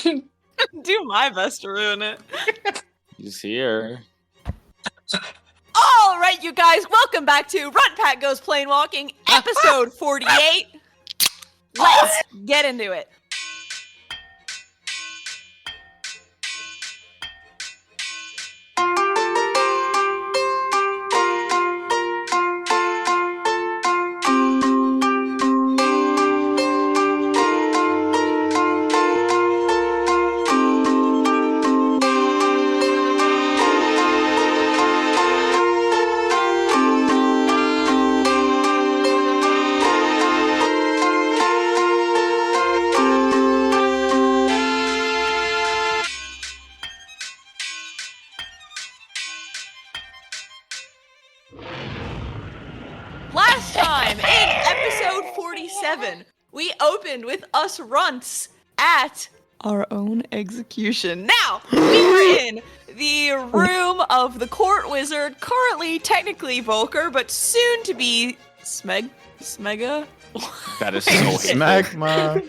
Do my best to ruin it. He's here. All right, you guys, welcome back to Runt Pack Goes Planewalking, episode 48. Let's get into it. Last time, in episode 47, we opened with us runts at our own execution. Now, we were in the room of the court wizard, currently technically Volker, but soon to be Smega? That is so Smegma.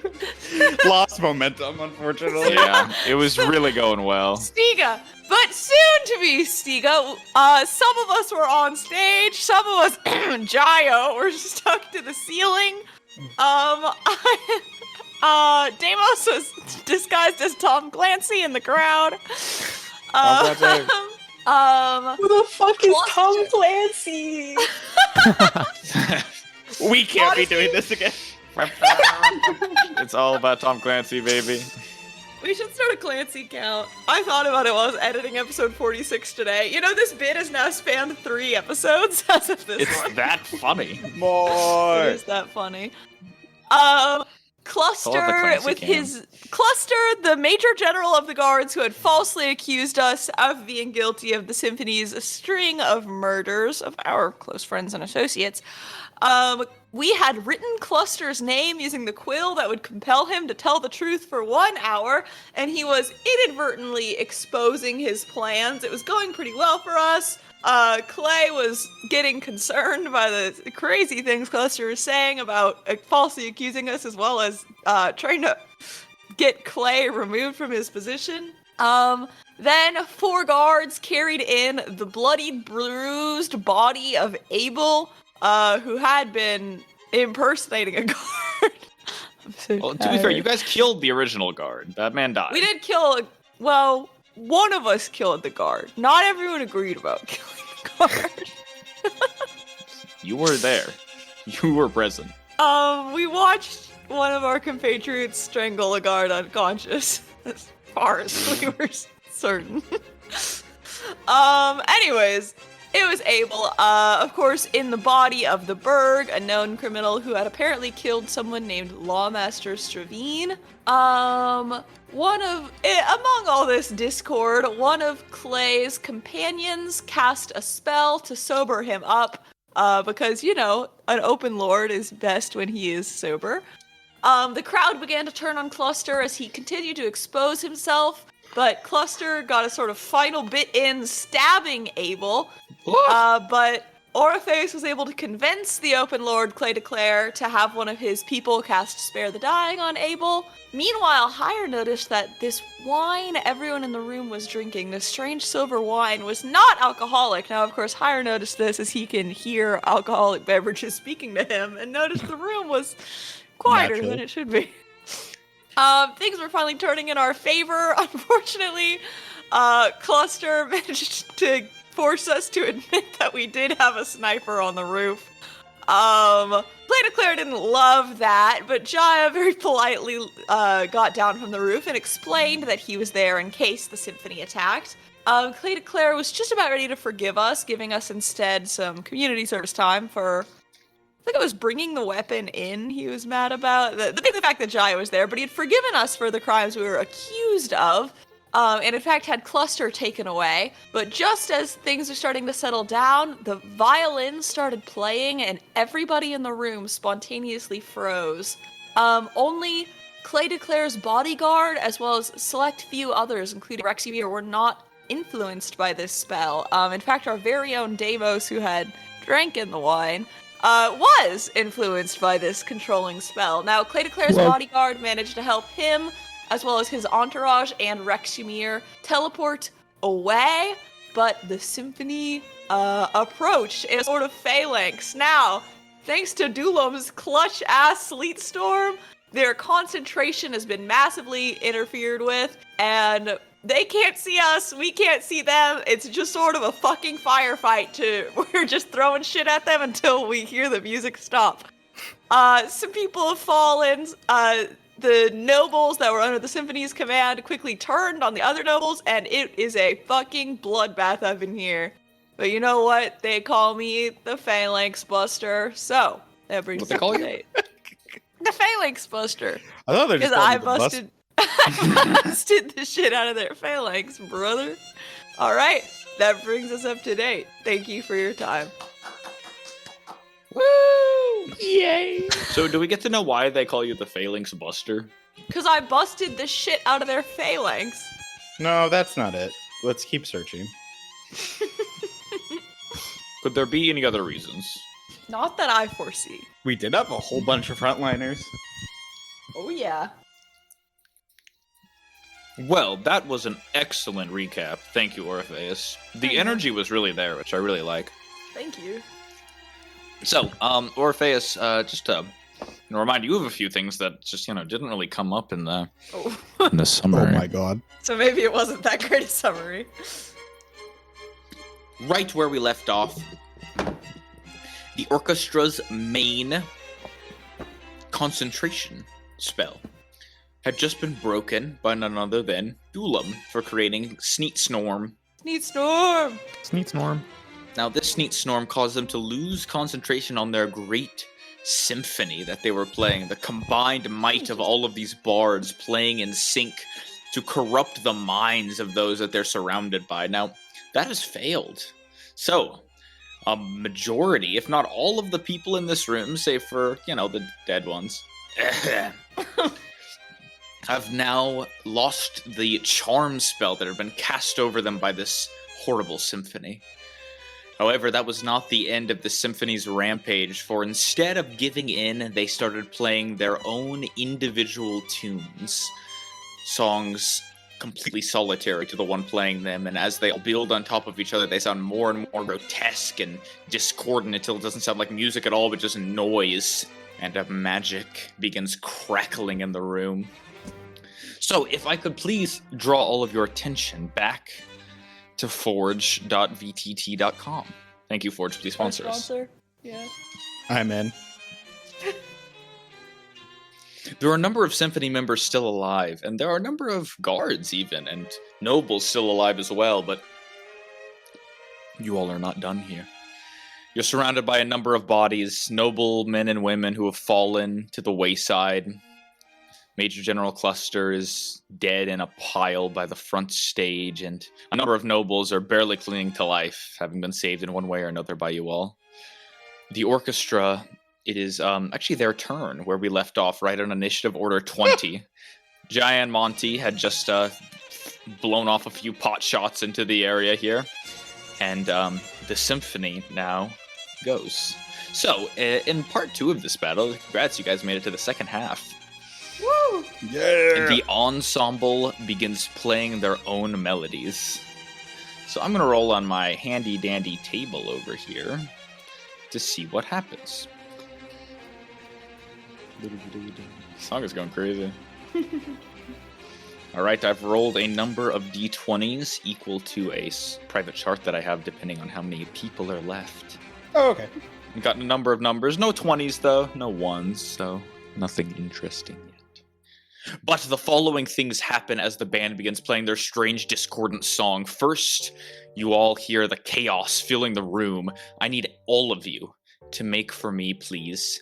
Lost momentum, unfortunately. Yeah, it was really going well. Stiga, but soon to be Stiga. Some of us were on stage, some of us, Jio, were stuck to the ceiling. Deimos was disguised as Tom Clancy in the crowd. Tom Clancy. Who the fuck is Tom Clancy? We can't be doing this again. It's all about Tom Clancy, baby. We should start a Clancy count. I thought about it while I was editing episode 46 today. You know, this bit has now spanned 3 episodes as of this It's one. that funny. More. It is that funny. Cluster Clancy with cam. his Cluster, the Major General of the Guards who had falsely accused us of being guilty of the Symphony's string of murders of our close friends and associates. We had written Cluster's name using the quill that would compel him to tell the truth for 1 hour, and he was inadvertently exposing his plans. It was going pretty well for us. Clay was getting concerned by the crazy things Cluster was saying about falsely accusing us, as well as trying to get Clay removed from his position. Then 4 guards carried in the bloodied, bruised body of Abel, who had been impersonating a guard. I'm so Well, to be fair, you guys killed the original guard. That man died. We did kill, well, one of us killed the guard. Not everyone agreed about killing the guard. You were there. You were present. We watched one of our compatriots strangle a guard unconscious, as far as we were certain. Anyways, it was Abel, of course, in the body of the Berg, a known criminal who had apparently killed someone named Lawmaster Stravine. Among all this discord, one of Clay's companions cast a spell to sober him up, because, you know, an open lord is best when he is sober. The crowd began to turn on Cluster as he continued to expose himself, but Cluster got a sort of final bit in, stabbing Abel. But Orpheus was able to convince the Open Lord Clay de Clare to have one of his people cast Spare the Dying on Abel. Meanwhile, Hire noticed that this wine everyone in the room was drinking, this strange silver wine, was not alcoholic. Now, of course, Hire noticed this as he can hear alcoholic beverages speaking to him, and noticed the room was quieter than it should be. Things were finally turning in our favor. Unfortunately, Cluster managed to force us to admit that we did have a sniper on the roof. Clay de Clare didn't love that, but Jaya very politely got down from the roof and explained that he was there in case the Symphony attacked. Clay de Clare was just about ready to forgive us, giving us instead some community service time for, I think it was bringing the weapon in he was mad about. The fact that Jaya was there, but he had forgiven us for the crimes we were accused of. And in fact had Cluster taken away. But just as things were starting to settle down, the violin started playing and everybody in the room spontaneously froze. Only Clay de Clare's bodyguard, as well as select few others, including Rexy, were not influenced by this spell. In fact, our very own Deimos, who had drank in the wine, was influenced by this controlling spell. Now, Clay de Clare's bodyguard managed to help him as well as his entourage and Rexumir, teleport away, but the Symphony approach in a sort of phalanx. Now, thanks to Dulam's clutch-ass sleet storm, their concentration has been massively interfered with, and they can't see us, we can't see them. It's just sort of a fucking firefight. We're just throwing shit at them until we hear the music stop. Some people have fallen. The nobles that were under the Symphony's command quickly turned on the other nobles, and it is a fucking bloodbath up in here. But you know what? They call me the Phalanx Buster, so that brings What they call you? The Phalanx Buster. I thought they just Because I called me the busted the shit out of their phalanx, brother. All right, that brings us up to date. Thank you for your time. Woo! Yay! So do we get to know why they call you the Phalanx Buster? Because I busted the shit out of their phalanx. No, that's not it. Let's keep searching. Could there be any other reasons? Not that I foresee. We did have a whole bunch of frontliners. Oh, yeah. Well, that was an excellent recap. Thank you, Orpheus. The energy was really there, which I really like. Thank you. So, Orpheus, just to remind you of a few things that just, didn't really come up in the in the summary. Oh my god. So maybe it wasn't that great a summary. Right where we left off, the orchestra's main concentration spell had just been broken by none other than Dulam for creating Sneet Snorm. Sneet Storm! Sneet Snorm. Now, this Sneet Snorm caused them to lose concentration on their great symphony that they were playing, the combined might of all of these bards playing in sync to corrupt the minds of those that they're surrounded by. Now, that has failed. So, a majority, if not all of the people in this room, save for, the dead ones, have now lost the charm spell that had been cast over them by this horrible symphony. However, that was not the end of the symphony's rampage, for instead of giving in, they started playing their own individual tunes, songs completely solitary to the one playing them, and as they build on top of each other, they sound more and more grotesque and discordant until it doesn't sound like music at all, but just noise, and a magic begins crackling in the room. So, if I could please draw all of your attention back to forge.vtt.com. Thank you, Forge. Please sponsor us. Yeah. I'm in. There are a number of Symphony members still alive, and there are a number of guards even, and nobles still alive as well, but you all are not done here. You're surrounded by a number of bodies, noble men and women who have fallen to the wayside. Major General Cluster is dead in a pile by the front stage, and a number of nobles are barely clinging to life, having been saved in one way or another by you all. The orchestra, it is actually their turn, where we left off right on Initiative Order 20. Giant Monty had just blown off a few pot shots into the area here, and the Symphony now goes. So, in part 2 of this battle, congrats, you guys made it to the second half. Woo! Yeah! The ensemble begins playing their own melodies. So I'm going to roll on my handy-dandy table over here to see what happens. The song is going crazy. Alright, I've rolled a number of d20s equal to a private chart that I have depending on how many people are left. Oh, okay. I've gotten a number of numbers. No 20s, though. No 1s, so nothing interesting yet. But the following things happen as the band begins playing their strange discordant song. First, you all hear the chaos filling the room. I need all of you to make for me, please,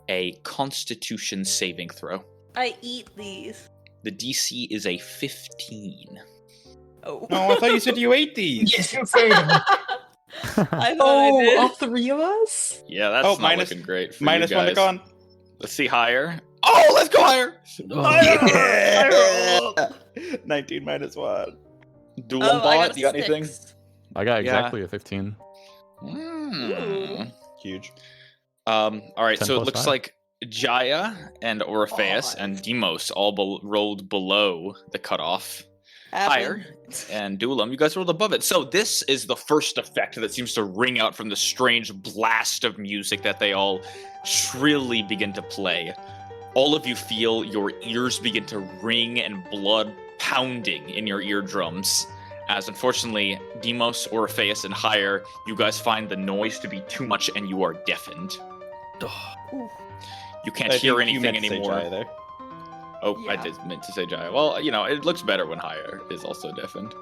a Constitution saving throw. I eat these. The DC is a 15. Oh. No, I thought you said you ate these. Yes, you say that. I thought I did. all 3 of us? Yeah, that's not minus- looking great for Minus you one to guys. con. Let's see higher. Oh, let's go higher! Yeah! 19 minus 1. Dual Oh, I bot, got you got anything? 6. I got Yeah. exactly a 15. Mm. Huge. All right, 10 so it plus looks 5. like Jaya and Orpheus and Deimos all rolled below the cutoff. Higher, and Dulam, you guys rolled above it. So this is the first effect that seems to ring out from the strange blast of music that they all shrilly begin to play. All of you feel your ears begin to ring and blood pounding in your eardrums. As unfortunately, Deimos, Orpheus, and Higher, you guys find the noise to be too much and you are deafened. You can't hear anything anymore. Oh, yeah. I did meant to say Jaya. Well, it looks better when Higher is also deafened.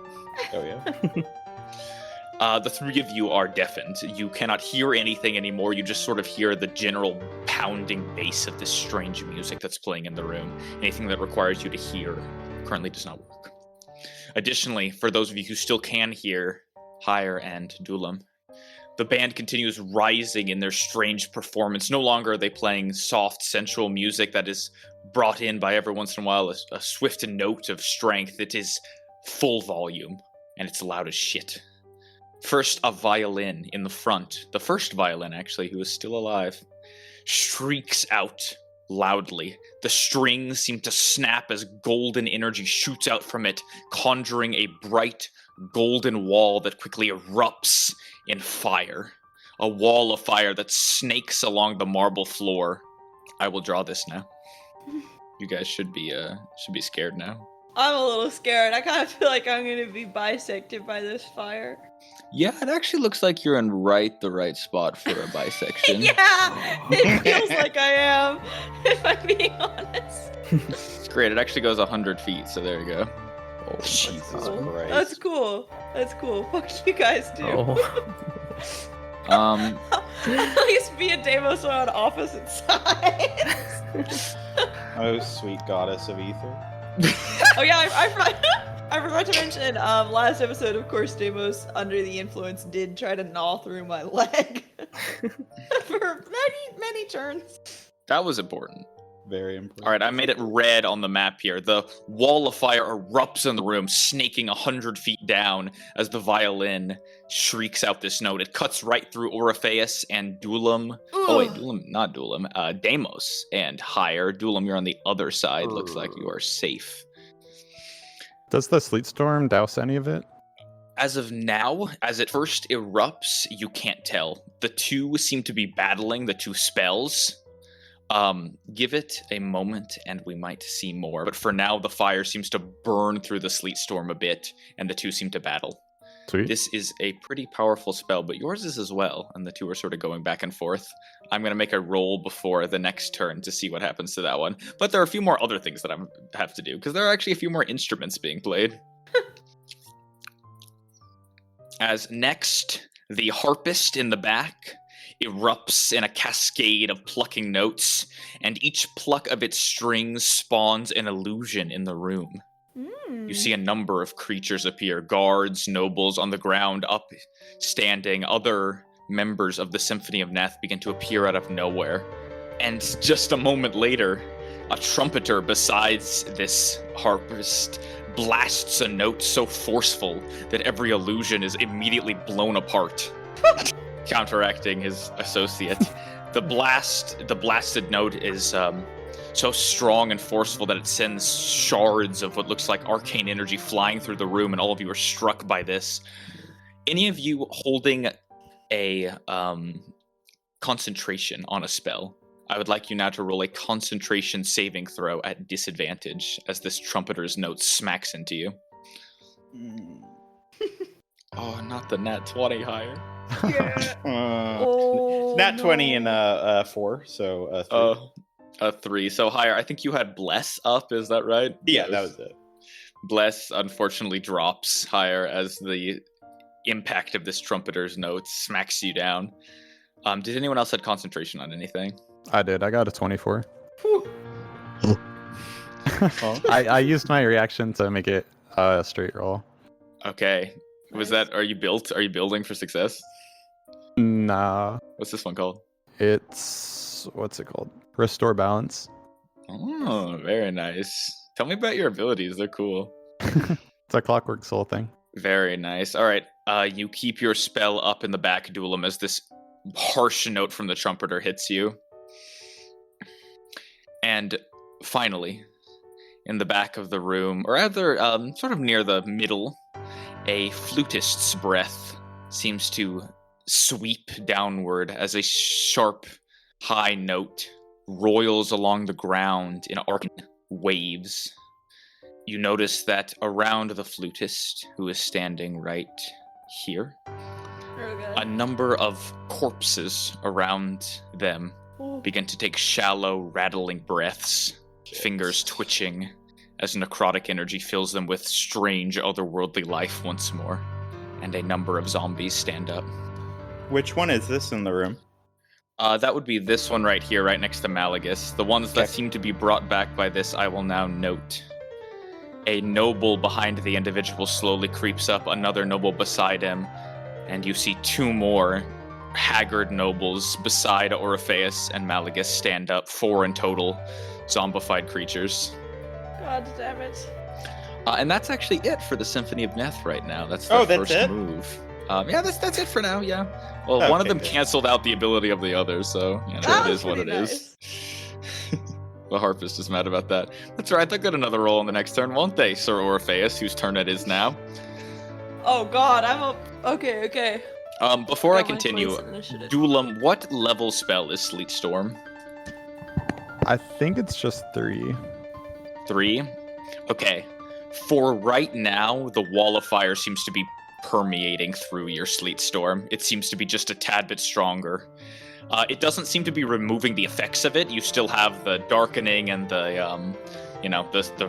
Oh, yeah. The three of you are deafened. You cannot hear anything anymore. You just sort of hear the general pounding bass of this strange music that's playing in the room. Anything that requires you to hear currently does not work. Additionally, for those of you who still can hear Higher and Dulam, the band continues rising in their strange performance. No longer are they playing soft, sensual music that is brought in by every once in a while a swift note of strength. It is full volume, and it's loud as shit. First, a violin in the front, the first violin actually, who is still alive, shrieks out loudly. The strings seem to snap as golden energy shoots out from it, conjuring a bright golden wall that quickly erupts in fire. A wall of fire that snakes along the marble floor. I will draw this now. You guys should be scared now. I'm a little scared. I kind of feel like I'm going to be bisected by this fire. Yeah, it actually looks like you're in the right spot for a bisection. Yeah, it feels like I am, if I'm being honest. It's great. It actually goes 100 feet, so there you go. Oh, Jesus Christ. That's cool. That's cool. Fuck you guys, too. At least me and Deimos are on opposite sides. Oh, sweet goddess of ether. Oh yeah, I forgot to mention, last episode, of course, Deimos, under the influence, did try to gnaw through my leg for many turns. That was important. Very important. All right, I made it red on the map here. The wall of fire erupts in the room, snaking 100 feet down as the violin shrieks out this note. It cuts right through Orpheus and Dulam. Ooh. Oh wait, Dulam, not Dulam. Deimos and Higher. Dulam, you're on the other side. Looks like you are safe. Does the sleet storm douse any of it? As of now, as it first erupts, you can't tell. The two seem to be battling, the two spells. Give it a moment and we might see more. But for now, the fire seems to burn through the sleet storm a bit, and the two seem to battle. Sweet. This is a pretty powerful spell, but yours is as well, and the two are sort of going back and forth. I'm going to make a roll before the next turn to see what happens to that one. But there are a few more other things that I have to do, because there are actually a few more instruments being played. As next, the harpist in the back erupts in a cascade of plucking notes, and each pluck of its strings spawns an illusion in the room. You see a number of creatures appear, guards, nobles on the ground, up, standing. Other members of the Symphony of Neth begin to appear out of nowhere. And just a moment later, a trumpeter besides this harpist blasts a note so forceful that every illusion is immediately blown apart, counteracting his associate. The blasted note is so strong and forceful that it sends shards of what looks like arcane energy flying through the room, and all of you are struck by this. Any of you holding a concentration on a spell, I would like you now to roll a concentration saving throw at disadvantage as this trumpeter's note smacks into you. Oh, not the nat 20 Higher. Yeah. Nat 20 and 4, so 3. A 3. So Higher, I think you had Bless up, is that right? Yeah, that was it. Bless unfortunately drops Higher as the impact of this trumpeter's note smacks you down. Did anyone else have concentration on anything? I did. I got a 24. I used my reaction to make it a straight roll. Okay. Was that, are you building for success? Nah. What's this one called? What's it called? Restore balance. Oh, very nice. Tell me about your abilities. They're cool. It's a Clockwork Soul thing. Very nice. All right. You keep your spell up in the back, Dulam, as this harsh note from the trumpeter hits you. And finally, in the back of the room, or rather, sort of near the middle, a flutist's breath seems to sweep downward as a sharp, high note roils along the ground in arcing waves. You notice that around the flutist, who is standing right here, a number of corpses around them begin to take shallow, rattling breaths, fingers twitching as necrotic energy fills them with strange, otherworldly life once more. And a number of zombies stand up. Which one is this in the room? That would be this one right here, right next to Malagus. The ones that seem to be brought back by this, I will now note. A noble behind the individual slowly creeps up, another noble beside him, and you see two more haggard nobles beside Orpheus and Malagus stand up, 4 in total, zombified creatures. God damn it. And that's actually it for the Symphony of Neth right now. That's the first it? move. Yeah, that's it for now, yeah. Well, one of them canceled out the ability of the other, so it is what it is. The harpist is mad about that. That's right, they'll get another roll on the next turn, won't they, Sir Orpheus, whose turn it is now? Oh god, I'm up. Okay. Before I continue, Dulam, what level spell is Sleet Storm? I think it's just 3. 3? Okay. For right now, the wall of fire seems to be permeating through your Sleet Storm. It seems to be just a tad bit stronger. It doesn't seem to be removing the effects of it. You still have the darkening and the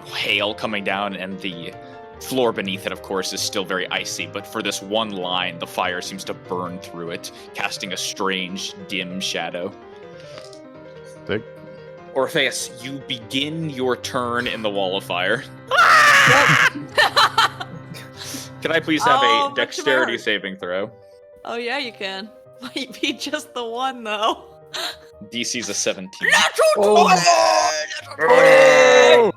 hail coming down, and the floor beneath it, of course, is still very icy. But for this one line, the fire seems to burn through it, casting a strange, dim shadow. Sick. Orpheus, you begin your turn in the wall of fire. Can I please have a dexterity saving throw? Oh yeah, you can. Might be just the one though. DC's a 17. Natural 20!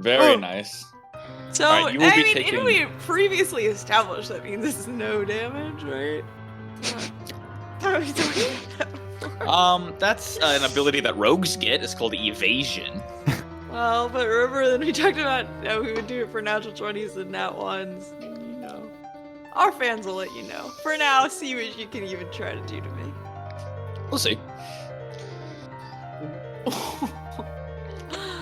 Very nice. So, right, you will be taking... didn't we previously establish that means this is no damage, right? That's an ability that rogues get. It's called evasion. Well, but remember that we talked about how we would do it for natural 20s and nat 1s. Our fans will let you know. For now, see what you can even try to do to me. We'll see.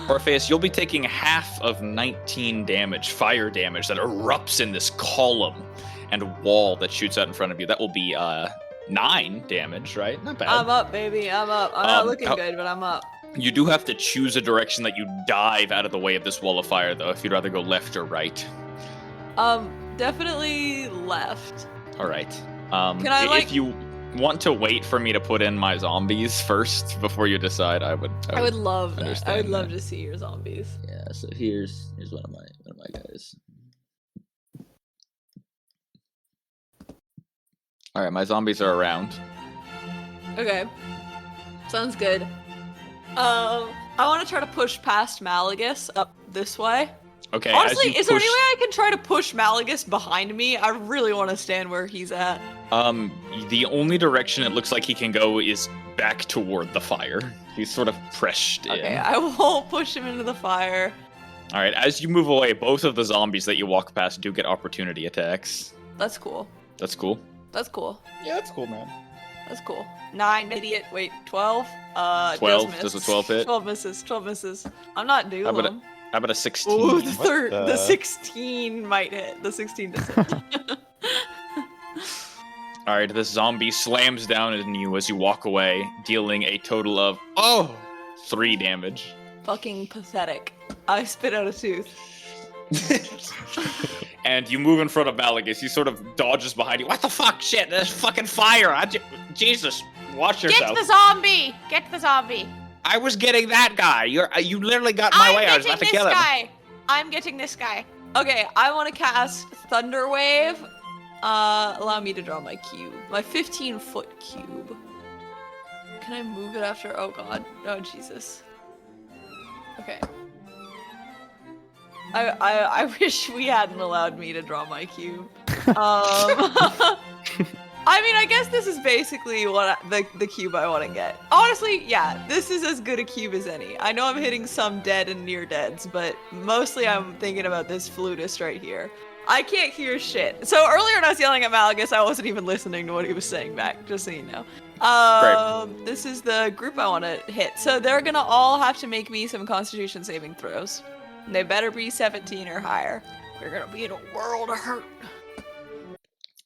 Orpheus, you'll be taking half of 19 damage, fire damage, that erupts in this column and wall that shoots out in front of you. That will be 9 damage, right? Not bad. I'm up, baby. I'm up. I'm not looking good, but I'm up. You do have to choose a direction that you dive out of the way of this wall of fire, though, if you'd rather go left or right. Definitely left. All right. Can I, if you want to wait for me to put in my zombies first before you decide, I would love that. I would love to see your zombies. Yeah. So here's one of my guys. All right, my zombies are around. Okay. Sounds good. I want to try to push past Malagus up this way. Okay. Honestly, is there any way I can try to push Malagus behind me? I really want to stand where he's at. The only direction it looks like he can go is back toward the fire. He's sort of pressed in. Okay, I will push him into the fire. All right, as you move away, both of the zombies that you walk past do get opportunity attacks. That's cool. That's cool. That's cool. Yeah, that's cool, man. That's cool. 9, idiot. Wait, 12? 12? Does a 12 hit? 12 misses. 12 misses. I'm not doing them. How about a 16? Ooh, the 16 might hit. The 16 does hit. Alright, this zombie slams down on you as you walk away, dealing a total of, 3 damage. Fucking pathetic. I spit out a tooth. And you move in front of Malagus. He sort of dodges behind you. What the fuck? Shit, there's fucking fire. Jesus, watch yourself. Get the zombie! Get the zombie! I was getting that guy. You literally got my way. I was about to kill him. I'm getting this guy. Okay, I want to cast Thunder Wave. Allow me to draw my cube. My 15-foot cube. Can I move it after? Oh god. Oh Jesus. Okay. I wish we hadn't allowed me to draw my cube. I mean, I guess this is basically what the cube I want to get. Honestly, yeah, this is as good a cube as any. I know I'm hitting some dead and near deads, but mostly I'm thinking about this flutist right here. I can't hear shit. So earlier when I was yelling at Malagus, I wasn't even listening to what he was saying back, just so you know. This is the group I want to hit. So they're gonna all have to make me some constitution saving throws. And they better be 17 or higher. They're gonna be in a world of hurt.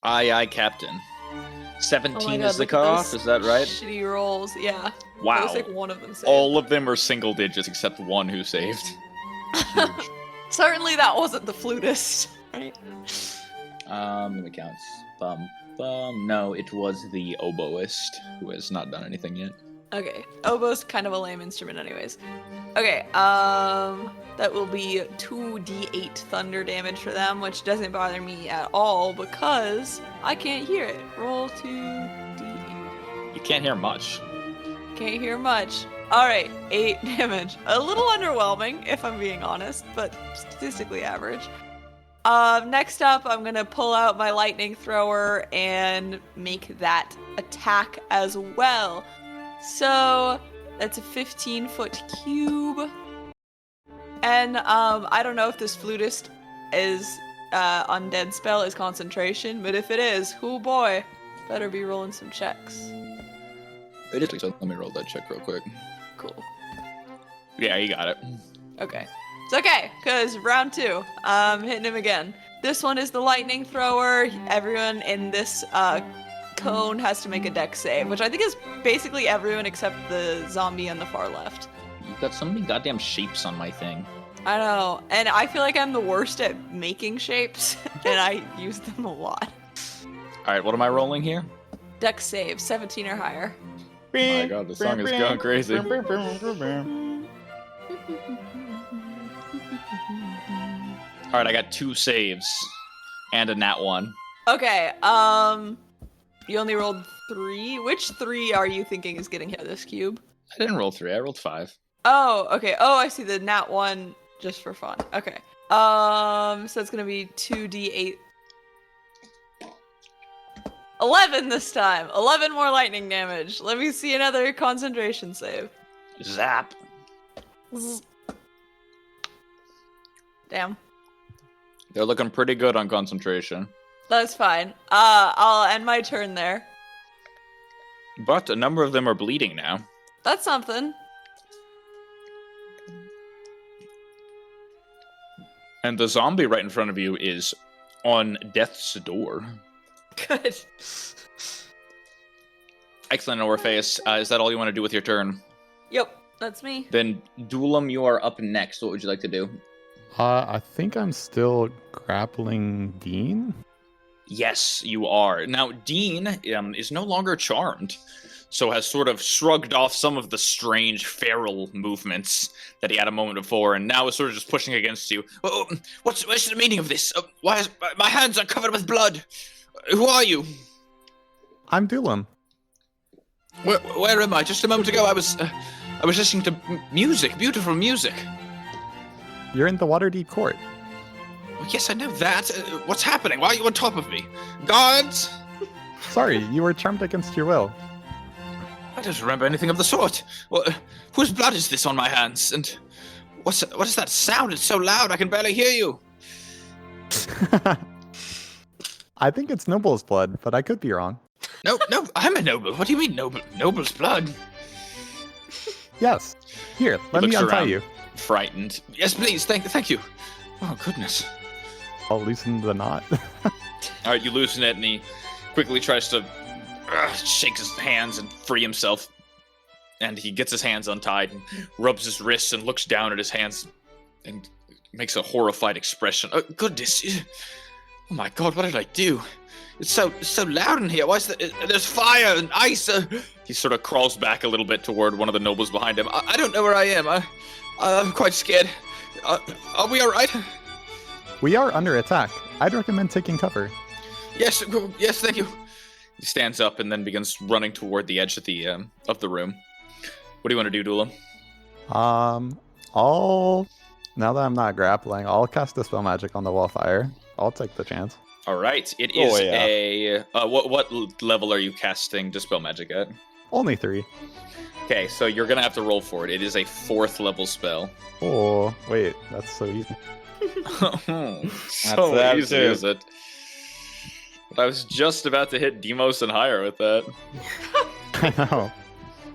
Aye, aye, Captain. Oh 17 God, is the look at cutoff, those is that right? Shitty rolls, yeah. Wow. Looks like one of them saved. All of them are single digits except one who saved. Certainly that wasn't the flutist, right? Let me count. No, it was the oboist who has not done anything yet. Okay, oboe's kind of a lame instrument anyways. Okay, that will be 2d8 thunder damage for them, which doesn't bother me at all because I can't hear it. Roll 2d8. You can't hear much. Can't hear much. Alright, 8 damage. A little underwhelming, if I'm being honest, but statistically average. Next up, I'm gonna pull out my lightning thrower and make that attack as well. So, that's a 15-foot cube. And, I don't know if this flutist is, undead spell is concentration, but if it is, oh boy, better be rolling some checks. It is, so let me roll that check real quick. Cool. Yeah, you got it. Okay. It's okay, because round 2, hitting him again. This one is the lightning thrower. Everyone in this, cone has to make a dex save, which I think is basically everyone except the zombie on the far left. You've got so many goddamn shapes on my thing. I know, and I feel like I'm the worst at making shapes, and I use them a lot. Alright, what am I rolling here? Dex save, 17 or higher. Oh my god, the song is going crazy. Alright, I got 2 saves. And a nat 1. Okay, you only rolled 3? Which 3 are you thinking is getting hit this cube? I didn't roll 3, I rolled 5. Oh, okay. Oh, I see the nat 1 just for fun. Okay. So it's gonna be 2d8. 11 this time. 11 more lightning damage. Let me see another concentration save. Zap. Zzz. Damn. They're looking pretty good on concentration. That's fine. I'll end my turn there. But a number of them are bleeding now. That's something. And the zombie right in front of you is on death's door. Good. Excellent, Orpheus. Is that all you want to do with your turn? Yep, that's me. Then, Dulam, you are up next. What would you like to do? I think I'm still grappling Dean. Yes, you are. Now, Dean is no longer charmed, so has sort of shrugged off some of the strange feral movements that he had a moment before, and now is sort of just pushing against you. Oh, what's the meaning of this? Why is my hands are covered with blood? Who are you? I'm Dulam. Where am I? Just a moment ago, I was listening to music, beautiful music. You're in the Waterdeep Court. Well, yes, I know that. What's happening? Why are you on top of me? Guards! Sorry, you were charmed against your will. I don't remember anything of the sort. Well, whose blood is this on my hands? And what is that sound? It's so loud, I can barely hear you. I think it's Noble's blood, but I could be wrong. No, I'm a noble. What do you mean, noble? Noble's blood? Yes. Here, let me looks untie around, you. Frightened. Yes, please. Thank you. Oh, goodness. I'll loosen the knot. All right, you loosen it, and he quickly tries to shake his hands and free himself. And he gets his hands untied and rubs his wrists and looks down at his hands and makes a horrified expression. Oh, goodness. Oh my god, what did I do? It's so loud in here. Why is there's fire and ice. He sort of crawls back a little bit toward one of the nobles behind him. I don't know where I am. I'm quite scared. Are we all right? We are under attack. I'd recommend taking cover. Yes, thank you. He stands up and then begins running toward the edge of the room. What do you want to do, Dulam? Now that I'm not grappling, I'll cast Dispel Magic on the Wallfire. I'll take the chance. All right, it is Oh, yeah. a... what level are you casting Dispel Magic at? Only 3. Okay, so you're going to have to roll for it. It is a 4th level spell. Oh, wait, that's so easy. So that easy, too. is it? But I was just about to hit Demos and higher with that. I know.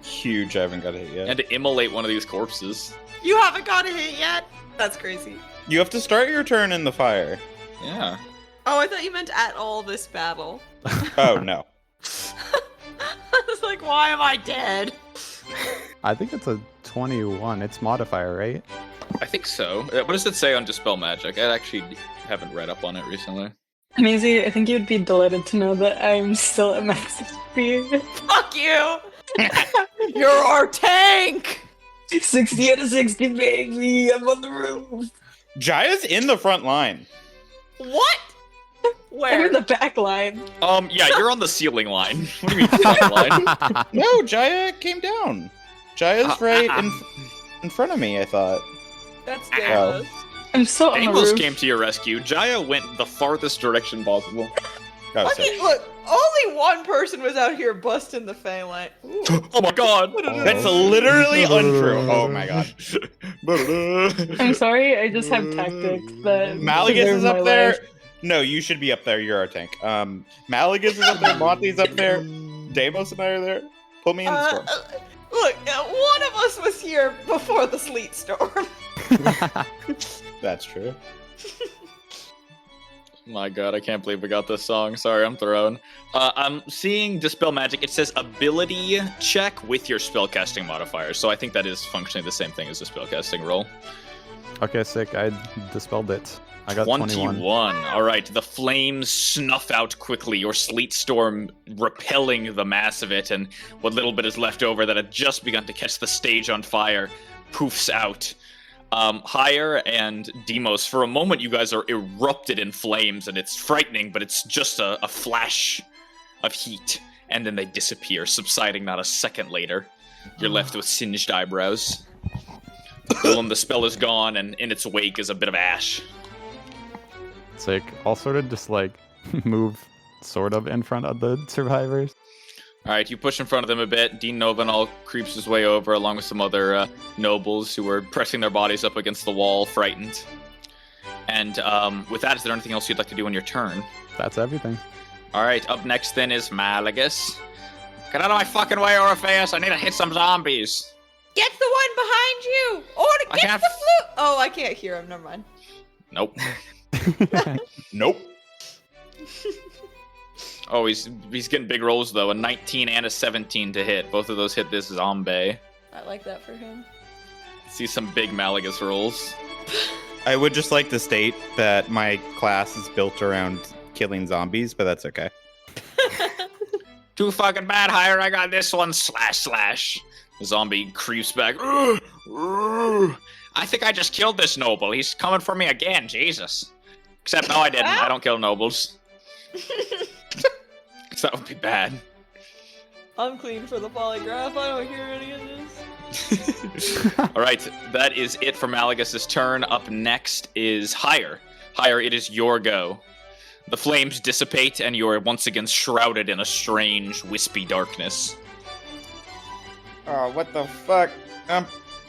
Huge, I haven't got a hit yet. And to immolate one of these corpses. You haven't got a hit yet? That's crazy. You have to start your turn in the fire. Yeah. Oh, I thought you meant at all this battle. Oh, no. I was like, why am I dead? I think it's a 21. It's modifier, right? I think so. What does it say on Dispel Magic? I actually haven't read up on it recently. Maisie, I think you'd be delighted to know that I'm still at max speed. Fuck you! You're our tank! 60 out of 60, baby! I'm on the roof! Jaya's in the front line. What? I'm Where? in the back line. Yeah, you're on the ceiling line. What do you mean front line? No, Jaya came down. Jaya's right in front of me, I thought. That's Wow. Deimos. I'm so on the Damos roof. came to your rescue. Jaya went the farthest direction possible. Oh, Fucking, sorry. look, only one person was out here busting the fan line. Ooh. Oh my god! That's literally untrue. Oh my god. I'm sorry, I just have tactics that Malagus preserve is my up there. life. No, you should be up there. You're our tank. Malagus is up there. Monty's up there. Deimos and I are there. Put me in the storm. Look, one of us was here before the sleet storm. That's true. My god, I can't believe we got this song. Sorry, I'm thrown. I'm seeing Dispel Magic. It says ability check with your spellcasting modifier. So I think that is functionally the same thing as a spellcasting roll. Okay, sick. I dispelled it. I got 21. 21. All right, the flames snuff out quickly, your sleet storm repelling the mass of it, and what little bit is left over that had just begun to catch the stage on fire poofs out. Higher and Demos, for a moment you guys are erupted in flames, and it's frightening, but it's just a flash of heat, and then they disappear, subsiding not a second later. You're left with singed eyebrows. Boom, the spell is gone, and in its wake is a bit of ash. Sick. I'll sort of just like move sort of in front of the survivors. Alright, you push in front of them a bit. Dean Novenall creeps his way over along with some other nobles who are pressing their bodies up against the wall, frightened. And with that, is there anything else you'd like to do on your turn? That's everything. Alright, up next then is Malagus. Get out of my fucking way, Orpheus! I need to hit some zombies! Get the one behind you! Or I get can't the flute! Oh, I can't hear him. Never mind. Nope. Nope. Oh, he's getting big rolls though. A 19 and a 17 to hit. Both of those hit this zombie. I like that for him. See some big Malagus rolls. I would just like to state that my class is built around killing zombies, but that's okay. Too fucking bad, Hire. I got this one. Slash, slash. The zombie creeps back. "Ugh, ugh. I think I just killed this noble. He's coming for me again. Jesus. Except, no, I didn't. I don't kill nobles. So that would be bad. I'm clean for the polygraph. I don't hear any of this. All right, that is it for Malagus's turn. Up next is Hire. Hire, it is your go. The flames dissipate, and you are once again shrouded in a strange, wispy darkness. Oh, what the fuck?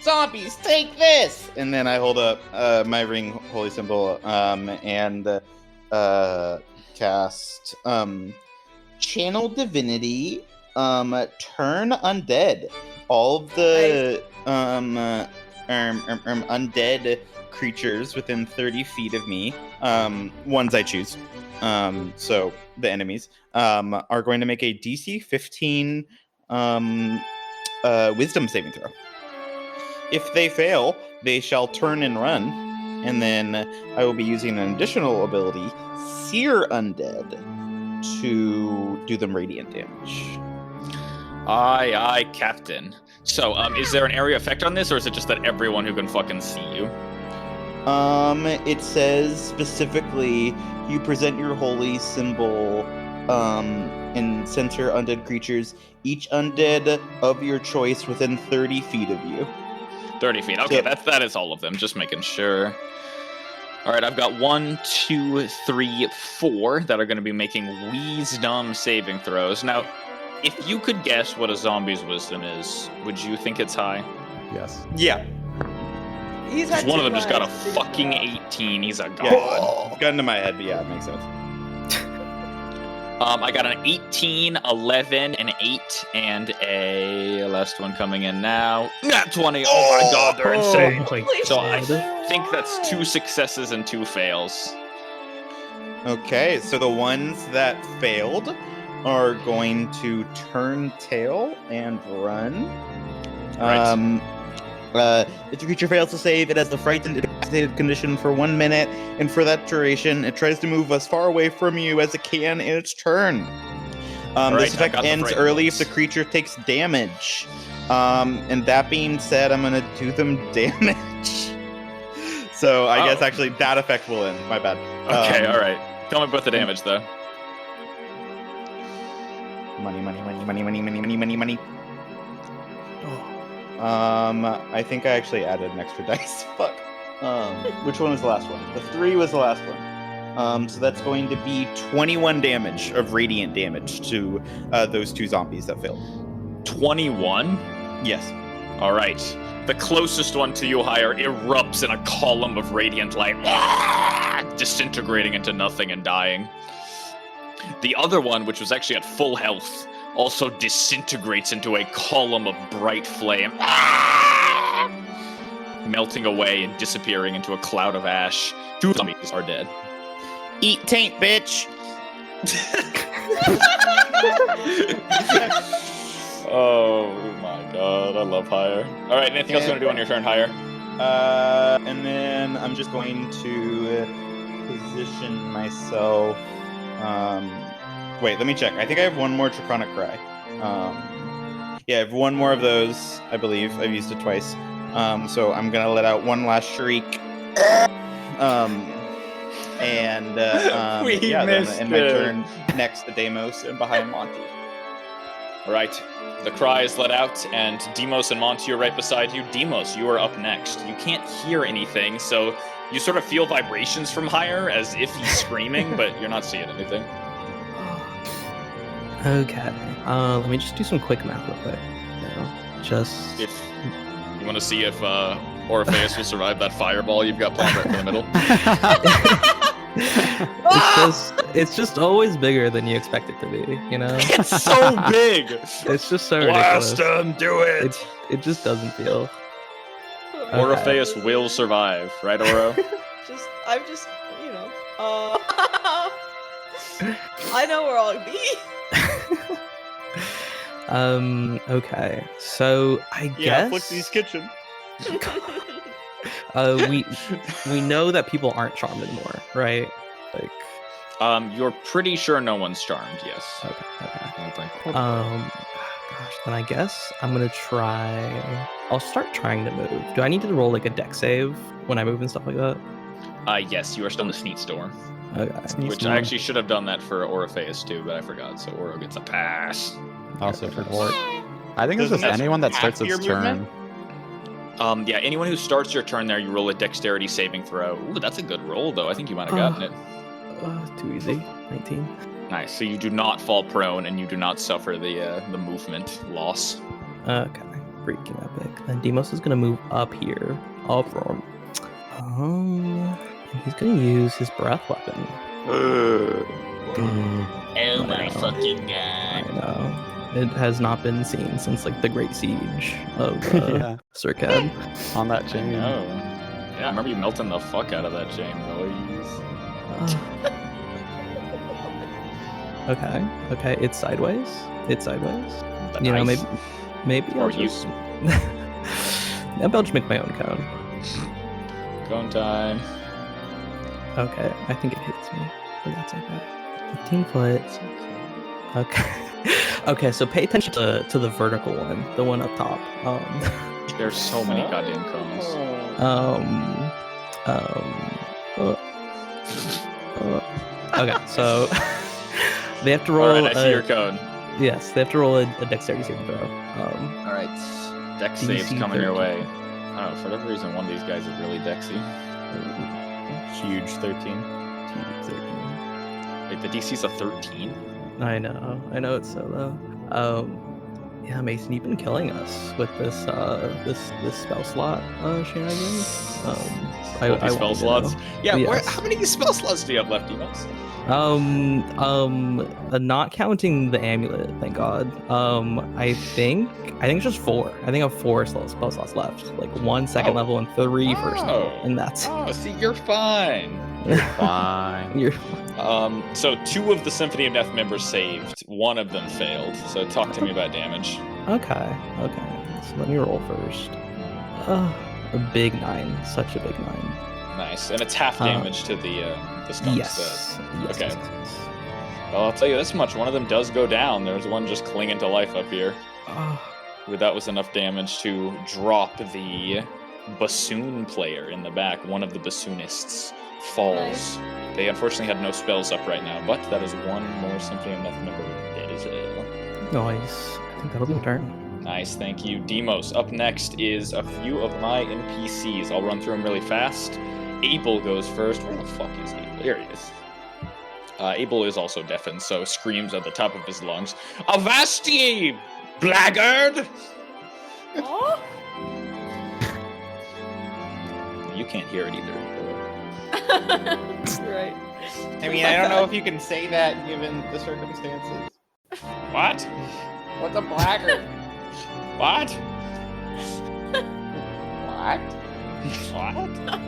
Zombies, take this! And then I hold up my ring holy symbol and cast Channel Divinity, Turn Undead. All of the undead creatures within 30 feet of me, ones I choose, so the enemies, are going to make a DC 15 wisdom saving throw. If they fail, they shall turn and run, and then I will be using an additional ability, Sear Undead, to do them radiant damage. Aye, aye, Captain. So, is there an area effect on this, or is it just that everyone who can fucking see you? It says specifically, you present your holy symbol, and center undead creatures, each undead of your choice within 30 feet of you. 30 feet. Okay, So- that is all of them. Just making sure. All right, I've got 1, 2, 3, 4 that are going to be making wisdom saving throws. Now, if you could guess what a zombie's wisdom is, would you think it's high? Yes. Yeah. He's 'Cause had one of two them just got a lives to figure fucking it out. 18. He's a god. Yeah. Gun to my head, but yeah, it makes sense. I got an 18, 11, an 8, and a last one coming in now. Nat 20. Oh my god, they're insane. Holy So I shit. think that's 2 successes and 2 fails. Okay, so the ones that failed are going to turn tail and run. Right. If the creature fails to save, it has the frightened, incapacitated condition for 1 minute, and for that duration, it tries to move as far away from you as it can in its turn. Right, This I effect got the ends frightened early if ones. the creature takes damage. And that being said, I'm gonna do them damage. So I guess Oh. actually that effect will end. My bad. Okay, all right. Tell me about the damage, though. Money. I think I actually added an extra dice. Fuck. Which one was the last one? The 3 was the last one. So that's going to be 21 damage of radiant damage to those 2 zombies that failed. 21? Yes. All right. The closest one to you, Higher, erupts in a column of radiant light, disintegrating into nothing and dying. The other one, which was actually at full health, also disintegrates into a column of bright flame, melting away and disappearing into a cloud of ash. 2 zombies are dead. Eat taint, bitch. Oh my god, I love Higher. All right, anything else you want to do on your turn, Higher? And then I'm just going to position myself. Wait, let me check. I think I have one more Draconic Cry. Yeah, I have one more of those, I believe. I've used it twice. So I'm gonna let out one last shriek. We yeah, then missed end my it. turn next to Deimos and behind Monty. All right, the cry is let out, and Demos and Monty are right beside you. Demos, you are up next. You can't hear anything, so you sort of feel vibrations from Higher as if he's screaming, but you're not seeing anything. Okay. Let me just do some quick math real quick. Just. If you want to see if Orpheus will survive that fireball you've got planned right in the middle. It's just always bigger than you expect it to be, you know? It's so big! It's just so ridiculous. Blast him, do it! It just doesn't feel. Okay. Orpheus will survive, right, Oro? I'm just, I know where I'll be. Okay. So I Yeah, guess Flixie's kitchen. we know that people aren't charmed anymore, right? Like, You're pretty sure no one's charmed, yes. okay. I don't think. Gosh, then I guess I'm gonna try. I'll start trying to move. Do I need to roll like a deck save when I move and stuff like that? Yes, you are still in the Sneak Store, Okay. which I actually should have done that for Orpheus too, but I forgot, so Oro gets a pass. Also for Ort. I think it's Doesn't just that anyone that half starts your its turn. movement? Yeah, anyone who starts your turn there, you roll a dexterity saving throw. Ooh, that's a good roll, though. I think you might have gotten it. Too easy. 19. Nice. So you do not fall prone, and you do not suffer the movement loss. Okay. Freaking epic. Then Demos is gonna move up here. Up from. And he's gonna use his breath weapon. Oh my fucking I god. know. It has not been seen since like the Great Siege of Yeah. Circad. On that chain. Oh. Yeah, I remember you melting the fuck out of that chain, boys. Okay. It's sideways. You know, Nice. maybe Or I'll you- just. Maybe I'll just make my own cone. Cone time. Okay, I think it hits me. But that's okay. 15 foot. Okay. Okay, so pay attention to the vertical one, the one up top. There's so many goddamn cones. Okay, so they have to roll. Alright, I see your cone. Yes, they have to roll a dexterity saving throw. Alright. Dex DC saves coming your 13. way. I don't know, for whatever reason, one of these guys is really dexy. Huge 13. Huge 13. Wait, the DC's a 13? I know it's so low. Yeah, Mason, you've been killing us with this this spell slot shenanigans. I Spell wanted to slots? know. Yeah, Yes. how many spell slots do you have left, Demos? Not counting the amulet, thank God. I think it's just 4. I think I have 4 spell slots left. Like 1 second Oh. level and 3 first level, Oh. and that's Oh, see, you're fine. Fine. you're So 2 of the Symphony of Neth members saved. 1 of them failed. So talk to me about damage. okay. So let me roll first. A big 9, such a big 9. Nice, and it's half damage to the skunk Yes. Okay. Yes. Well, I'll tell you this much: one of them does go down. There's one just clinging to life up here. That was enough damage to drop the bassoon player in the back. One of the bassoonists falls. Nice. They unfortunately had no spells up right now, but that is 1 more Symphony of Neth member dead as hell. Nice. I think that'll be my turn. Nice, thank you. Demos. Up next is a few of my NPCs. I'll run through them really fast. Abel goes first. Where the fuck is Abel? Here he is. Abel is also deafened, so screams at the top of his lungs, "Avast ye, blackguard!" Aw. You can't hear it either. Right. I mean, I don't know if you can say that given the circumstances. What? What's a blackguard? What? What? What?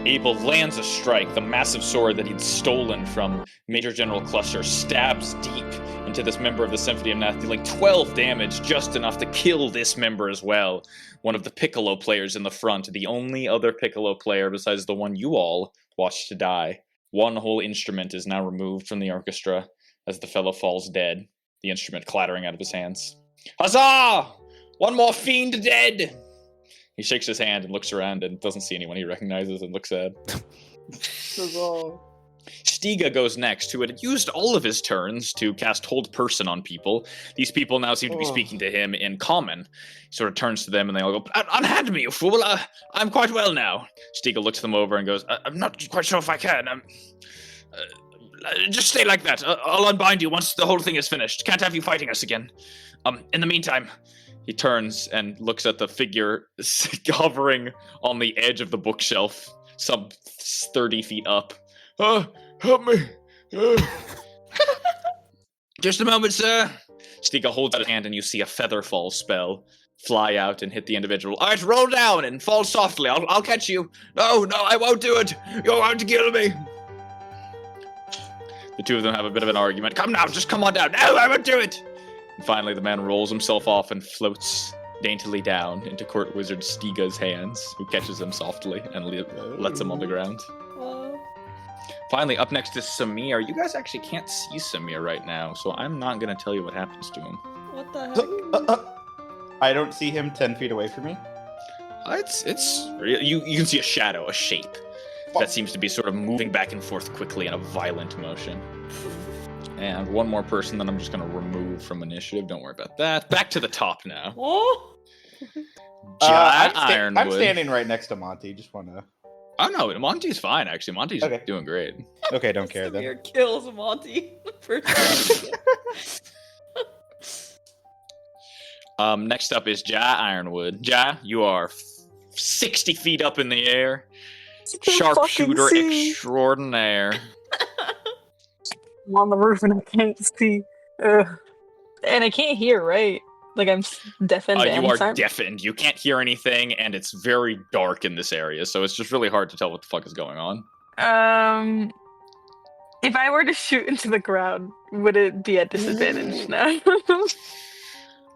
Abel lands a strike. The massive sword that he'd stolen from Major General Cluster stabs deep into this member of the Symphony of Neth, dealing 12 damage, just enough to kill this member as well. One of the piccolo players in the front, the only other piccolo player besides the one you all watched to die. 1 whole instrument is now removed from the orchestra as the fellow falls dead, the instrument clattering out of his hands. Huzzah! 1 more fiend dead! He shakes his hand and looks around and doesn't see anyone he recognizes and looks sad. Stiga goes next, who had used all of his turns to cast Hold Person on people. These people now seem to be speaking to him in common. He sort of turns to them and they all go, "Unhand me, you fool! I'm quite well now." Stiga looks them over and goes, "I'm not quite sure if I can. Just stay like that. I'll unbind you once the whole thing is finished. Can't have you fighting us again. In the meantime..." He turns and looks at the figure hovering on the edge of the bookshelf, some 30 feet up. Help me! Just a moment, sir. Stiga holds out his hand and you see a feather fall spell fly out and hit the individual. All right, roll down and fall softly. I'll catch you. No, I won't do it. You're out to kill me. The 2 of them have a bit of an argument. Come now, just come on down. No, I won't do it. And finally, the man rolls himself off and floats daintily down into Court Wizard Stiga's hands, who catches him softly and lets him on the ground. Finally, up next is Samir. You guys actually can't see Samir right now, so I'm not going to tell you what happens to him. What the heck? I don't see him 10 feet away from me. You can see a shadow, a shape, that seems to be sort of moving back and forth quickly in a violent motion. And 1 more person that I'm just going to remove from initiative. Don't worry about that. Back to the top now. Oh. Ironwood. I'm standing right next to Monty. Just want to... Oh no, Monty's fine actually. Monty's Okay. doing great. Okay, don't care then. Samir kills Monty. Next up is Ironwood. you are 60 feet up in the air. Sharpshooter extraordinaire. I'm on the roof and I can't see. And I can't hear, right? Like I'm deafened. You are silent. deafened. You can't hear anything, and it's very dark in this area, so it's just really hard to tell what the fuck is going on. If I were to shoot into the crowd, would it be at disadvantage now?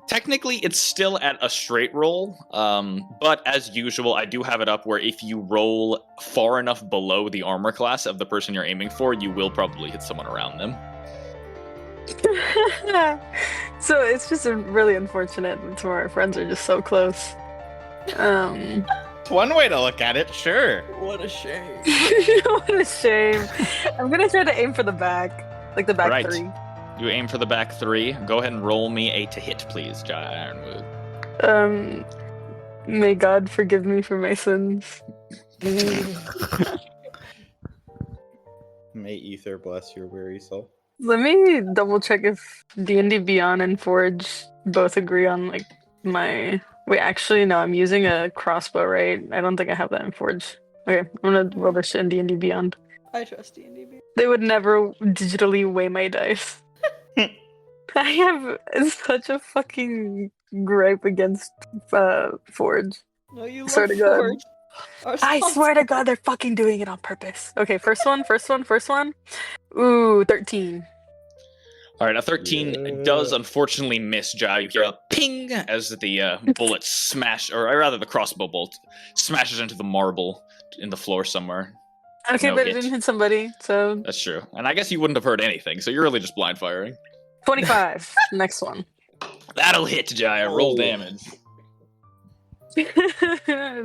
Technically, it's still at a straight roll, but as usual, I do have it up where if you roll far enough below the armor class of the person you're aiming for, you will probably hit someone around them. So it's just really unfortunate that some of our friends are just so close. It's one way to look at it, sure. What a shame. What a shame. I'm gonna try to aim for the back, like the back Right. 3. You aim for the back 3. Go ahead and roll me a to hit, please, Ironwood. May God forgive me for my sins. May Ether bless your weary soul. Let me double check if D&D Beyond and Forge both agree on like my. Wait, actually, no. I'm using a crossbow, right? I don't think I have that in Forge. Okay, I'm gonna roll this shit in D&D Beyond. I trust D&D. They would never digitally weigh my dice. I have such a fucking gripe against Forge. No, you Swear love to God. Forge. I swear to God, they're fucking doing it on purpose. Okay, first one. Ooh, 13. All right, a 13 does unfortunately miss, Jai. You hear a ping as the bullet smash, or rather the crossbow bolt smashes into the marble in the floor somewhere. Okay, No but hit. it didn't hit somebody, so That's true. And I guess you wouldn't have heard anything, so you're really just blind firing. 25. Next one. That'll hit, Jai. Roll damage.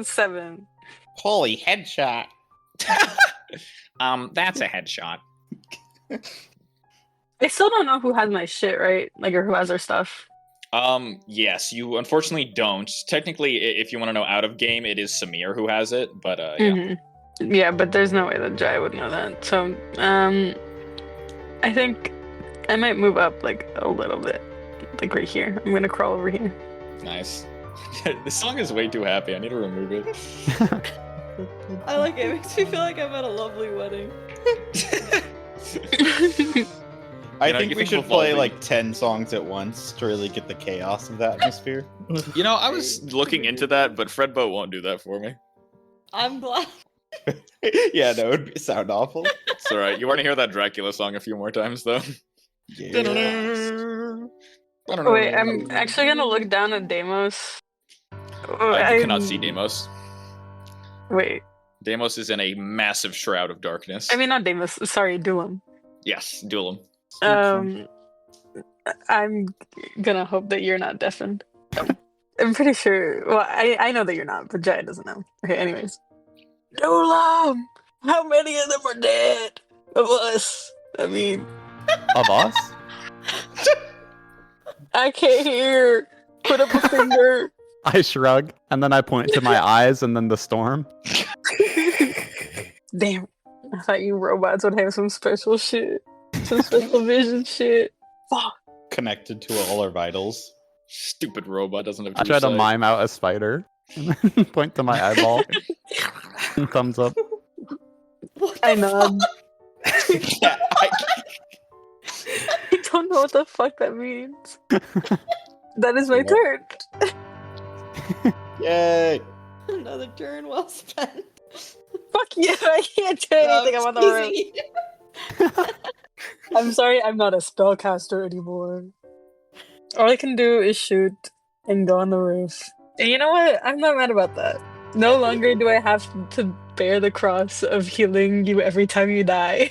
7. Holy headshot. That's a headshot. I still don't know who has my shit, right? Like, or who has their stuff. Yes, you unfortunately don't. Technically, if you want to know out of game, it is Samir who has it, but yeah. Mhm. Yeah, but there's no way that Jai would know that. So, I think I might move up like a little bit, like right here. I'm gonna crawl over here. Nice. This song is way too happy. I need to remove it. I like it. It makes me feel like I'm at a lovely wedding. I You know, think you we think should we'll play fall like 10 songs at once to really get the chaos of the atmosphere. You know, I was looking into that, but Fredbo won't do that for me. I'm glad. Yeah, no, it would sound awful. It's alright. You want to hear that Dracula song a few more times, though? Yeah. Wait, I'm actually gonna look down at Deimos. You cannot see Deimos. Wait, Deimos is in a massive shroud of darkness. I mean not Deimos. Sorry, Dulam. Yes, duel him. I'm gonna hope that you're not deafened. I'm pretty sure. Well, I know that you're not, but Jai doesn't know. Okay, anyways. Dulam! How many of them are dead? Of us. I mean, Of us? I can't hear. Put up a finger. I shrug, and then I point to my eyes and then the storm. Damn. I thought you robots would have some special shit. Some special vision shit. Fuck. Connected to all our vitals. Stupid robot doesn't have I try to sight. mime out a spider, and then point to my eyeball, and thumbs up. I nod. Yeah, I don't know what the fuck that means. That is my turn. Yay! Another turn well spent. Fuck you, I can't do anything. I'm on the roof. Easy. I'm sorry, I'm not a spellcaster anymore. All I can do is shoot and go on the roof. And you know what? I'm not mad about that. No longer do I have to bear the cross of healing you every time you die.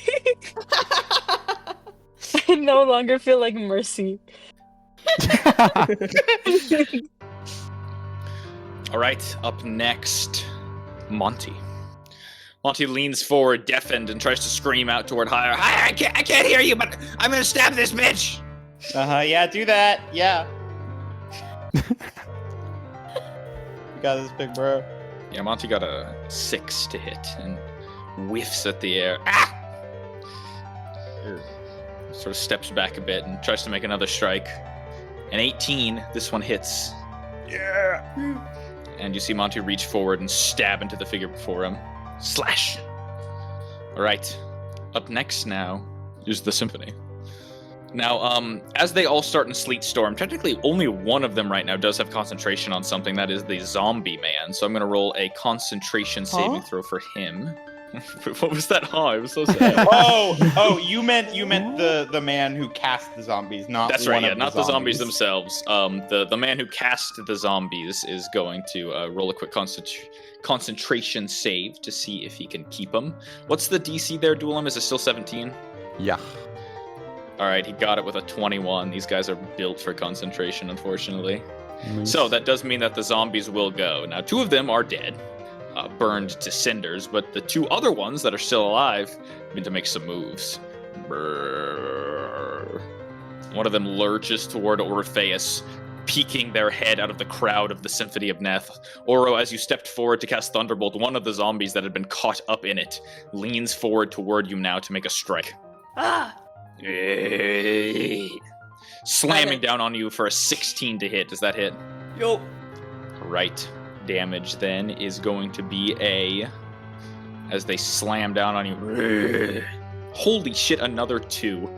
I no longer feel like mercy. All right, up next, Monty. Monty leans forward, deafened, and tries to scream out toward Hire. Hire, I can't hear you, but I'm gonna stab this bitch. Yeah, do that. Yeah. You got this, big bro. Yeah, Monty got a 6 to hit and whiffs at the air. Ah! Sort of steps back a bit and tries to make another strike. An 18, this one hits. Yeah! And you see Monty reach forward and stab into the figure before him. Slash! Alright, up next now is the Symphony. Now, as they all start in Sleet Storm, technically only one of them right now does have concentration on something, that is the zombie man. So I'm going to roll a concentration saving throw for him. What was that? Oh, it was so sad. You meant the man who cast the zombies, not That's one right, yeah, of not the zombies themselves. The man who cast the zombies is going to roll a quick concentration save to see if he can keep them. What's the DC there, Duelam? Is it still 17? Yeah. Alright, he got it with a 21. These guys are built for concentration, unfortunately. Nice. So that does mean that the zombies will go. Now, 2 of them are dead, burned to cinders, but the 2 other ones that are still alive need to make some moves. Brrr. One of them lurches toward Orpheus, peeking their head out of the crowd of the Symphony of Neth. Oro, as you stepped forward to cast Thunderbolt, one of the zombies that had been caught up in it leans forward toward you now to make a strike. Ah! Slamming down on you for a 16 to hit. Does that hit? Yup. Right. Damage then is going to be as they slam down on you. Holy shit, another 2.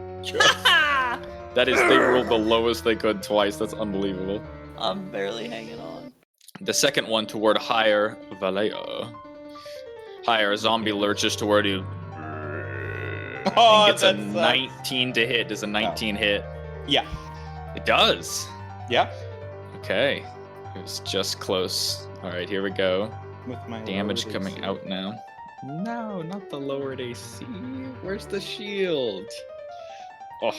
That is, they rolled the lowest they could twice. That's unbelievable. I'm barely hanging on. The second one toward Higher Vallejo. Higher, a zombie lurches toward you. Oh, And gets a that sucks. 19 to hit. Does a 19 hit? Yeah. It does. Yeah. Okay. It was just close. Alright, here we go. With my Damage lowered coming AC. out now. No, not the lowered AC. Where's the shield? Oh,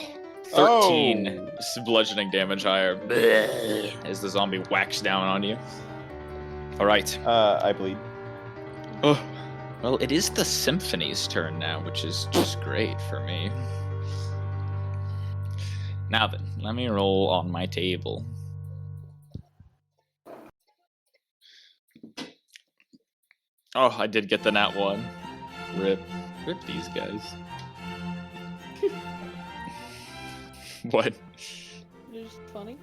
13 bludgeoning damage higher. As the zombie whacks down on you. Alright. I bleed. Oh, well, it is the Symphony's turn now, which is just great for me. Now then, let me roll on my table. Oh, I did get the nat 1. Rip these guys. What? You're just funny.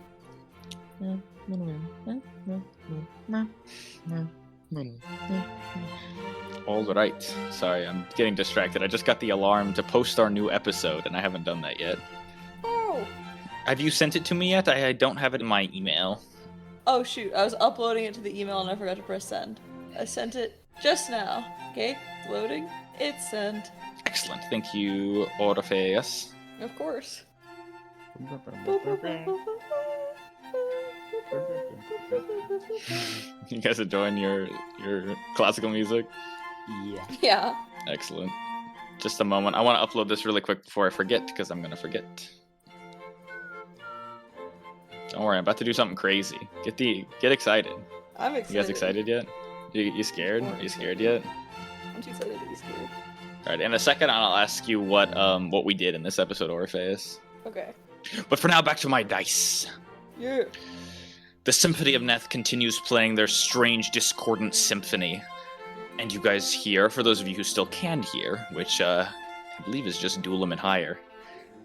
All right. Sorry, I'm getting distracted. I just got the alarm to post our new episode, and I haven't done that yet. Oh. Have you sent it to me yet? I don't have it in my email. Oh shoot, I was uploading it to the email and I forgot to press send. I sent it just now. Okay, it's loading. It's sent. Excellent. Thank you, Orpheus. Of course. You guys enjoying your classical music? Yeah. Yeah. Excellent. Just a moment. I want to upload this really quick before I forget, because I'm going to forget. Don't worry, I'm about to do something crazy. Get excited. I'm excited. You guys excited yet? You scared? Are you scared yet? I'm too excited to be scared. Alright, in a second I'll ask you what we did in this episode, Orpheus. Okay. But for now, back to my dice. Yeah. The Symphony of Neth continues playing their strange, discordant symphony. And you guys hear, for those of you who still can hear, which I believe is just Duelim and higher,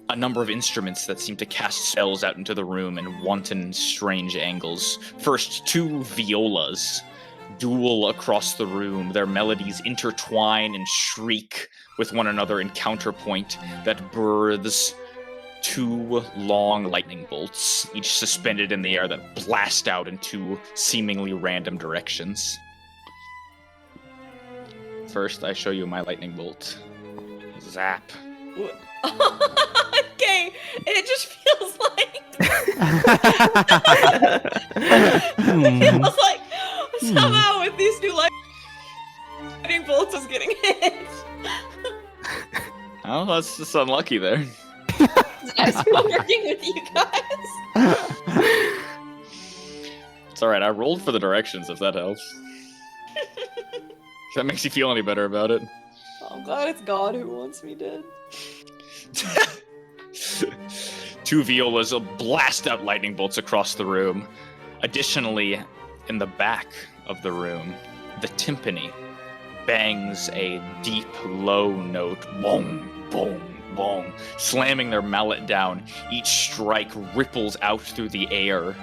a number of instruments that seem to cast spells out into the room in wanton, strange angles. First, 2 violas duel across the room. Their melodies intertwine and shriek with one another in counterpoint that births 2 long lightning bolts, each suspended in the air that blast out in 2 seemingly random directions. First, I show you my lightning bolt. Zap. Okay, it just feels like it feels like somehow with these new lightning bolts is getting hit. Oh, that's just unlucky there. It's nice working with you guys. It's alright, I rolled for the directions if that helps. If that makes you feel any better about it. Oh, I'm glad it's God who wants me dead. 2 violas will blast out lightning bolts across the room. Additionally, in the back of the room, the timpani bangs a deep, low note. Boom, boom, boom. Slamming their mallet down, each strike ripples out through the air,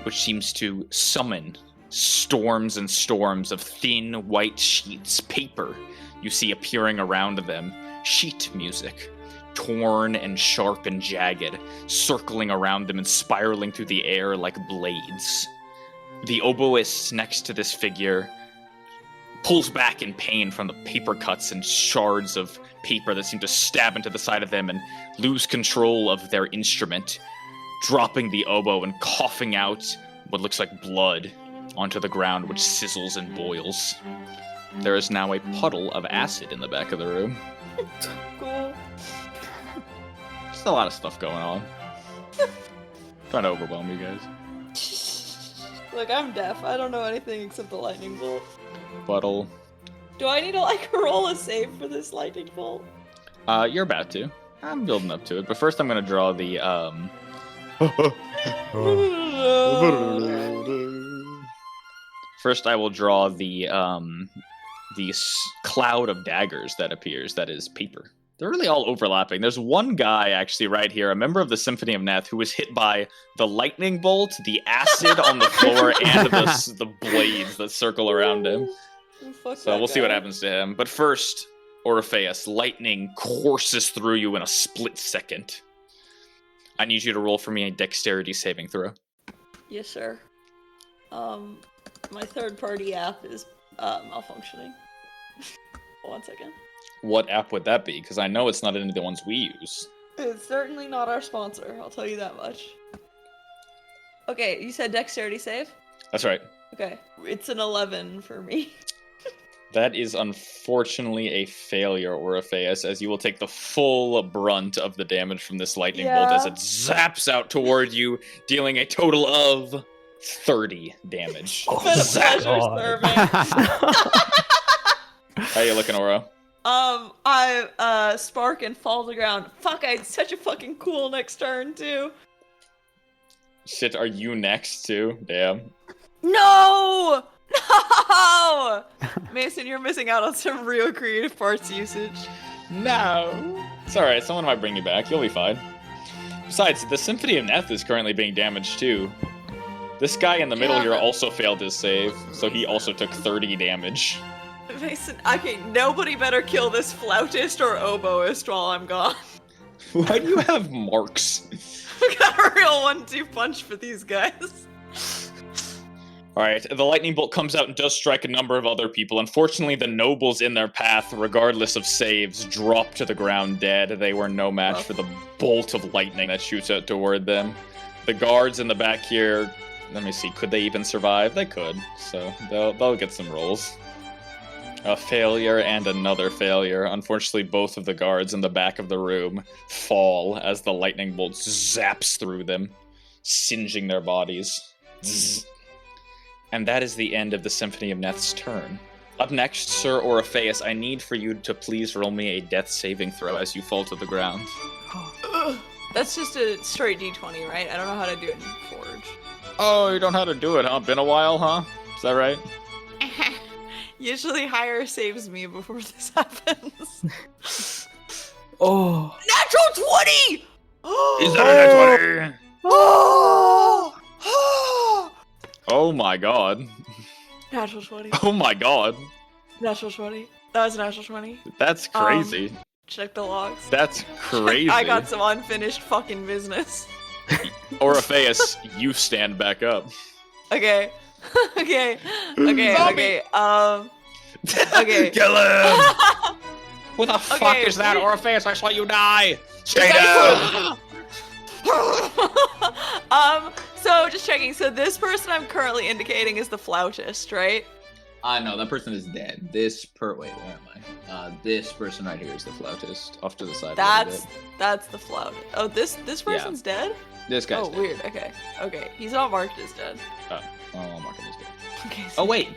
which seems to summon storms and storms of thin, white sheets, paper you see appearing around them. Sheet music, torn and sharp and jagged, circling around them and spiraling through the air like blades. The oboist next to this figure pulls back in pain from the paper cuts and shards of paper that seem to stab into the side of them and lose control of their instrument, dropping the oboe and coughing out what looks like blood onto the ground, which sizzles and boils. There is now a puddle of acid in the back of the room. Cool. Just a lot of stuff going on. Trying to overwhelm you guys. Look, I'm deaf. I don't know anything except the lightning bolt. Puddle. Do I need to roll a save for this lightning bolt? You're about to. I'm building up to it, but first I'm gonna draw the First, I will draw the cloud of daggers that appears. That is paper. They're really all overlapping. There's one guy actually right here, a member of the Symphony of Neth, who was hit by the lightning bolt, the acid on the floor, and the blades that circle around him. So we'll see what happens to him. But first, Orpheus, lightning courses through you in a split second. I need you to roll for me a dexterity saving throw. Yes, sir. My third-party app is malfunctioning. 1 second. What app would that be? Because I know it's not any of the ones we use. It's certainly not our sponsor, I'll tell you that much. Okay, you said dexterity save? That's right. Okay, it's an 11 for me. That is unfortunately a failure, Orpheus, as you will take the full brunt of the damage from this lightning bolt as it zaps out toward you, dealing a total of 30 damage. It's been a pleasure serving. How you looking, Oro? I spark and fall to the ground. Fuck, I had such a fucking cool next turn, too. Shit, are you next, too? Damn. No! No! Mason, you're missing out on some real creative parts usage. No! It's alright, someone might bring you back. You'll be fine. Besides, the Symphony of Neth is currently being damaged, too. This guy in the middle here also failed his save, so he also took 30 damage. Mason, okay, nobody better kill this flautist or oboist while I'm gone. Why do you have marks? We got a real 1-2 punch for these guys. Alright, the lightning bolt comes out and does strike a number of other people. Unfortunately, the nobles in their path, regardless of saves, drop to the ground dead. They were no match for the bolt of lightning that shoots out toward them. The guards in the back here, let me see, could they even survive? They could, so they'll get some rolls. A failure and another failure. Unfortunately, both of the guards in the back of the room fall as the lightning bolt zaps through them, singeing their bodies. Zzz. And that is the end of the Symphony of Neth's turn. Up next, Sir Orpheus, I need for you to please roll me a death saving throw as you fall to the ground. That's just a straight d20, right? I don't know how to do it in Forge. Oh, you don't know how to do it, huh? Been a while, huh? Is that right? Usually Hire saves me before this happens. Oh. Natural 20! Is that a 20? Oh! Oh my god. Natural 20. Oh my god. Natural 20. That was a natural 20. That's crazy. Check the logs. That's crazy. I got some unfinished fucking business. Orpheus, you stand back up. Okay. Okay. Okay. Okay. Kill him! Who the fuck is that, Orpheus? I saw you die! Stay down! So just checking. So this person I'm currently indicating is the flautist, right? No, that person is dead. Wait, where am I? This person right here is the flautist, off to the side. That's the flautist. Oh, this person's dead? This guy's Oh, dead. weird. Okay. He's not marked as dead. I'll mark him as dead. Okay. Oh wait,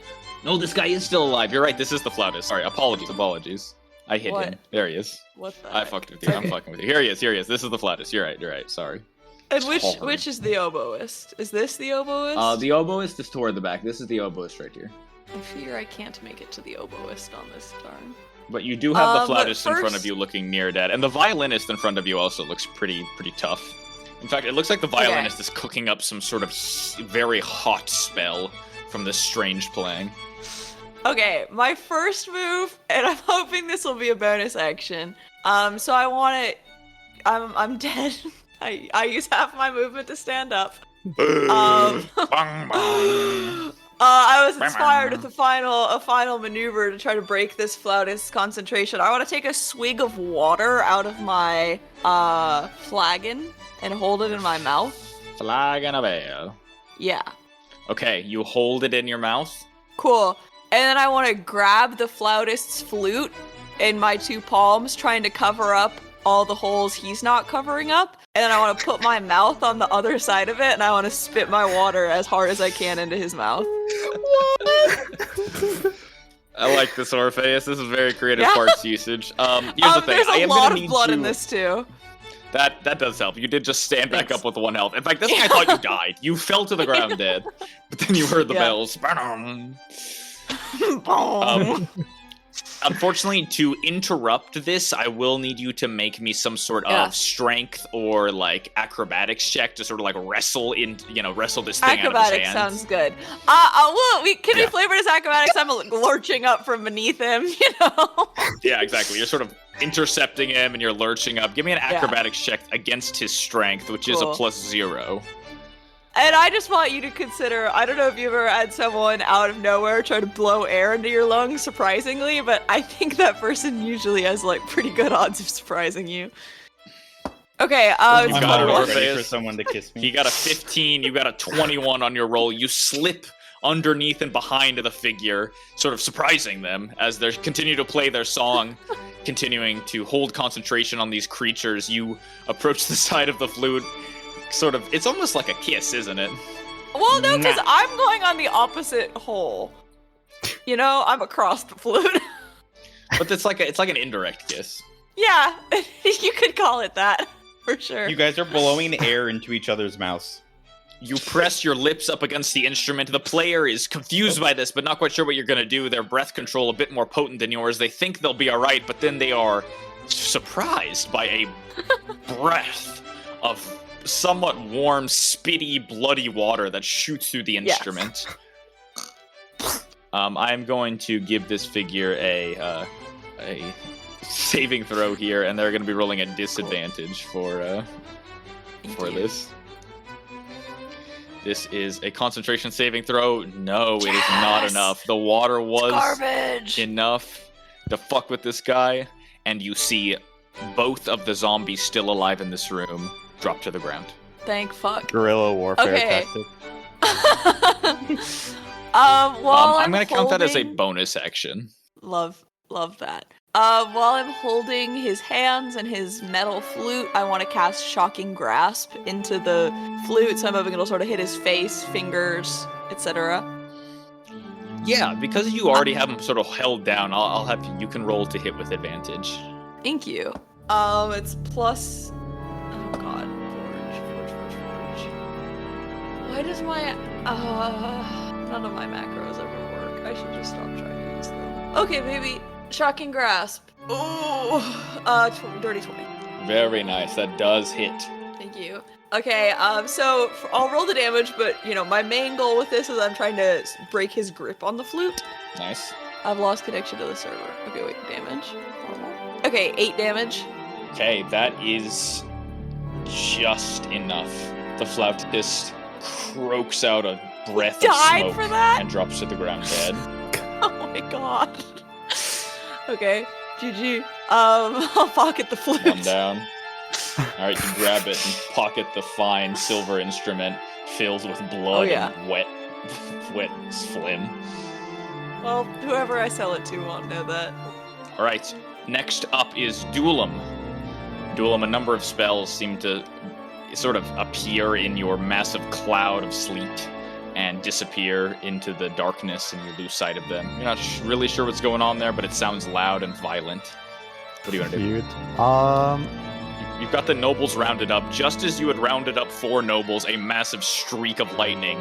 no, this guy is Still alive. You're right, this is the flautist. Sorry, apologies. I hit What? him. There he is. What the? I heck? fucked with you. I'm fucking with you. Here he is. This is the flautist. You're right. Sorry. And Sorry. which is the oboist? Is this the oboist? The oboist is toward the back. This is the oboist right here. I fear I can't make it to the oboist on this turn. But you do have the but flautist in front of first- you looking near dead, and the violinist in front of you also looks pretty tough. In fact, it looks like the violinist is cooking up some sort of very hot spell from this strange playing. Okay, my first move, and I'm hoping this will be a bonus action. So I want to. I'm dead. I use half my movement to stand up. Bang, bang. I was inspired with a final maneuver to try to break this flautist's concentration. I want to take a swig of water out of my flagon and hold it in my mouth. Flagon of ale. Yeah. Okay, you hold it in your mouth. Cool. And then I want to grab the flautist's flute in my two palms, trying to cover up all the holes he's not covering up. And then I want to put my mouth on the other side of it, and I want to spit my water as hard as I can into his mouth. I like this, Orpheus. This is very creative Yeah. parts usage. Here's the thing. There's I a am lot gonna of need blood to... in this too. That does help. You did just stand back Thanks. up with 1 health. In fact, this thing I thought you died. You fell to the ground dead, but then you heard the Yeah. bells. Unfortunately, to interrupt this, I will need you to make me some sort Yeah. of strength or like acrobatics check to sort of like wrestle this thing Acrobatics out of his sounds hand. good. Can we Yeah. flavor this acrobatics? I'm lurching up from beneath him, you know? Yeah, exactly. You're sort of intercepting him and you're lurching up. Give me an acrobatics check against his strength, which is a Cool. +0. And I just want you to consider, I don't know if you've ever had someone out of nowhere try to blow air into your lungs, surprisingly, but I think that person usually has, like, pretty good odds of surprising you. Okay, You've I'm got it, already Orpheus. ready for someone to kiss He me. got a 15, you got a 21 on your roll. You slip underneath and behind the figure, sort of surprising them as they continue to play their song, continuing to hold concentration on these creatures. You approach the side of the flute, sort of, it's almost like a kiss, isn't it? Well, no, because Nah. I'm going on the opposite hole. You know, I'm across the flute. But it's like an indirect kiss. Yeah, you could call it that, for sure. You guys are blowing air into each other's mouths. You press your lips up against the instrument. The player is confused by this, but not quite sure what you're gonna do. Their breath control a bit more potent than yours. They think they'll be alright, but then they are surprised by a breath of somewhat warm, spitty, bloody water that shoots through the Yes. instrument. I'm going to give this figure a saving throw here, and they're going to be rolling a disadvantage for Thank for you. this. This is a concentration saving throw. No, it is not Yes! enough. The water was Garbage! enough to fuck with this guy, and you see both of the zombies still alive in this room drop to the ground. Thank fuck. Guerrilla warfare Okay. tactic. While I'm going to count that as a holding- bonus action. Love that. While I'm holding his hands and his metal flute, I want to cast Shocking Grasp into the flute, so I'm hoping it'll sort of hit his face, fingers, etc. Yeah, because you already have him sort of held down, I'll have you can roll to hit with advantage. Thank you. It's plus. Oh god, forge. Why does my none of my macros ever work? I should just stop trying to use them. Okay, maybe Shocking Grasp. Oh, dirty 20. Very nice. That does hit. Thank you. Okay, so I'll roll the damage, but you know my main goal with this is I'm trying to break his grip on the flute. Nice. I've lost connection to the server. Okay, wait, damage. Okay, 8 damage. Okay, that is just enough. The flautist croaks out a breath of Died smoke for that? and drops to the ground dead. Oh my god. Okay, GG. I'll pocket the flute. One down. Alright, you grab it and pocket the fine silver instrument filled with blood and wet phlegm. Well, whoever I sell it to won't know that. Alright, next up is Duelam. Duelam, a number of spells seem to sort of appear in your massive cloud of sleet and disappear into the darkness, and you lose sight of them. You're not really sure what's going on there, but it sounds loud and violent. What do you want to do? Cute. You've got the nobles rounded up. Just as you had rounded up 4 nobles, a massive streak of lightning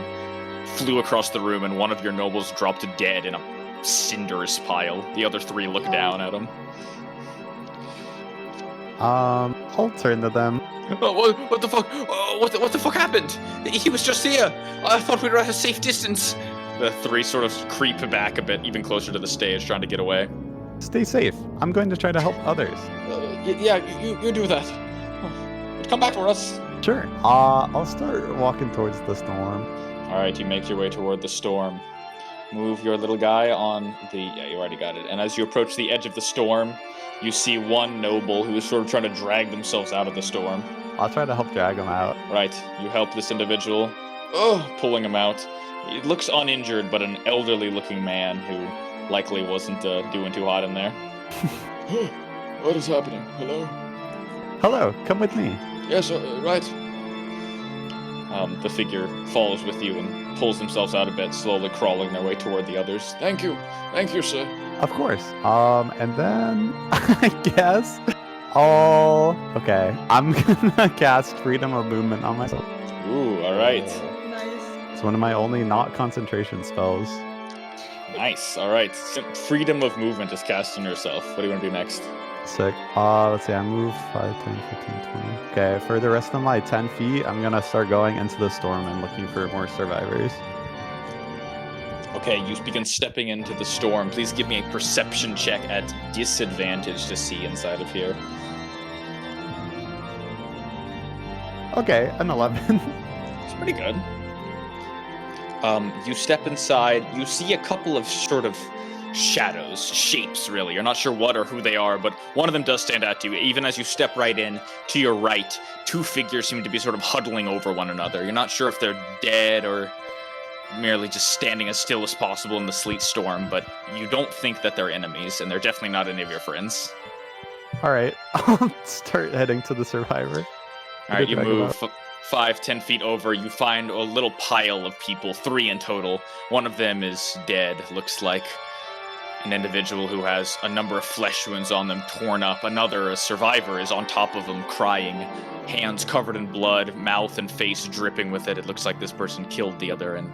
flew across the room, and one of your nobles dropped dead in a cinders pile. The other 3 look down at him. I'll turn to them. Oh, what the fuck? Oh, what the fuck happened? He was just here. I thought we were at a safe distance. The 3 sort of creep back a bit, even closer to the stage, trying to get away. Stay safe. I'm going to try to help others. You do that. But come back for us. Sure. I'll start walking towards the storm. All right, you make your way toward the storm. Move your little guy on the... Yeah, you already got it. And as you approach the edge of the storm, you see one noble who is sort of trying to drag themselves out of the storm. I'll try to help drag them out. Right, you help this individual, pulling him out. He looks uninjured, but an elderly-looking man who likely wasn't doing too hot in there. What is happening? Hello? Hello, come with me. Yes, right. The figure follows with you and pulls themselves out of bed, slowly crawling their way toward the others. Thank you, sir. Of course. And then I guess Oh, okay. I'm gonna cast Freedom of Movement on myself. Ooh, all right. Nice. It's one of my only not concentration spells. Nice. All right. Freedom of movement is cast on yourself. What do you want to do next? Sick. Let's see, I move 5, 10, 15, 20. Okay, for the rest of my 10 feet, I'm gonna start going into the storm and looking for more survivors. Okay, you begin stepping into the storm. Please give me a perception check at disadvantage to see inside of here. Okay, an 11. It's pretty good. You step inside. You see a couple of sort of shadows, shapes, really. You're not sure what or who they are, but one of them does stand out to you. Even as you step right in, to your right, two figures seem to be sort of huddling over one another. You're not sure if they're dead or merely just standing as still as possible in the sleet storm, but you don't think that they're enemies, and they're definitely not any of your friends. Alright, I'll start heading to the survivor. All right, you move 5, 10 feet over. You find a little pile of people, 3 in total. One of them is dead. Looks like an individual who has a number of flesh wounds on them torn up. Another, a survivor, is on top of them crying, hands covered in blood, mouth and face dripping with it. It looks like this person killed the other and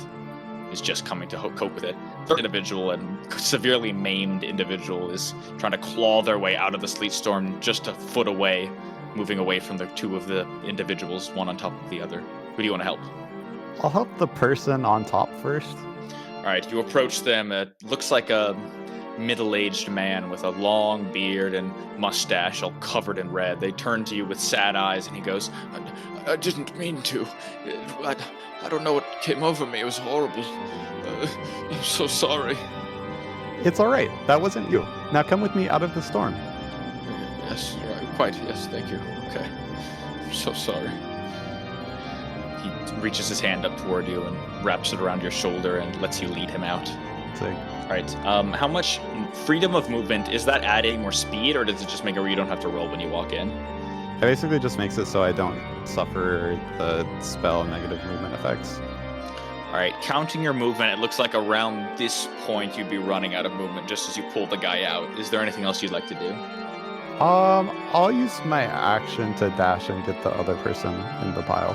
is just coming to cope with it. Third individual, and severely maimed individual, is trying to claw their way out of the sleet storm just a foot away, moving away from the two of the individuals, one on top of the other. Who do you want to help? I'll help the person on top first. All right, you approach them. It looks like a middle-aged man with a long beard and mustache all covered in red. They turn to you with sad eyes, and he goes, I didn't mean to. I don't know what came over me. It was horrible. I'm so sorry. It's alright, that wasn't you. Now come with me out of the storm. Yes, right, quite. Yes, thank you. Okay. I'm so sorry. He reaches his hand up toward you and wraps it around your shoulder and lets you lead him out. Sick. All right. How much freedom of movement, is that adding more speed, or does it just make it where you don't have to roll when you walk in? It basically just makes it so I don't suffer the spell negative movement effects. All right. Counting your movement, it looks like around this point you'd be running out of movement just as you pull the guy out. Is there anything else you'd like to do? I'll use my action to dash and get the other person in the pile.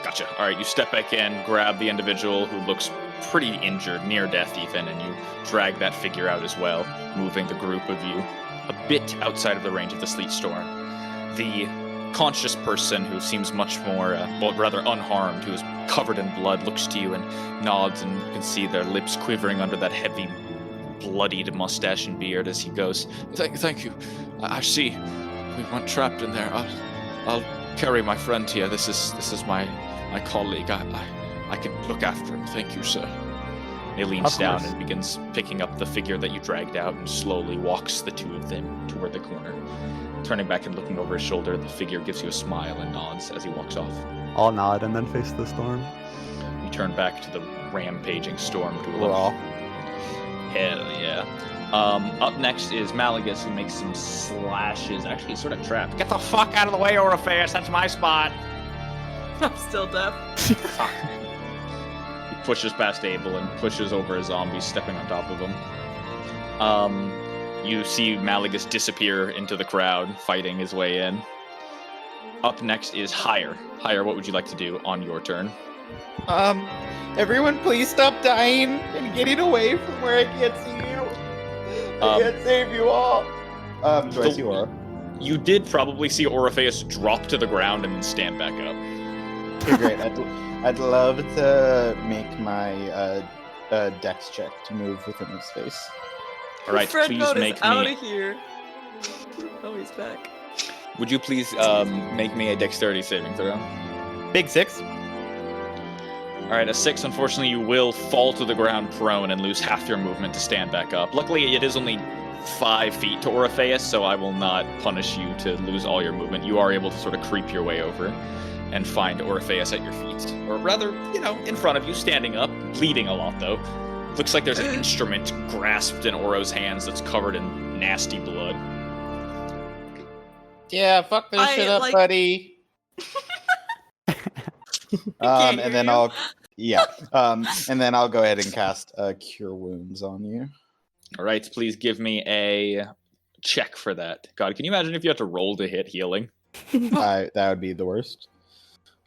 Gotcha. All right, you step back in, grab the individual who looks pretty injured, near death even, and you drag that figure out as well, moving the group of you a bit outside of the range of the sleet storm. The conscious person, who seems much more, rather unharmed, who is covered in blood, looks to you and nods, and you can see their lips quivering under that heavy, bloodied mustache and beard as he goes, Thank you. I see. We weren't trapped in there. I'll carry my friend here. This is my colleague. I can look after him. Thank you, sir. He leans down and begins picking up the figure that you dragged out and slowly walks the two of them toward the corner. Turning back and looking over his shoulder, the figure gives you a smile and nods as he walks off. I'll nod and then face the storm. You turn back to the rampaging storm to We're all. Hell yeah. Up next is Malagus, who makes some slashes. Actually, he's sort of trapped. Get the fuck out of the way, Orpheus. That's my spot. I'm still deaf. He pushes past Abel and pushes over a zombie, stepping on top of him. You see Malagus disappear into the crowd, fighting his way in. Up next is Hire. Hire, what would you like to do on your turn? Everyone please stop dying and getting away from where I can't see you. I can't save you all. Do I see Aura? You did probably see Orpheus drop to the ground and then stand back up. Okay, great. I'd love to make my dex check to move within his space. All right, Fred please Mode make is out me. of here. Oh, he's back. Would you please make me a dexterity saving throw? Big 6. All right, a 6. Unfortunately, you will fall to the ground prone and lose half your movement to stand back up. Luckily, it is only 5 feet to Orpheus, so I will not punish you to lose all your movement. You are able to sort of creep your way over and find Orpheus at your feet. Or rather, in front of you, standing up, bleeding a lot, though. Looks like there's an instrument grasped in Oro's hands that's covered in nasty blood. Yeah, fuck this shit up, buddy. And then I'll go ahead and cast Cure Wounds on you. All right, please give me a check for that. God, can you imagine if you had to roll to hit healing? That would be the worst.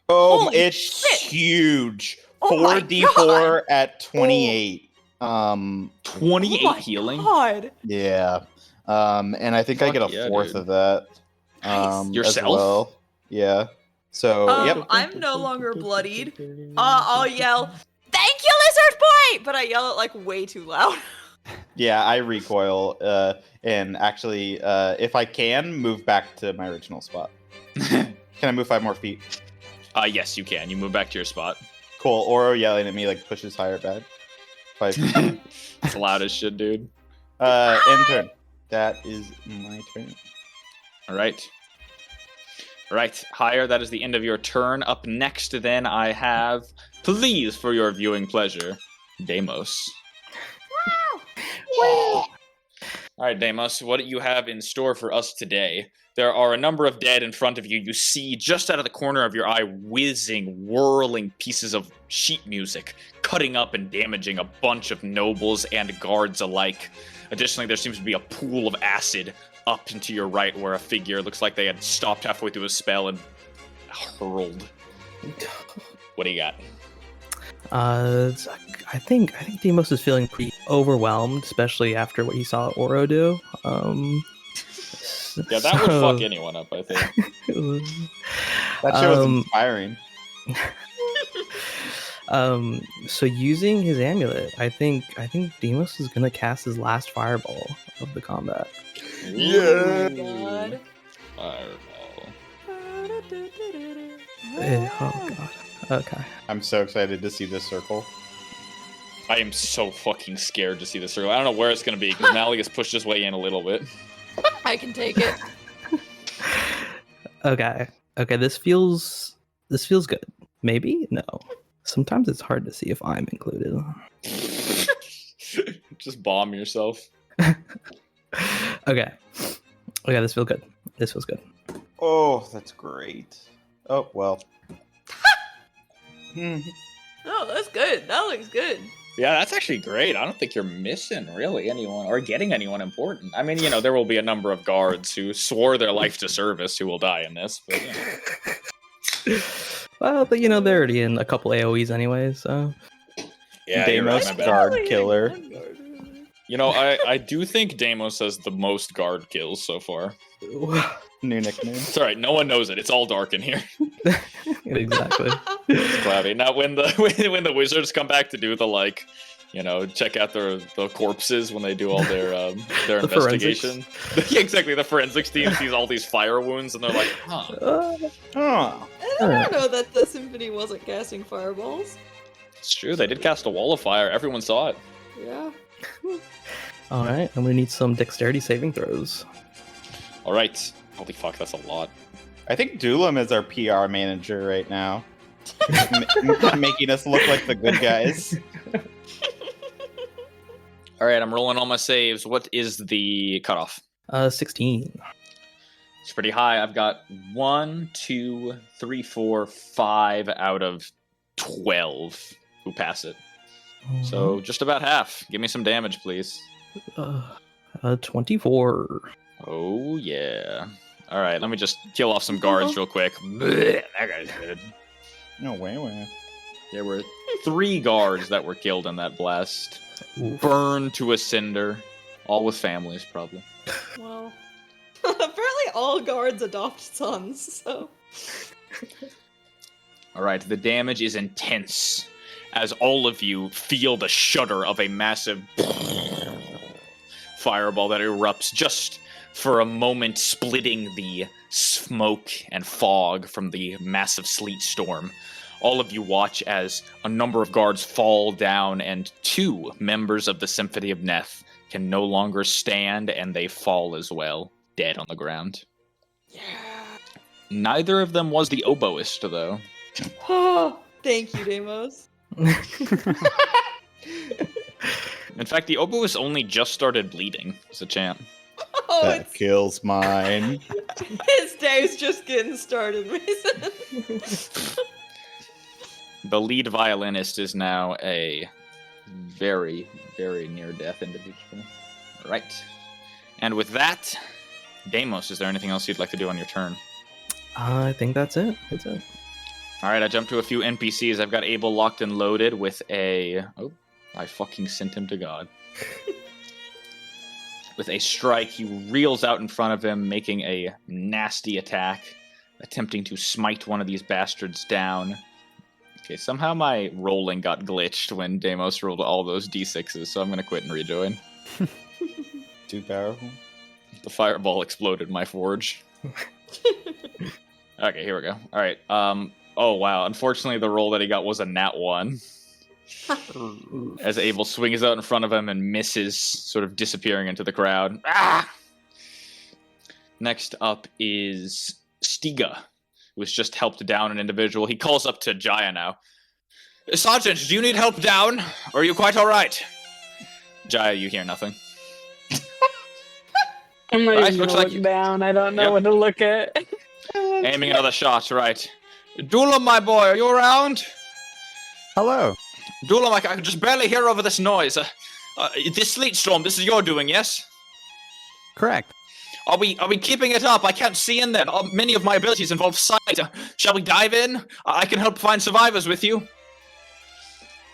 Oh, Holy it's shit. huge. Oh my 4d4 at 28. 28 Oh my healing? God. Yeah. And I think I get Fuck a yeah, fourth dude. of that. Nice. As Yourself? well. Yeah. So, yep. I'm no longer bloodied. I'll yell, "Thank you, Lizard Boy!" But I yell it like way too loud. Yeah, I recoil. And actually, if I can, move back to my original spot. Can I move 5 more feet? Yes, you can. You move back to your spot. Cool. Oro yelling at me like pushes higher back. 5 feet. It's loud as shit, dude. End turn. That is my turn. All right. All right, higher. That is the end of your turn. Up next, then, I have, please, for your viewing pleasure, Deimos. All right, Deimos, what do you have in store for us today? There are a number of dead in front of you. You see, just out of the corner of your eye, whizzing, whirling pieces of sheet music, cutting up and damaging a bunch of nobles and guards alike. Additionally, there seems to be a pool of acid up into your right where a figure looks like they had stopped halfway through a spell and hurled. What do you got? I think Demos is feeling pretty overwhelmed, especially after what he saw Oro do. Yeah, that would fuck anyone up, I think. That show was inspiring. So using his amulet, I think Demos is gonna cast his last fireball of the combat. Yeah. God. Fireball. Oh god. Okay. I'm so excited to see this circle. I am so fucking scared to see this circle. I don't know where it's going to be, because Mally has pushed his way in a little bit. I can take it. Okay. This feels good. Maybe? No. Sometimes it's hard to see if I'm included. Just bomb yourself. Okay, this feels good. This feels good. Oh, that's great. Oh, well. Oh, that's good. That looks good. Yeah, that's actually great. I don't think you're missing really anyone or getting anyone important. I mean, there will be a number of guards who swore their life to service who will die in this, but Well, but they're already in a couple AoEs anyway, so. Yeah, Deimos my bad. guard killer. I do think Deimos has the most guard kills so far. New nickname. It's alright, no one knows it. It's all dark in here. Exactly. It's cloudy. Now when the wizards come back to do the check out the corpses when they do all their The investigation. Yeah, exactly, the forensics team sees all these fire wounds and they're like, huh. Oh. I don't know that the symphony wasn't casting fireballs. It's true, they did cast a wall of fire. Everyone saw it. Yeah. Alright, I'm gonna need some dexterity saving throws. Alright. Holy fuck, that's a lot. I think Dulam is our PR manager right now. Making us look like the good guys. Alright, I'm rolling all my saves. What is the cutoff? 16. It's pretty high. I've got 1, 2, 3, 4, 5 out of 12 who pass it. So just about half. Give me some damage, please. 24. Oh, yeah. All right, let me just kill off some guards real quick. Blech, that guy's dead. No way. There were 3 guards that were killed in that blast. Oof. Burned to a cinder. All with families, probably. Well, apparently all guards adopt sons, so. All right, the damage is intense as all of you feel the shudder of a massive fireball that erupts just for a moment, splitting the smoke and fog from the massive sleet storm. All of you watch as a number of guards fall down and 2 members of the Symphony of Neth can no longer stand and they fall as well, dead on the ground. Yeah. Neither of them was the oboist, though. Oh, thank you, Deimos. In fact, the oboist only just started bleeding as a chant. Oh, That kills mine. his day's just getting started, Mason. The lead violinist is now a very, very near-death individual. Right. And with that, Deimos, is there anything else you'd like to do on your turn? I think that's it. That's it. All right, I jumped to a few NPCs. I've got Abel locked and loaded with a... Oh, I fucking sent him to God. With a strike, he reels out in front of him, making a nasty attack, attempting to smite one of these bastards down. Okay, somehow my rolling got glitched when Deimos rolled all those d6s, so I'm going to quit and rejoin. Too powerful. The fireball exploded in my forge. Okay, here we go. All right. Oh, wow. Unfortunately, the roll that he got was a nat 1. As Abel swings out in front of him and misses, sort of disappearing into the crowd. Ah! Next up is Stiga, who has just helped down an individual. He calls up to Jaya now. Sergeant, do you need help down? Or are you quite all right? Jaya, you hear nothing. I'm not Right, even looks gonna like look down. I don't know Yep. what to look at. Aiming another shot, right. Dula, my boy, are you around? Hello. Dula, I can just barely hear over this noise. This sleet storm, this is your doing, yes? Correct. Are we keeping it up? I can't see in there. Many of my abilities involve sight. Shall we dive in? I can help find survivors with you.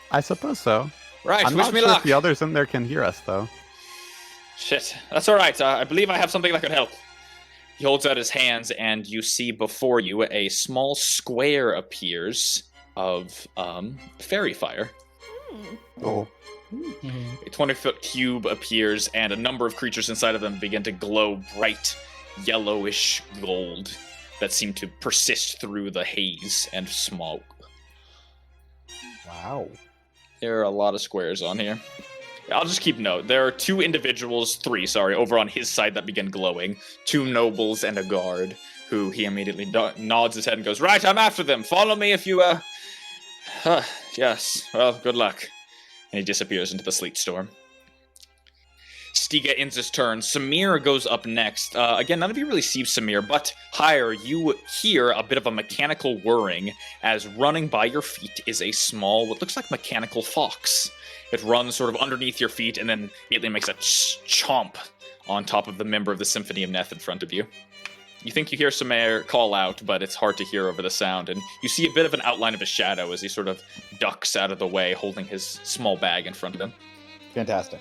I suppose so. Right, I'm wish not me sure luck. if the others in there can hear us, though. Shit, that's alright. I believe I have something that could help. He holds out his hands, and you see before you a small square appears of fairy fire. Oh. A 20-foot cube appears, and a number of creatures inside of them begin to glow bright, yellowish gold that seem to persist through the haze and smoke. Wow. There are a lot of squares on here. I'll just keep note. There are three, over on his side that begin glowing. 2 nobles and a guard, who he immediately nods his head and goes, "Right, I'm after them. Follow me if you, yes. Well, good luck." And he disappears into the sleet storm. Stiga ends his turn. Samir goes up next. Again, none of you really see Samir, but higher, you hear a bit of a mechanical whirring as running by your feet is a small, what looks like mechanical fox. It runs sort of underneath your feet and then immediately makes a chomp on top of the member of the Symphony of Neth in front of you. You think you hear Samir call out, but it's hard to hear over the sound, and you see a bit of an outline of his shadow as he sort of ducks out of the way, holding his small bag in front of him. Fantastic.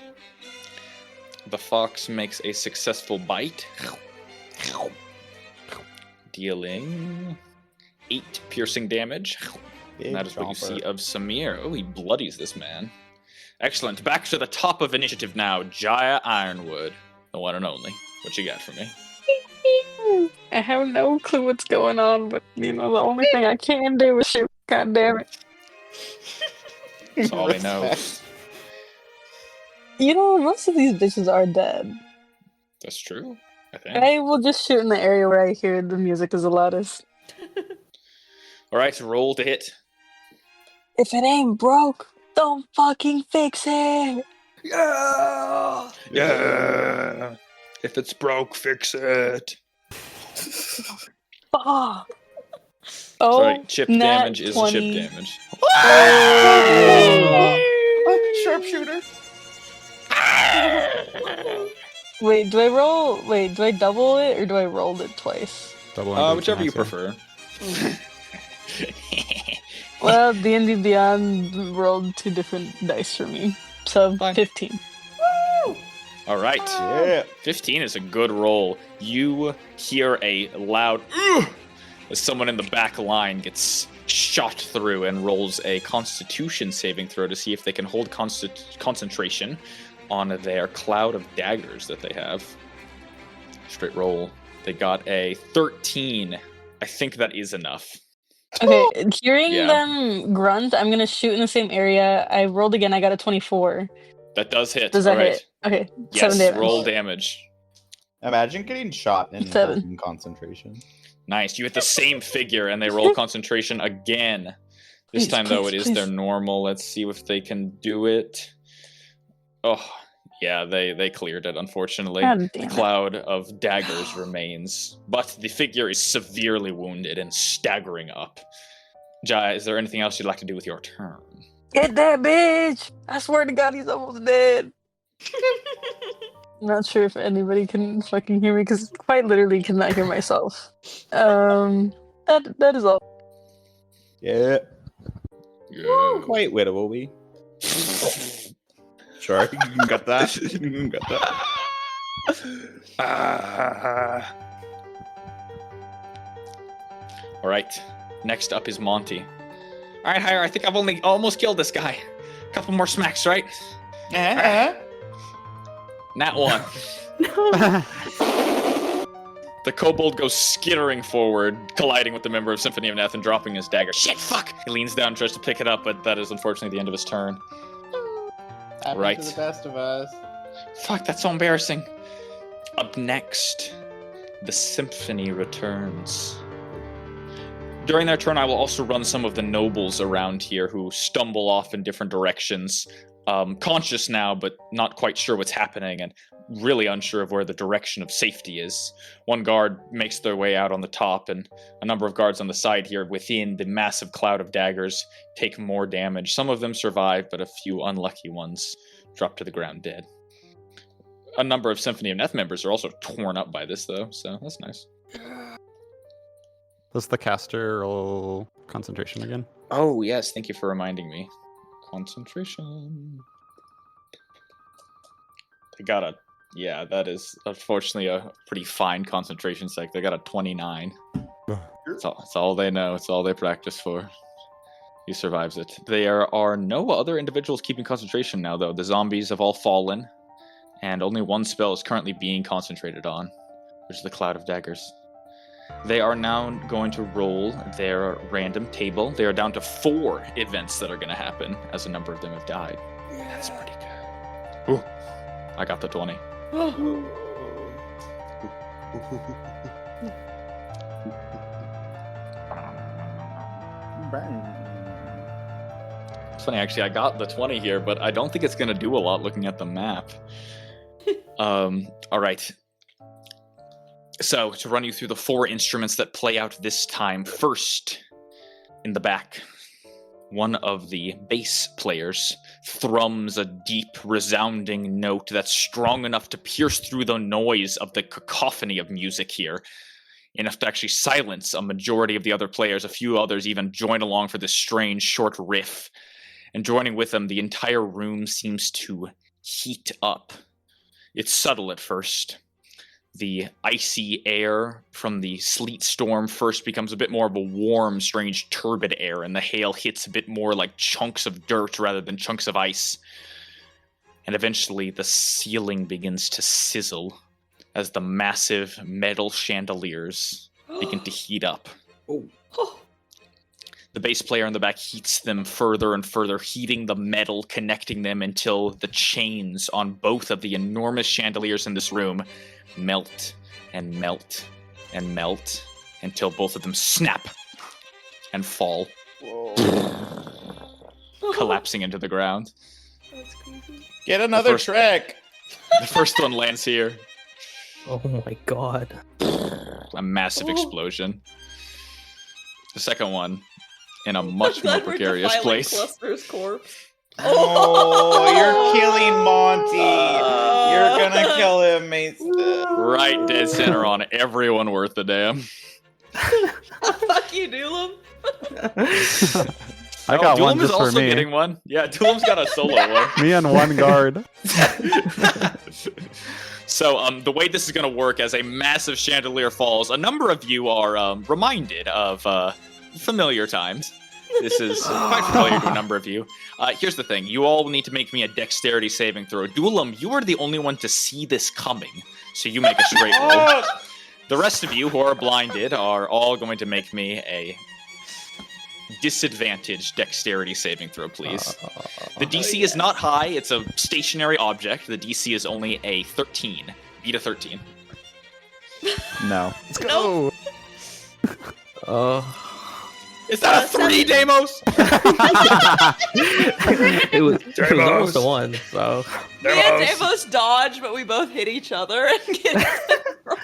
The fox makes a successful bite, dealing 8 piercing damage. Big And that is what you chomper. see of Samir. Oh, he bloodies this man. Excellent. Back to the top of initiative now. Jaya Ironwood, the one and only. What you got for me? I have no clue what's going on, but the only thing I can do is shoot. God damn it. That's all he knows. Most of these bitches are dead. That's true, I think. I will just shoot in the area where I hear the music is the loudest. All right, roll to hit. If it ain't broke, don't fucking fix it. Yeah! Yeah! If it's broke, fix it. Oh, Sorry, chip nat damage is 20. chip damage. Sharpshooter. Wait, do I double it or do I roll it twice? Whichever you prefer. Well, D&D Beyond rolled 2 different dice for me, so Fine. 15. All right. Yeah. 15 is a good roll. You hear a loud "Ugh!" as someone in the back line gets shot through and rolls a Constitution saving throw to see if they can hold concentration on their cloud of daggers that they have. Straight roll. They got a 13. I think that is enough. Okay, hearing Yeah. them grunt, I'm gonna shoot in the same area. I rolled again, I got a 24. That does hit. Does that All right. hit? Okay, Yes, 7 damage. roll damage. Imagine getting shot and 7. holding concentration. Nice. You hit the same figure, and they roll concentration again. This Please, time, though, please, it is please. their normal. Let's see if they can do it. Oh, yeah, they cleared it, unfortunately. God The damn it. cloud of daggers remains, but the figure is severely wounded and staggering up. Jai, is there anything else you'd like to do with your turn? Get that bitch! I swear to God, he's almost dead. I'm not sure if anybody can fucking hear me because quite literally cannot hear myself. That is all. Yeah. Yeah. Quite wittable. Sure, you can got that. You can got that. All right. Next up is Monty. All right, Hire. I think I've only almost killed this guy. A couple more smacks, right? Nat one. The kobold goes skittering forward, colliding with the member of Symphony of Neth and dropping his dagger. Shit, fuck! He leans down and tries to pick it up, but that is unfortunately the end of his turn. Happened Right. to the best of us. Fuck, that's so embarrassing. Up next, the Symphony returns. During their turn, I will also run some of the nobles around here who stumble off in different directions. Conscious now, but not quite sure what's happening, and really unsure of where the direction of safety is. One guard makes their way out on the top, and a number of guards on the side here within the massive cloud of daggers take more damage. Some of them survive, but a few unlucky ones drop to the ground dead. A number of Symphony of Neth members are also torn up by this, though, so that's nice. Does the caster roll concentration again? Oh, yes, thank you for reminding me. Concentration. They got a... Yeah, that is unfortunately a pretty fine concentration sec. They got a 29. It's all they know. It's all they practice for. He survives it. There are no other individuals keeping concentration now, though. The zombies have all fallen, and only one spell is currently being concentrated on, which is the Cloud of Daggers. They are now going to roll their random table. They are down to 4 events that are going to happen, as a number of them have died. That's pretty good. Ooh, I got the 20. It's funny, actually, I got the 20 here, but I don't think it's going to do a lot looking at the map. All right. So, to run you through the 4 instruments that play out this time. First, in the back, one of the bass players thrums a deep, resounding note that's strong enough to pierce through the noise of the cacophony of music here, enough to actually silence a majority of the other players. A few others even join along for this strange, short riff. And joining with them, the entire room seems to heat up. It's subtle at first. The icy air from the sleet storm first becomes a bit more of a warm, strange, turbid air, and the hail hits a bit more like chunks of dirt rather than chunks of ice. And eventually the ceiling begins to sizzle as the massive metal chandeliers begin to heat up. The bass player in the back heats them further and further, heating the metal, connecting them until the chains on both of the enormous chandeliers in this room melt and melt and melt until both of them snap and fall, collapsing into the ground. That's crazy. Get another trick. The first one lands here. Oh my god. A massive explosion. The second one in a much more Glad we're precarious defiling place. Cluster's corpse. Oh, you're killing Monty. You're gonna kill him, Mason. Right dead center on everyone worth the damn. Fuck you, Doolum. I got one Doolum is just for also me. getting one. Yeah, Doolum's got a solo one. Me and one guard. So, the way this is going to work, as a massive chandelier falls, a number of you are reminded of familiar times. This is quite familiar to a number of you. Here's the thing. You all need to make me a dexterity saving throw. Doolum, you are the only one to see this coming, so you make a straight roll. The rest of you who are blinded are all going to make me a disadvantaged dexterity saving throw, please. The DC is not high. It's a stationary object. The DC is only a 13. Beat a 13. No. Let's go. Is that a 3, Deimos? It was almost a 1, so. Me and Davos dodge, but we both hit each other and get it wrong.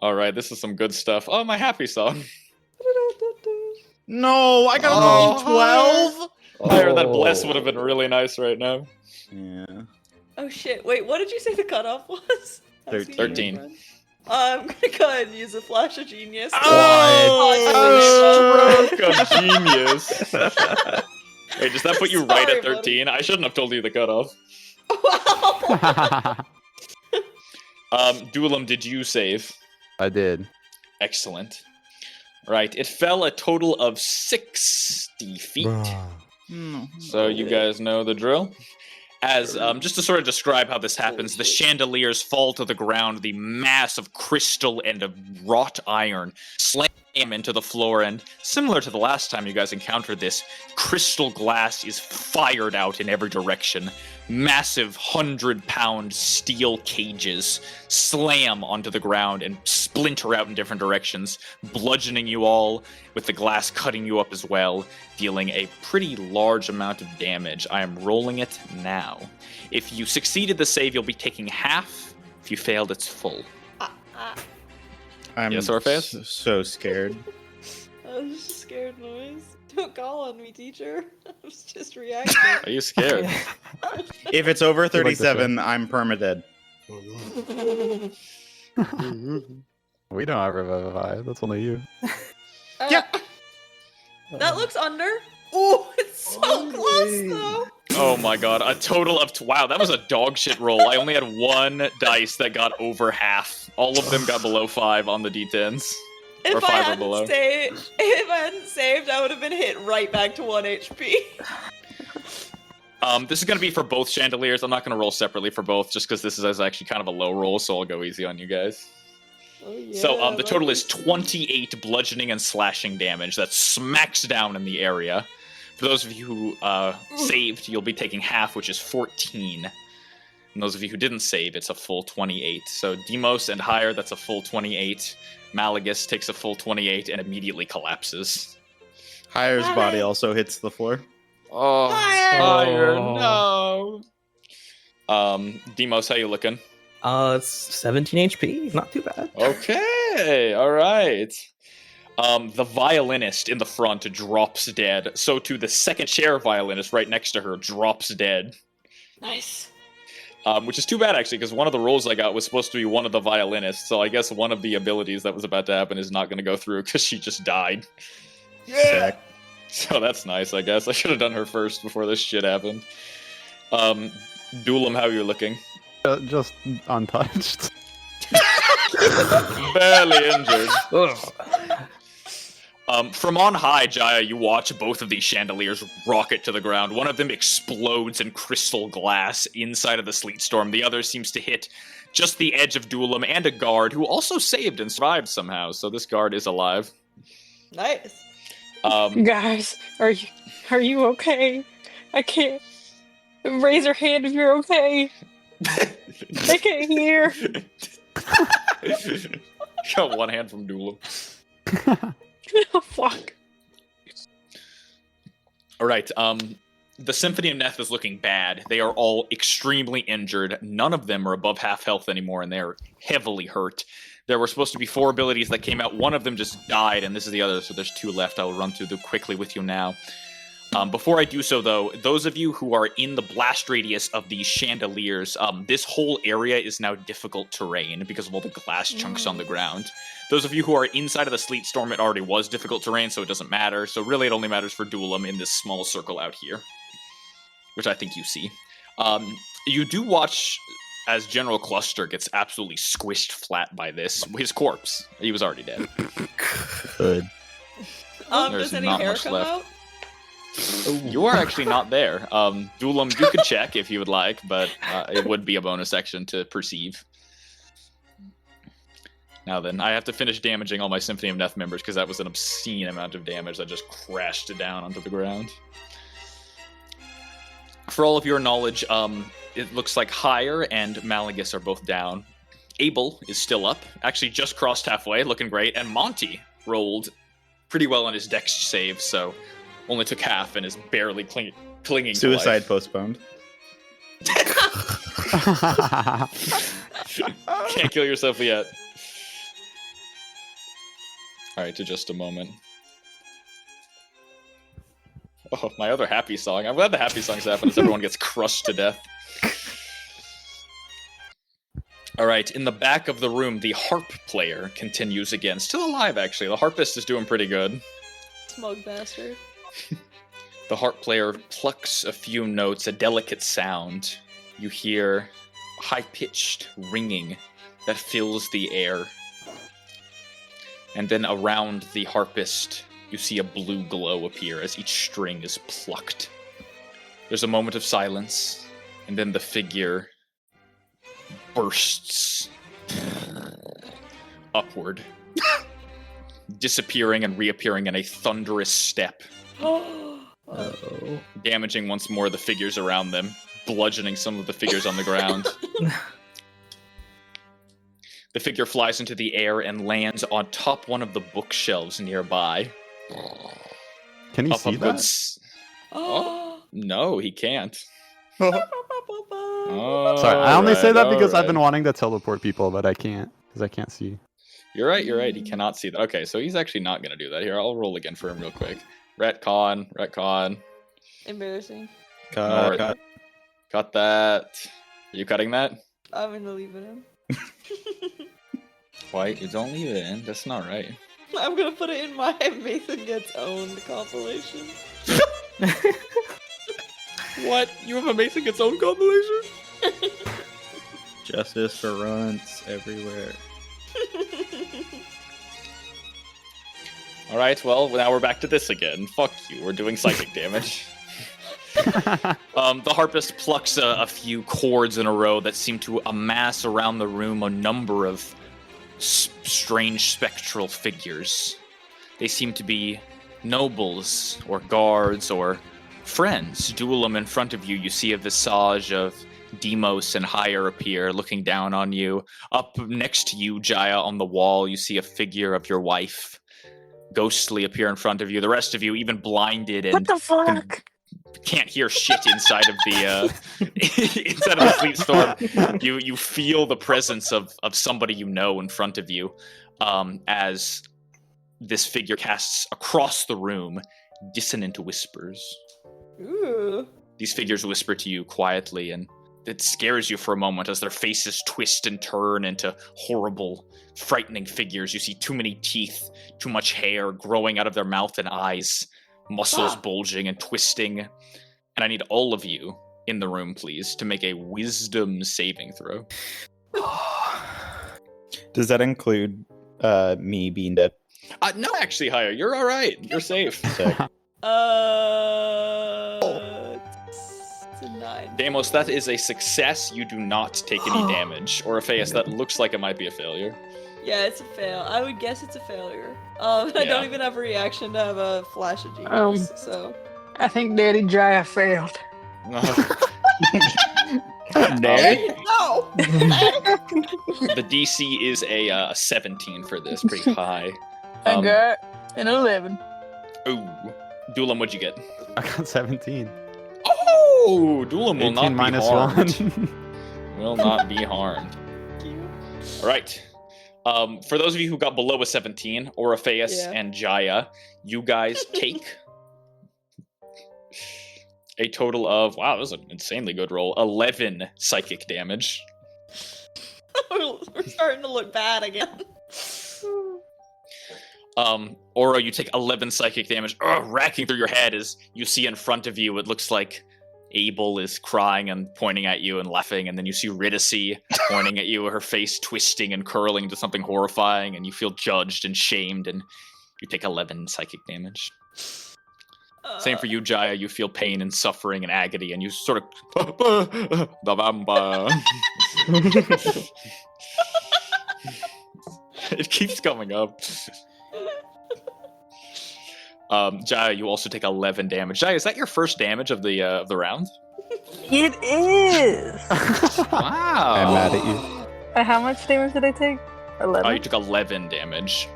All right, this is some good stuff. Oh, my happy song. No, I got a 12. I heard that bless would have been really nice right now. Yeah. Oh shit! Wait, what did you say the cutoff was? 13. I'm gonna go ahead and use a flash of genius. Oh, stroke of genius. Wait, does that put you right Sorry, at 13? I shouldn't have told you the cutoff. Wow. Duelam, did you save? I did. Excellent. Right, it fell a total of 60 feet. So you guys know the drill. As just to sort of describe how this happens, the chandeliers fall to the ground, the mass of crystal and of wrought iron slam into the floor, and similar to the last time you guys encountered this, crystal glass is fired out in every direction. Massive 100-pound steel cages slam onto the ground and splinter out in different directions, bludgeoning you all, with the glass cutting you up as well, dealing a pretty large amount of damage. I am rolling it now. If you succeeded the save, you'll be taking half. If you failed, it's full. I'm Yes, Orpheus? so scared. That was just a scared noise. Don't call on me, teacher. I was just reacting. Are you scared? If it's over like the 37, I'm permadead. We don't have Revivify. That's only you. Yeah. That looks under. Ooh, it's so close though. Oh my god, a total of... wow, that was a dog shit roll. I only had one dice that got over half. All of them got below 5 on the d10s. Or If I 5 or hadn't below. if I hadn't saved, I would have been hit right back to 1 HP. This is going to be for both chandeliers. I'm not going to roll separately for both, just because this is actually kind of a low roll, so I'll go easy on you guys. Oh, yeah, So the total is that's- 28 bludgeoning and slashing damage that smacks down in the area. For those of you who saved, you'll be taking half, which is 14. And those of you who didn't save, it's a full 28. So Demos and higher, that's a full 28. Malagus takes a full 28 and immediately collapses. Hire's body also hits the floor. Oh, Higher! no. Demos, how you looking? It's 17 HP. Not too bad. Okay, all right. The violinist in the front drops dead. So too the second chair violinist right next to her drops dead. Nice. Which is too bad actually, because one of the rolls I got was supposed to be one of the violinists. So I guess one of the abilities that was about to happen is not going to go through because she just died. Sick. So that's nice, I guess. I should have done her first before this shit happened. Duelam, how are you looking? Just untouched. Barely injured. From on high, Jaya, you watch both of these chandeliers rocket to the ground. One of them explodes in crystal glass inside of the sleet storm. The other seems to hit just the edge of Duelam and a guard who also saved and survived somehow. So this guard is alive. Nice. Guys, are you okay? I can't. Raise your hand if you're okay. I can't hear. Got one hand from Duelam. Oh, fuck. Alright, the Symphony of Neth is looking bad. They are all extremely injured. None of them are above half health anymore, and they're heavily hurt. There were supposed to be 4 abilities that came out. One of them just died, and this is the other, so there's 2 left. I will run through them quickly with you now. Before I do so, though, those of you who are in the blast radius of these chandeliers, this whole area is now difficult terrain because of all the glass chunks on the ground. Those of you who are inside of the sleet storm, it already was difficult terrain, so it doesn't matter. So really, it only matters for Duelam in this small circle out here, which I think you see. You do watch as General Cluster gets absolutely squished flat by this. His corpse. He was already dead. Good. There's Does any not hair much come left. out? You are actually not there. Duelam, you could check if you would like, but it would be a bonus action to perceive. Now then, I have to finish damaging all my Symphony of Neth members because that was an obscene amount of damage that just crashed down onto the ground. For all of your knowledge, it looks like Hire and Malagus are both down. Abel is still up, actually just crossed halfway, looking great, and Monty rolled pretty well on his dex save, so only took half and is barely clinging to Suicide life. postponed. Can't kill yourself yet. Alright, to just a moment. Oh, my other happy song. I'm glad the happy songs happen as everyone gets crushed to death. All right, in the back of the room, the harp player continues again. Still alive, actually. The harpist is doing pretty good. Smug bastard. The harp player plucks a few notes, a delicate sound. You hear high-pitched ringing that fills the air. And then around the harpist, you see a blue glow appear as each string is plucked. There's a moment of silence, and then the figure bursts upward, disappearing and reappearing in a thunderous step, Oh. damaging once more the figures around them, bludgeoning some of the figures on the ground. The figure flies into the air and lands on top one of the bookshelves nearby. Can you Up see a good that? Oh, no, he can't. Sorry, I only say that because I've been alright. wanting to teleport people, but I can't because I can't see. You're right, he cannot see that. Okay, so he's actually not going to do that. Here, I'll roll again for him real quick. Retcon. Embarrassing. Cut that. Are you cutting that? I'm gonna leave it in. Why? You don't leave it in. That's not right. I'm gonna put it in my Mason Gets Owned compilation. What? You have a Mason Gets Own compilation? Justice for runts everywhere. Alright, well, now we're back to this again. Fuck you, we're doing psychic damage. The harpist plucks a few chords in a row that seem to amass around the room a number of strange spectral figures. They seem to be nobles, or guards, or friends. Duelim in front of you, you see a visage of Demos and Higher appear, looking down on you. Up next to you, Jaya, on the wall, you see a figure of your wife ghostly appear in front of you. The rest of you, even blinded and What the fuck? can't hear shit inside of the inside of the sleep storm. You feel the presence of somebody you know in front of you, as this figure casts across the room dissonant whispers. Ooh. These figures whisper to you quietly, and it scares you for a moment as their faces twist and turn into horrible, frightening figures. You see too many teeth, too much hair growing out of their mouth and eyes, muscles bulging and twisting. And I need all of you in the room, please, to make a wisdom saving throw. Does that include me being dead? No, actually, Haya, you're all right. You're safe. Sick. It's a 9. Deimos, that is a success. You do not take any damage. Or Orpheus, that looks like it might be a failure. Yeah, it's a fail. I would guess it's a failure. I Yeah. don't even have a reaction to have a flash of genius, so. I think Daddy Jaya failed. No! The DC is a 17 for this, pretty high. I got an 11. Ooh. Duelim, what'd you get? I got 17. Oh! Duelim will 18 not be minus harmed. 1. Will not be harmed. Alright. For those of you who got below a 17, Orpheus and Jaya, you guys take a total of, wow, that was an insanely good roll, 11 psychic damage. We're starting to look bad again. Oro, you take 11 psychic damage, racking through your head as you see in front of you, it looks like Abel is crying and pointing at you and laughing, and then you see Riddicy pointing at you, her face twisting and curling into something horrifying, and you feel judged and shamed, and you take 11 psychic damage. Same for you, Jaya. You feel pain and suffering and agony, and you sort of... It keeps coming up. Jaya, you also take 11 damage. Jaya, is that your first damage of the round? It is! Wow. I'm mad at you. How much damage did I take? 11? You took 11 damage.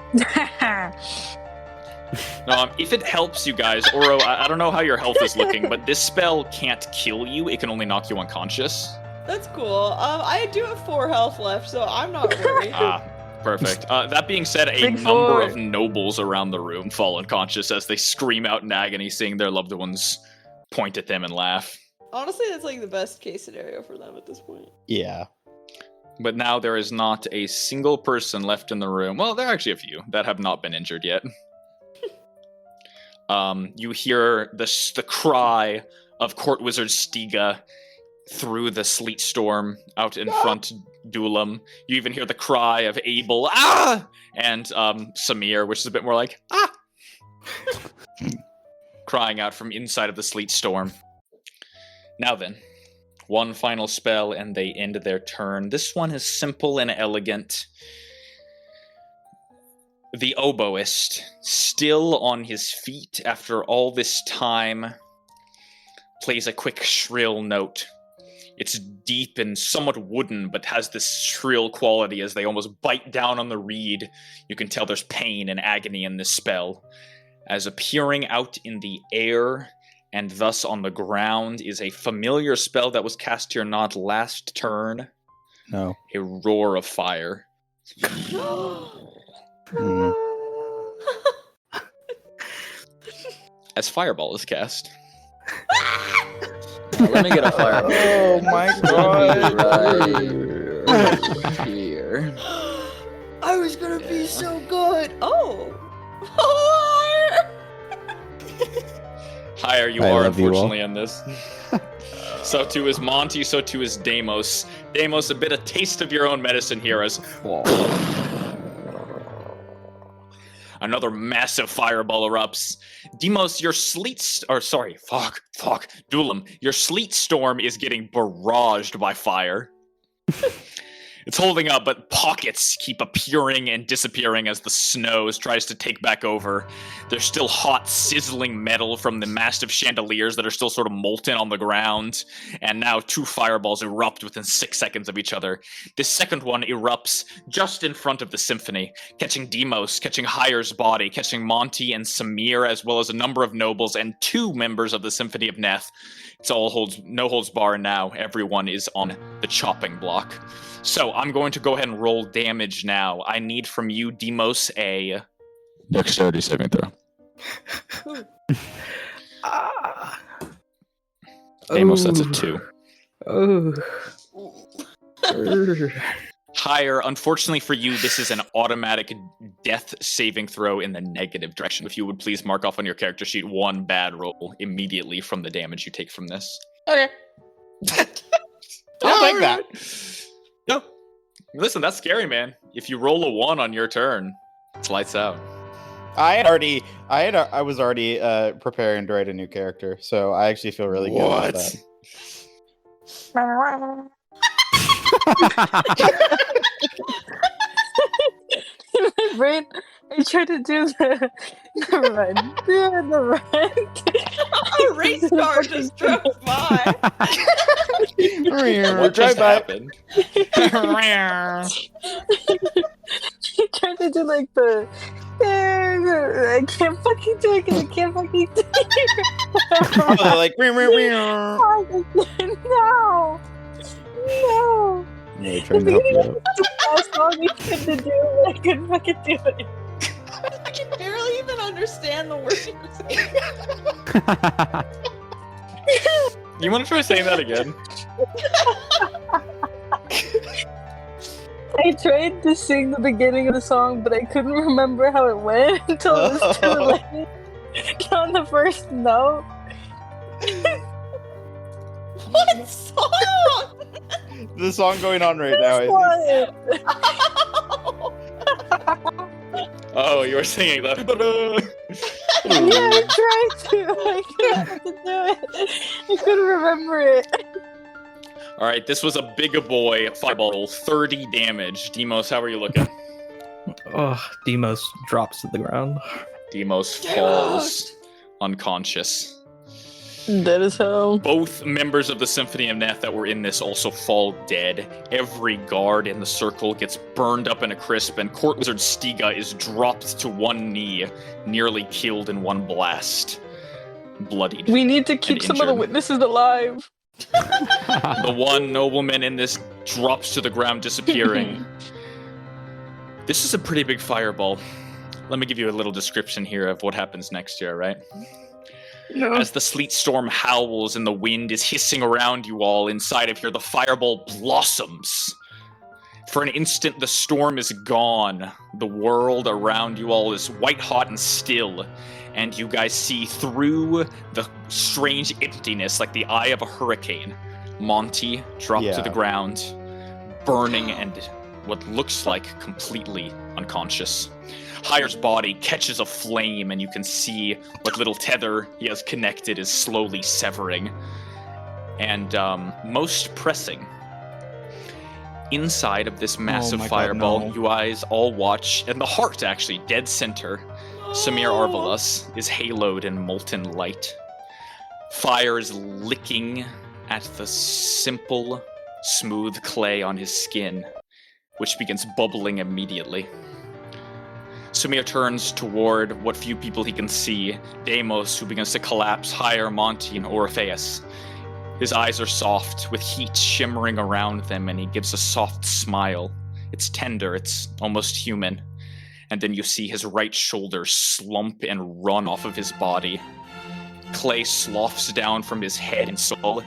If it helps you guys, Oro, I don't know how your health is looking, but this spell can't kill you. It can only knock you unconscious. That's cool. I do have 4 health left, so I'm not worried. Perfect. That being said, a Big number 4. of nobles around the room fall unconscious as they scream out in agony, seeing their loved ones point at them and laugh. Honestly, that's like the best case scenario for them at this point. Yeah. But now there is not a single person left in the room. Well, there are actually a few that have not been injured yet. You hear the cry of Court Wizard Stiga through the sleet storm out in front Dulam. You even hear the cry of Abel, ah! And Samir, which is a bit more like, ah! Crying out from inside of the sleet storm. Now then, one final spell and they end their turn. This one is simple and elegant. The oboist, still on his feet after all this time, plays a quick shrill note. It's deep and somewhat wooden, but has this shrill quality as they almost bite down on the reed. You can tell there's pain and agony in this spell. As appearing out in the air and thus on the ground is a familiar spell that was cast here not last turn. No. A roar of fire. As Fireball is cast. Let me get a fireball. Oh my god. Right here. I was gonna be so good. Oh. Higher you I are, love you all. unfortunately, in this. So too is Monty, so too is Deimos. Deimos, a bit of taste of your own medicine here as... Another massive fireball erupts. Deimos, your Dulam, your sleet storm is getting barraged by fire. It's holding up, but pockets keep appearing and disappearing as the snow tries to take back over. There's still hot, sizzling metal from the massive chandeliers that are still sort of molten on the ground. And now 2 fireballs erupt within 6 seconds of each other. This second one erupts just in front of the Symphony, catching Deimos, catching Hire's body, catching Monty and Samir, as well as a number of nobles and 2 members of the Symphony of Neth. It's all no holds bar now. Everyone is on the chopping block. So I'm going to go ahead and roll damage now. I need from you, Deimos, a Dexterity saving throw. Deimos, that's a 2. Oh. Higher, unfortunately for you, this is an automatic death saving throw in the negative direction. If you would please mark off on your character sheet 1 bad roll immediately from the damage you take from this. Okay. I'll take that. No. Listen, that's scary, man. If you roll a 1 on your turn, it's lights out. I was already preparing to write a new character, so I actually feel really good about that. In my brain, I tried to do the run. The run. A race car just drove by. What just happened? I tried to do like the. I can't fucking do it because I can't fucking do it. Like, No. No. Yeah, trying to help you out. Last song we tried to do, but I couldn't fucking do it. I can barely even understand the words you're saying. You want to try saying that again? I tried to sing the beginning of the song, but I couldn't remember how it went until it was too late. On the first note. What song? the song going on right now. Oh, you were singing that. Yeah, I tried to. I can't fucking do it. I couldn't remember it. All right, this was a big boy fireball, 30 damage. Demos, how are you looking? Oh, Demos drops to the ground. Demos falls unconscious. Dead as hell. Both members of the Symphony of Neth that were in this also fall dead. Every guard in the circle gets burned up in a crisp, and Court Wizard Stiga is dropped to one knee, nearly killed in one blast. Bloodied. We need to keep and some of the injured. witnesses alive. The one nobleman in this drops to the ground, disappearing. This is a pretty big fireball. Let me give you a little description here of what happens next year, right? No. As the sleet storm howls and the wind is hissing around you all, inside of here the fireball blossoms. For an instant, the storm is gone. The world around you all is white hot and still, and you guys see through the strange emptiness like the eye of a hurricane. Monty dropped to the ground, burning and what looks like completely unconscious. Hire's body catches a flame, and you can see what little tether he has connected is slowly severing. And most pressing, inside of this massive my God, fireball, no. you guys all watch, and the heart actually, dead center, Samir Arvelas is haloed in molten light. Fire is licking at the simple, smooth clay on his skin, which begins bubbling immediately. Samir turns toward what few people he can see, Deimos, who begins to collapse, Hire, Monty, and Orpheus. His eyes are soft, with heat shimmering around them, and he gives a soft smile. It's tender, it's almost human. And then you see his right shoulder slump and run off of his body. Clay sloughs down from his head and soul,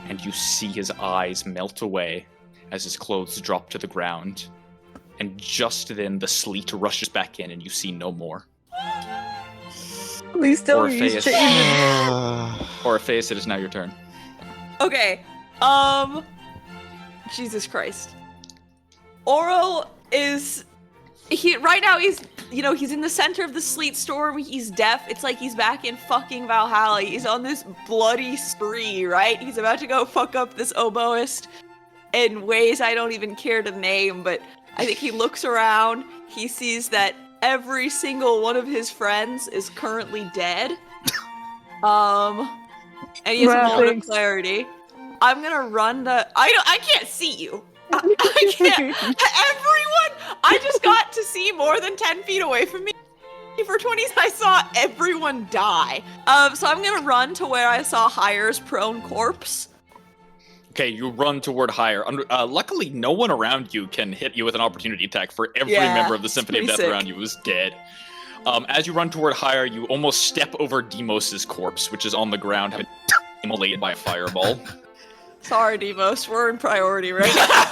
and you see his eyes melt away as his clothes drop to the ground. And just then, the sleet rushes back in, and you see no more. Please tell me he's Orpheus. changed. Orpheus, it is now your turn. Okay. Jesus Christ. Oro is right now he's in the center of the sleet storm. He's deaf. It's like he's back in fucking Valhalla. He's on this bloody spree, right? He's about to go fuck up this oboist in ways I don't even care to name, but I think he looks around, he sees that every single one of his friends is currently dead. And he has a moment of clarity. I'm gonna run the. I can't see you. I can't. Everyone. I just got to see more than 10 feet away from me. For 20s, I saw everyone die. So I'm gonna run to where I saw Hire's prone corpse. Okay, you run toward Hire. Luckily, no one around you can hit you with an opportunity attack, for every member of the Symphony of Death around you is dead. As you run toward Hire, you almost step over Deimos' corpse, which is on the ground, having immolated by a fireball. Sorry, Deimos, we're in priority right now.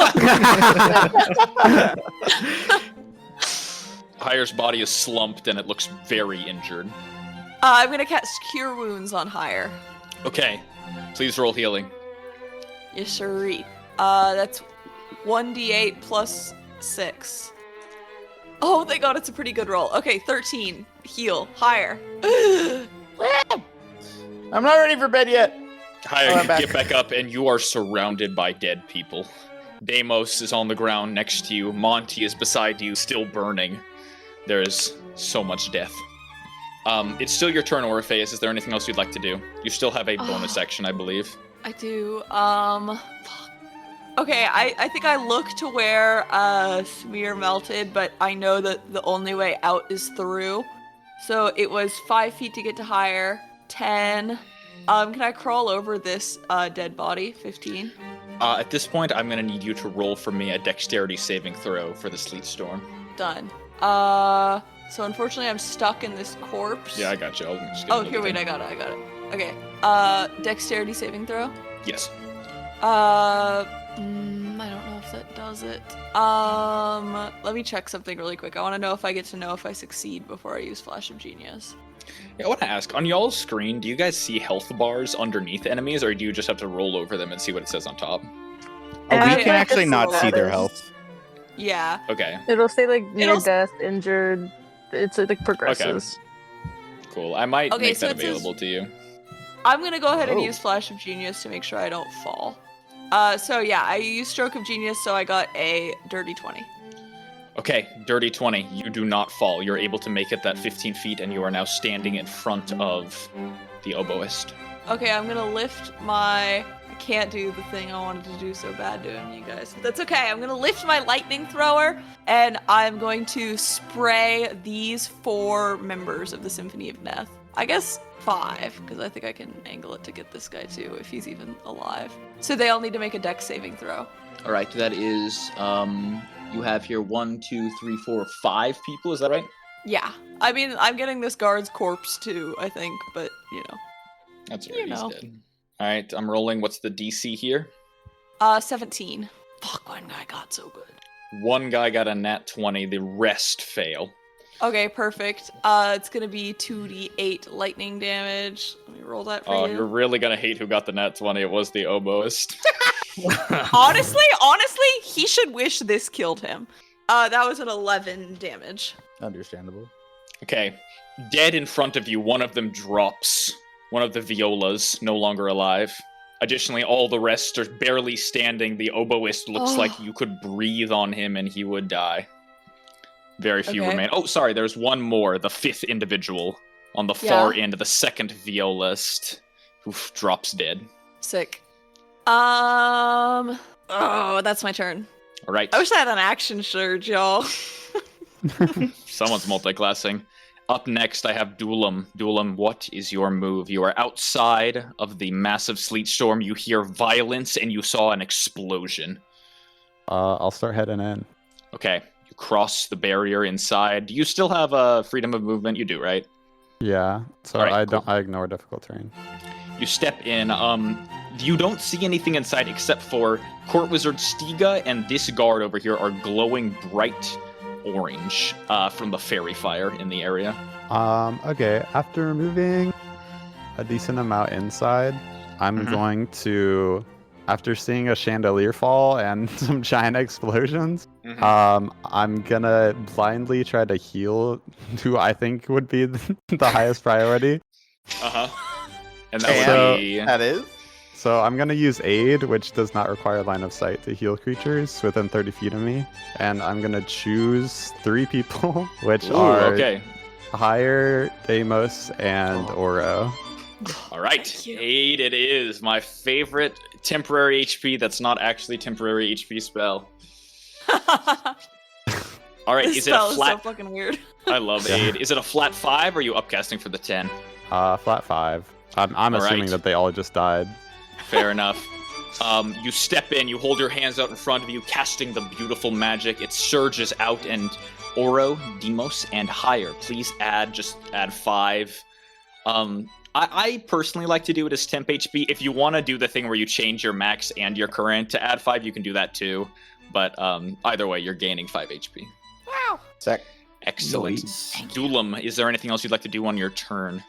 Hire's body is slumped, and it looks very injured. I'm gonna cast Cure Wounds on Hire. Okay, please roll healing. Yes, sirree. That's 1d8 plus 6. Oh, thank God, it's a pretty good roll. Okay, 13. Heal. Higher. I'm not ready for bed yet. Hire, I'm you back. get back up, and you are surrounded by dead people. Deimos is on the ground next to you. Monty is beside you, still burning. There is so much death. It's still your turn, Orpheus. Is there anything else you'd like to do? You still have a bonus action, I believe. I do. Okay, I think I look to where Smear melted, but I know that the only way out is through. So it was 5 feet to get to Higher. 10. Can I crawl over this dead body? 15. At this point, I'm going to need you to roll for me a dexterity saving throw for the sleet storm. Done. So unfortunately I'm stuck in this corpse. Yeah, I got you. Oh, here, wait, I got it. Okay. Dexterity saving throw? Yes. I don't know if that does it. Let me check something really quick. I want to know if I get to know if I succeed before I use Flash of Genius. Yeah, I want to ask, on y'all's screen, do you guys see health bars underneath enemies, or do you just have to roll over them and see what it says on top? Oh, I- we can actually not see their Status. health. Yeah. Okay, It'll say like near It'll- death, injured. It's like progresses. cool. I might Okay, make so that it says- available to you. I'm gonna go ahead and Oh. use Flash of Genius to make sure I don't fall. So yeah, I used Stroke of Genius, so I got a dirty 20. Okay, dirty 20. You do not fall. You're able to make it that 15 feet, and you are now standing in front of the oboist. Okay, I'm gonna lift my... I can't do the thing I wanted to do so bad doing you guys. But that's okay. I'm gonna lift my lightning thrower, and I'm going to spray these 4 members of the Symphony of Neth. I guess 5, because I think I can angle it to get this guy too, if he's even alive. So they all need to make a dex saving throw. All right, that is, you have here 1, 2, 3, 4, 5 people. Is that right? Yeah. I mean, I'm getting this guard's corpse too, I think, but, you know. That's You right, know. he's dead. Alright, I'm rolling. What's the DC here? 17. Fuck, one guy got so good. One guy got a nat 20, the rest fail. Okay, perfect. It's gonna be 2d8 lightning damage. Let me roll that for Oh, you. you're really gonna hate who got the nat 20. It was the oboist. Honestly, he should wish this killed him. That was an 11 damage. Understandable. Okay. Dead in front of you, one of them drops. One of the violas, no longer alive. Additionally, all the rest are barely standing. The oboist looks like you could breathe on him and he would die. Very few Okay. remain. Oh, sorry, there's one more. The fifth individual on the far end, the second violist, who drops dead. Sick. Oh, that's my turn. All right. I wish I had an action surge, y'all. Someone's multiclassing. Up next, I have Dulam. Dulam, what is your move? You are outside of the massive sleet storm. You hear violence, and you saw an explosion. I'll start heading in. Okay, you cross the barrier inside. Do you still have freedom of movement? You do, right? Yeah. So All right, I ignore difficult terrain. You step in. You don't see anything inside except for Court Wizard Stiga and this guard over here are glowing bright orange from the fairy fire in the area. Okay. After moving a decent amount inside, I'm going to, after seeing a chandelier fall and some giant explosions, I'm gonna blindly try to heal who I think would be the highest priority. And that would be... That is? So I'm going to use Aid, which does not require line of sight to heal creatures within 30 feet of me. And I'm going to choose 3 people, which are Higher, Deimos, and Oro. All right, Aid it is. My favorite temporary HP that's not actually temporary HP spell. All right, This is it a spell is flat... so fucking weird. I love Aid. Is it a flat 5 or are you upcasting for the 10? Flat 5. I'm assuming that they all just died. Fair enough. You step in, you hold your hands out in front of you, casting the beautiful magic. It surges out, and Oro, Deimos, and Higher, please add 5. I personally like to do it as temp HP. If you want to do the thing where you change your max and your current to add 5, you can do that too. But either way, you're gaining 5 HP. Wow. Sick. Excellent. Dulam, is there anything else you'd like to do on your turn?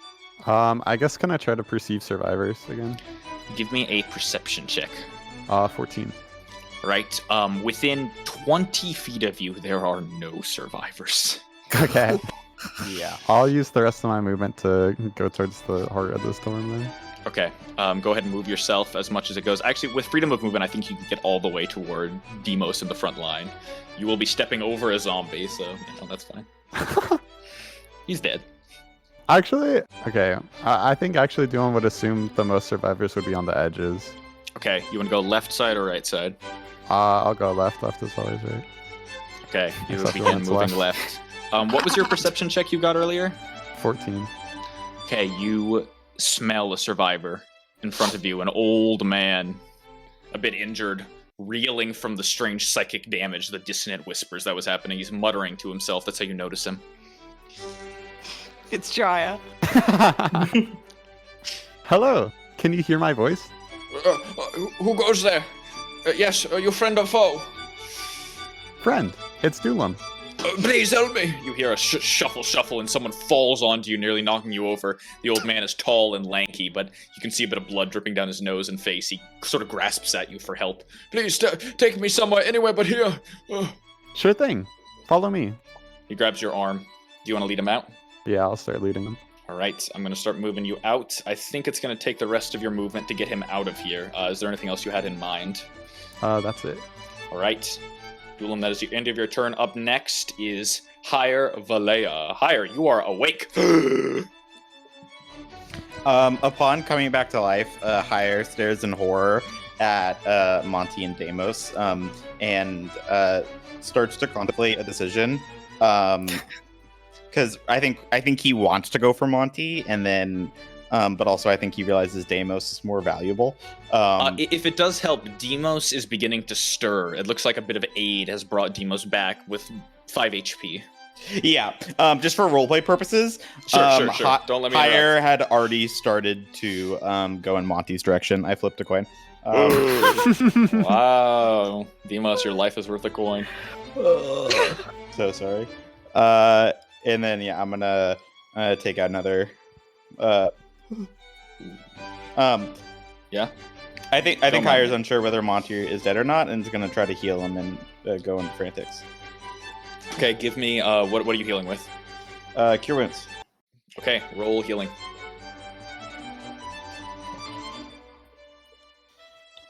I guess can I try to perceive survivors again? Give me a perception check. 14. Right. Within 20 feet of you, there are no survivors. Okay. Yeah. I'll use the rest of my movement to go towards the heart of the storm then. Okay. Go ahead and move yourself as much as it goes. Actually, with freedom of movement, I think you can get all the way toward Deimos in the front line. You will be stepping over a zombie, so that's fine. He's dead. Actually, okay. I think actually Dylan would assume the most survivors would be on the edges. Okay, you want to go left side or right side? I'll go left. Left is always right. Okay, you Except begin for moving left. left. What was your perception check you got earlier? 14. Okay, you smell a survivor in front of you, an old man, a bit injured, reeling from the strange psychic damage, the dissonant whispers that was happening. He's muttering to himself. That's how you notice him. It's Jaya. Hello. Can you hear my voice? Who goes there? Yes, your friend or foe? Friend, it's Dulam. Please help me! You hear a shuffle, and someone falls onto you, nearly knocking you over. The old man is tall and lanky, but you can see a bit of blood dripping down his nose and face. He sort of grasps at you for help. Please, take me somewhere, anywhere but here. Sure thing. Follow me. He grabs your arm. Do you want to lead him out? Yeah, I'll start leading them. All right, I'm going to start moving you out. I think it's going to take the rest of your movement to get him out of here. Is there anything else you had in mind? That's it. All right. Dulam, that is the end of your turn. Up next is Higher Valea. Higher, you are awake. Upon coming back to life, Higher stares in horror at Monty and Deimos, and starts to contemplate a decision. Because I think he wants to go for Monty, and then, but also I think he realizes Deimos is more valuable. If it does help, Deimos is beginning to stir. It looks like a bit of aid has brought Deimos back with 5 HP. Yeah, just for roleplay purposes. Sure. Don't let me Higher had already started to go in Monty's direction. I flipped a coin. Wow, Demos, your life is worth a coin. So sorry. And then yeah, I'm gonna take out another. Yeah. I think Don't mind Hire's me. unsure whether Monty is dead or not, and is gonna try to heal him and go into frantics. Okay, give me what are you healing with? Cure wounds. Okay, roll healing.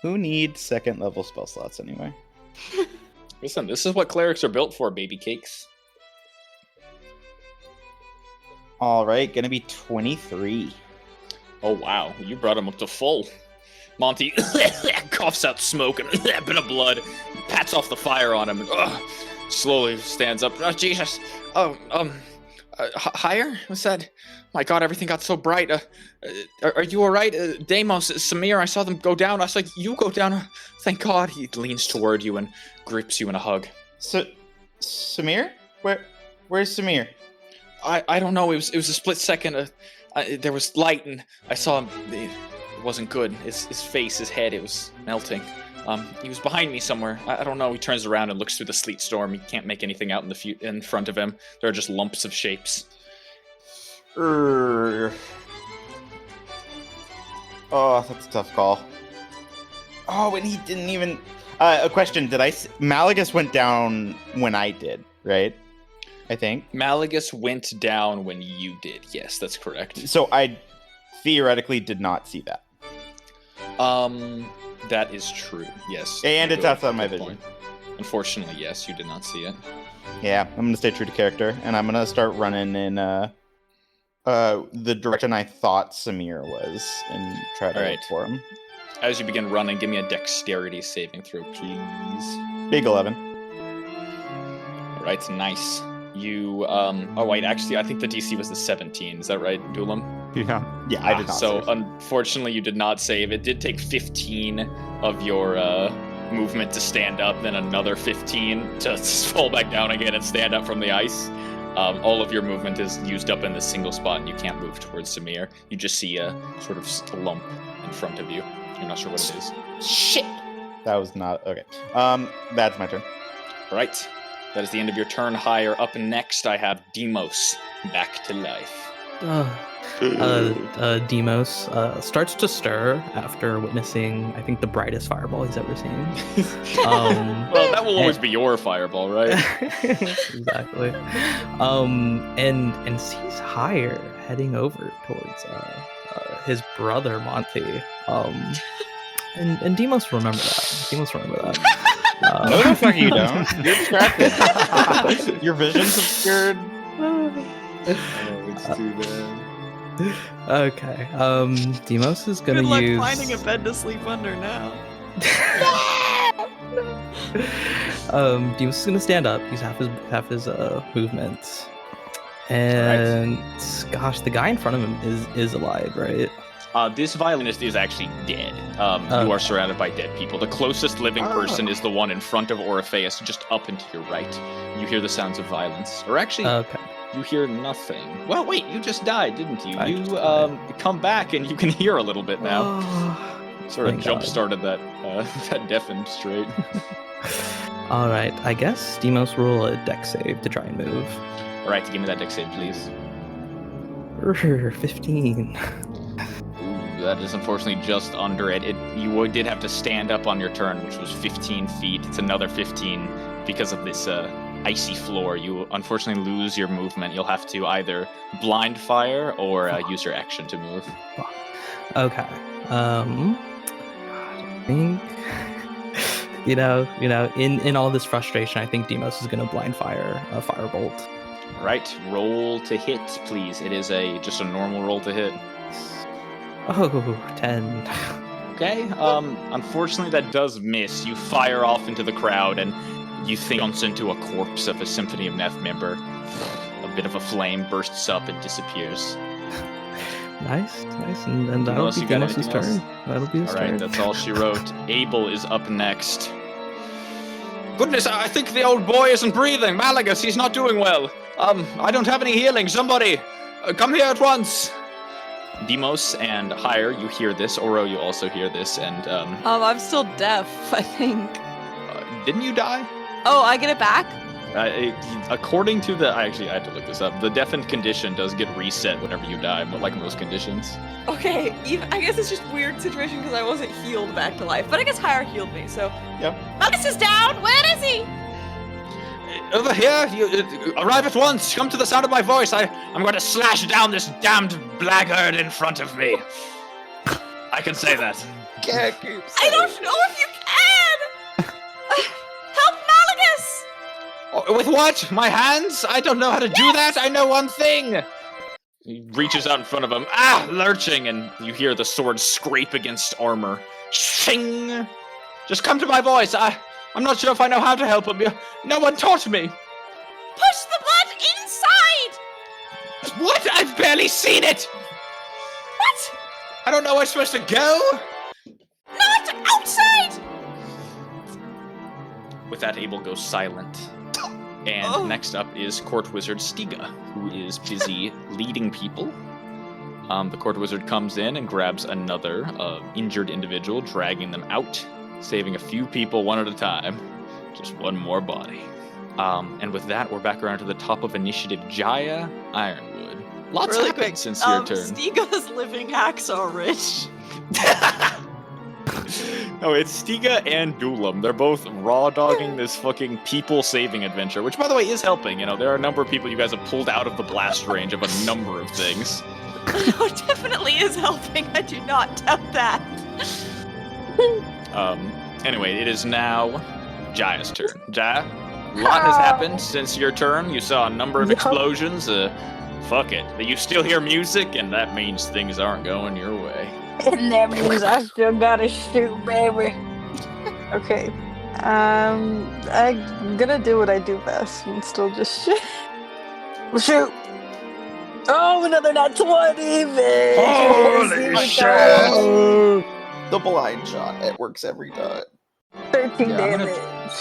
Who needs second level spell slots anyway? Listen, this is what clerics are built for, baby cakes. All right, gonna be 23. Oh wow, you brought him up to full. Monty coughs out smoke and a bit of blood, pats off the fire on him, and slowly stands up. Oh Jesus! Higher? What's that? My God, everything got so bright. Are you all right? Deimos, Samir, I saw them go down. I was like, you go down. Thank God. He leans toward you and grips you in a hug. So, Samir? Where's Samir? I don't know. It was a split second. There was light, and I saw him. It wasn't good. His face, his head, it was melting. He was behind me somewhere. I don't know. He turns around and looks through the sleet storm. He can't make anything out in front of him. There are just lumps of shapes. Oh, that's a tough call. Oh, and he didn't even. A question: Malagus went down when I did, right? I think Malagus went down when you did. Yes, that's correct. so. I theoretically did not see that, That is true. Yes. and it's Good- outside my good vision. point. Unfortunately, yes, you did not see it. Yeah, I'm gonna stay true to character, and I'm gonna start running in the direction I thought Samir was, and try to look Alright. for him. As you begin running, give me a dexterity saving throw, please. Big 11. All right, nice. You, oh wait, actually, I think the DC was the 17. Is that right, Dulam? Yeah. Yeah, I did not. So, save. unfortunately, you did not save. It did take 15 of your movement to stand up, then another 15 to fall back down again and stand up from the ice. All of your movement is used up in this single spot, and you can't move towards Samir. You just see a sort of lump in front of you. You're not sure what it is. Shit. That was not okay. That's my turn. All right. That is the end of your turn. Higher up next, I have Demos back to life. Demos starts to stir after witnessing, I think, the brightest fireball he's ever seen. Well, that will always be your fireball, right? Exactly. And sees Higher heading over towards his brother Monty. And Demos remember that. No, the fuck you don't. You're distracted. Your vision's obscured. It's too bad. Okay. Demos is gonna Good luck use. finding a bed to sleep under now. Demos is gonna stand up. Use half his movement. And gosh, the guy in front of him is alive, right? This violinist is actually dead. You are surrounded by dead people. The closest living person is the one in front of Orpheus, just up and to your right. You hear the sounds of violence. Or actually, Okay. you hear nothing. Well, wait, you just died, didn't you? I You just died. come back and you can hear a little bit now. Oh, Sort of thank jump God. started that that deafened straight. All right. I guess Demos roll a dex save to try and move. All right, give me that dex save, please. 15. Ooh, that is unfortunately just under it. You did have to stand up on your turn, which was 15 feet. It's another 15 because of this icy floor. You unfortunately lose your movement. You'll have to either blind fire or use your action to move. Okay. I think in all this frustration, I think Demos is gonna blind fire a firebolt. All right, roll to hit, please. It is just a normal roll to hit. Oh, 10. Okay. Unfortunately, that does miss. You fire off into the crowd, and you think jumps into a corpse of a Symphony of Neth member. A bit of a flame bursts up and disappears. Nice. And that'll Unless be you got Demos' anything turn. else? That'll be his All right, turn. that's all she wrote. Abel is up next. Goodness, I think the old boy isn't breathing. Malagus, he's not doing well. I don't have any healing. Somebody, come here at once. Demos and Higher, you hear this. Oro, you also hear this. And I'm still deaf, I think. didn't you die? Oh, I get it back? According to the... I had to look this up. The deafened condition does get reset whenever you die, but like most conditions. Okay, I guess it's just a weird situation because I wasn't healed back to life. But I guess Higher healed me, so... Yep. Marcus is down! Where is he? Over here! You arrive at once! Come to the sound of my voice! I'm going to slash down this damned blackguard in front of me! I can say that. I don't know if you can! Help Malagus! Oh, with what? My hands? I don't know how to do that! I know one thing! He reaches out in front of him, lurching, and you hear the sword scrape against armor. Shing! Just come to my voice! I'm not sure if I know how to help him. No one taught me. Push the blood inside! What? I've barely seen it! What? I don't know where I'm supposed to go! Not outside! With that, Abel goes silent. And next up is Court Wizard Stiga, who is busy leading people. The Court Wizard comes in and grabs another injured individual, dragging them out, saving a few people one at a time. Just one more body. And with that, we're back around to the top of initiative. Jaya, Ironwood. Lots Really happened quick, since your turn. Stiga's living hacks are rich. No, it's Stiga and Dulam. They're both raw dogging this fucking people saving adventure, which by the way is helping. You know, there are a number of people you guys have pulled out of the blast range of a number of things. No, it definitely is helping. I do not doubt that. Anyway, it is now Jaya's turn. Jaya, a lot has happened since your turn. You saw a number of explosions. Fuck it. You still hear music, and that means things aren't going your way. And that means I still gotta shoot, baby. Okay. I'm gonna do what I do best and still just shoot. Shoot! Oh, another nat 20, bitch! Holy shit! The blind shot. It works every time. 13 Yeah, I'm gonna- damage.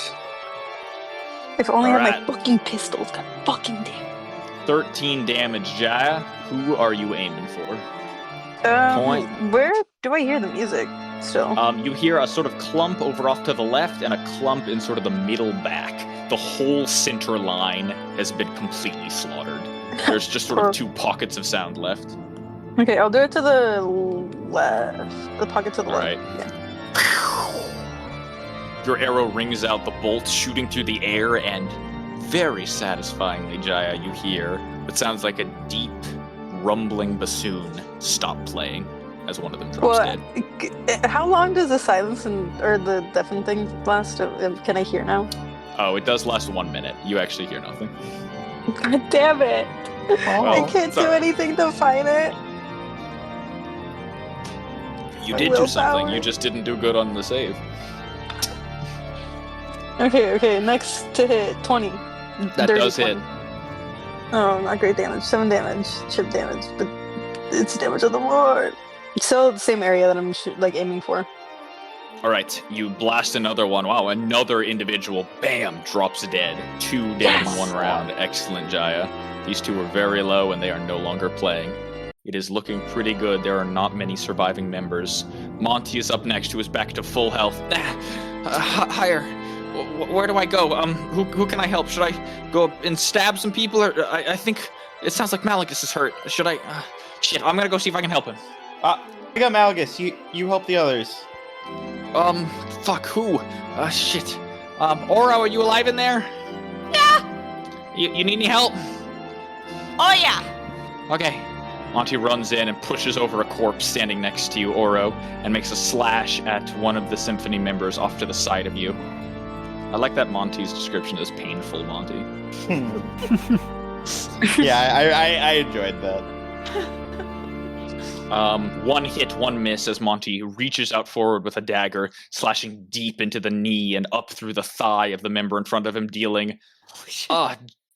If only I had Alright. my fucking pistols, god fucking damn. 13 damage, Jaya. Who are you aiming for? Point. Where do I hear the music still? You hear a sort of clump over off to the left and a clump in sort of the middle back. The whole center line has been completely slaughtered. There's just sort of two pockets of sound left. Okay, I'll do it to the left. The pocket to the Alright. left. Yeah. Your arrow rings out, the bolt shooting through the air, and very satisfyingly, Jaya, you hear what sounds like a deep, rumbling bassoon stop playing as one of them drops dead. How long does the silence or the deafen thing last? Can I hear now? Oh, it does last 1 minute. You actually hear nothing. God damn it! I can't do sorry. anything to fight it. You My did do something, willpower. you just didn't do good on the save. Okay, next to hit 20. That Dirty does 20. hit. Oh, not great damage. 7 damage, chip damage, but it's damage of the Lord. Still the same area that I'm aiming for. Alright, you blast another one. Wow, another individual, bam, drops dead. 2 dead in Yes! 1 round. Excellent, Jaya. These two are very low and they are no longer playing. It is looking pretty good. There are not many surviving members. Monty is up next, who is back to full health. Higher. Where do I go? Who can I help? Should I go up and stab some people? Or I think it sounds like Malagus is hurt. Should I? Shit, I'm gonna go see if I can help him. I got Malagus. You help the others. Fuck, who? Shit. Oro, are you alive in there? Yeah! You need any help? Oh, yeah! Okay. Monty runs in and pushes over a corpse standing next to you, Oro, and makes a slash at one of the Symphony members off to the side of you. I like that Monty's description as painful, Monty. Yeah, I enjoyed that. 1 hit, 1 miss as Monty reaches out forward with a dagger, slashing deep into the knee and up through the thigh of the member in front of him, dealing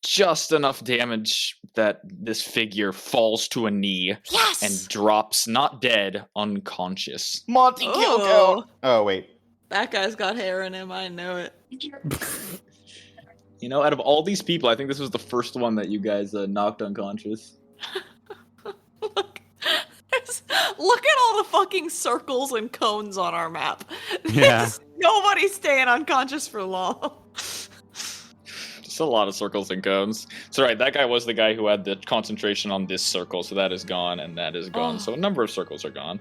just enough damage that this figure falls to a knee Yes! and drops, not dead, unconscious. Monty kill Oh. count. Oh wait. That guy's got hair in him, I know it. You know, out of all these people, I think this was the first one that you guys knocked unconscious. Look, there's Look at all the fucking circles and cones on our map. Yeah. There's nobody's staying unconscious for long. Just a lot of circles and cones. So right, that guy was the guy who had the concentration on this circle, so that is gone, and that is gone. Oh. So a number of circles are gone.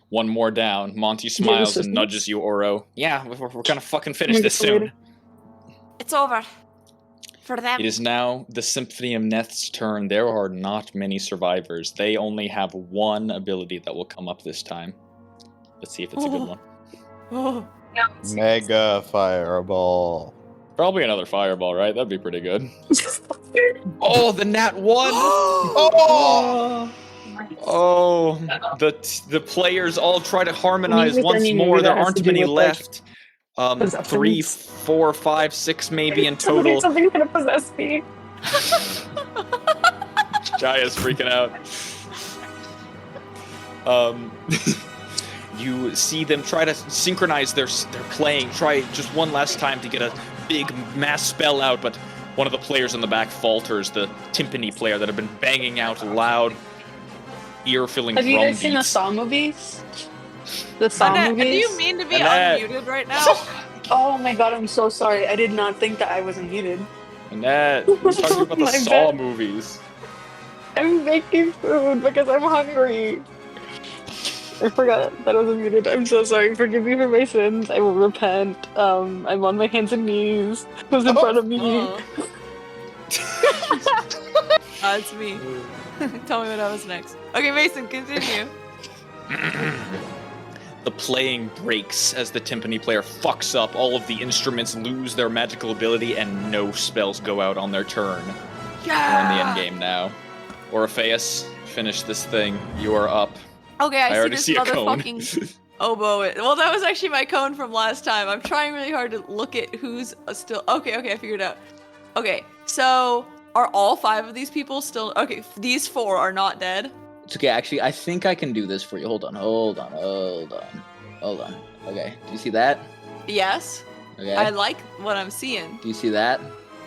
One more down. Monty smiles and nudges you, Oro. Yeah, we're gonna fucking finish this soon. It's over. For them. It is now the Symphony of Neth's turn. There are not many survivors. They only have one ability that will come up this time. Let's see if it's a good one. Oh. Mega fireball. Probably another fireball, right? That'd be pretty good. Oh, the nat 1! Oh, the players all try to harmonize once more. There aren't many left. 3, 4, 5, 6 maybe in total. Something's gonna possess me. Jaya's freaking out. You see them try to synchronize their playing. Try just one last time to get a big mass spell out, but one of the players in the back falters. The timpani player that had been banging out loud, ear-filling drum Have you guys seen the beats. Saw movies? The Saw Annette, do movies? you mean to be Annette. unmuted right now? Oh my god, I'm so sorry. I did not think that I was muted. Annette, we're talking about the My Saw bad. movies. I'm making food because I'm hungry. I forgot that I was muted. I'm so sorry. Forgive me for my sins. I will repent. I'm on my hands and knees. Who's in front of me? Oh. It's me. Tell me what I was next. Okay, Mason, continue. The playing breaks as the timpani player fucks up. All of the instruments lose their magical ability, and no spells go out on their turn. We're in the end game now. Orpheus, finish this thing. You are up. Okay, I already see see a this cone. motherfucking oboe. Well, that was actually my cone from last time. I'm trying really hard to look at who's still. Okay, I figured it out. Okay, so are all 5 of these people still? Okay, these 4 are not dead. It's okay, actually, I think I can do this for you. Hold on. Okay, do you see that? Yes. Okay. I like what I'm seeing. Do you see that?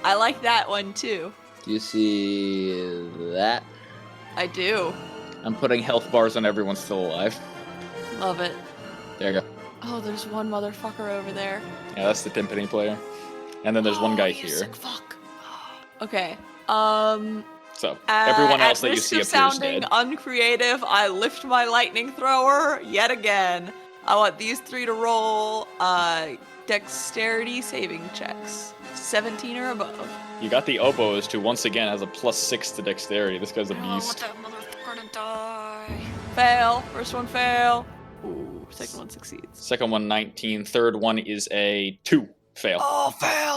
I like that one too. Do you see that? I do. I'm putting health bars on everyone still alive. Love it. There you go. Oh, there's one motherfucker over there. Yeah, that's the timpani player. And then there's one guy you here. sick fuck. Okay. So, everyone else that you see At risk appears of sounding dead. uncreative, I lift my lightning thrower yet again. I want these 3 to roll dexterity saving checks. 17 or above. You got the oboist, who once again has a +6 to dexterity. This guy's a I want beast. that motherfucker to die. Fail. First one fail. Ooh, second one succeeds. Second one 19. Third one is a 2. Fail. Oh,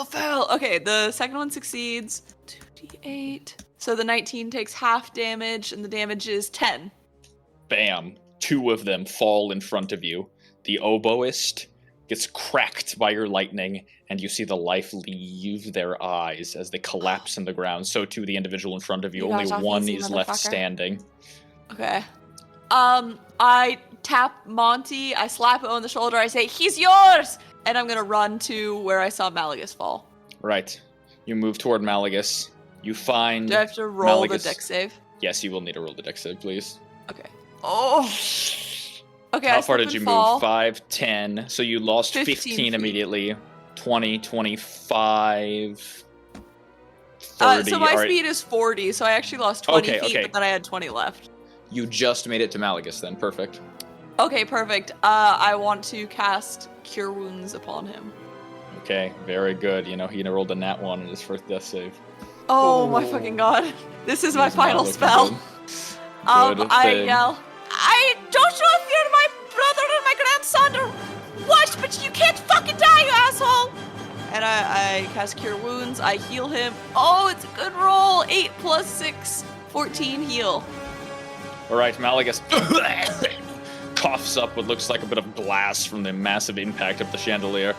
fail. Okay, the second one succeeds. 2d8. So the 19 takes half damage, and the damage is 10. Bam. 2 of them fall in front of you. The oboist gets cracked by your lightning, and you see the life leave their eyes as they collapse in the ground. So too the individual in front of you. You Only guys are one easy, is left motherfucker. standing. Okay. I tap Monty, I slap him on the shoulder, I say, "He's yours!" And I'm gonna run to where I saw Malagus fall. Right. You move toward Malagus. You find Do I have to roll Malagus. the dex save? Yes, you will need to roll the dex save, please. Okay. Oh. Okay, How I far slip did you and fall. move? 5, 10. So you lost 15 15 feet. immediately. 20, 25, 30. So my All right. speed is 40, so I actually lost 20 Okay, feet, okay. but then I had 20 left. You just made it to Malagus then. Perfect. Okay, perfect. I want to cast Cure Wounds upon him. Okay, very good. You know, he rolled a nat 1 in his first death save. Oh my fucking god. This is my He's not final looking spell. good. Good I thing. yell, "I don't know if you're my brother or my grandson or what, but you can't fucking die, you asshole!" And I cast Cure Wounds, I heal him. Oh, it's a good roll. 8 + 6, 14 heal. All right, Malagus coughs up what looks like a bit of glass from the massive impact of the chandelier.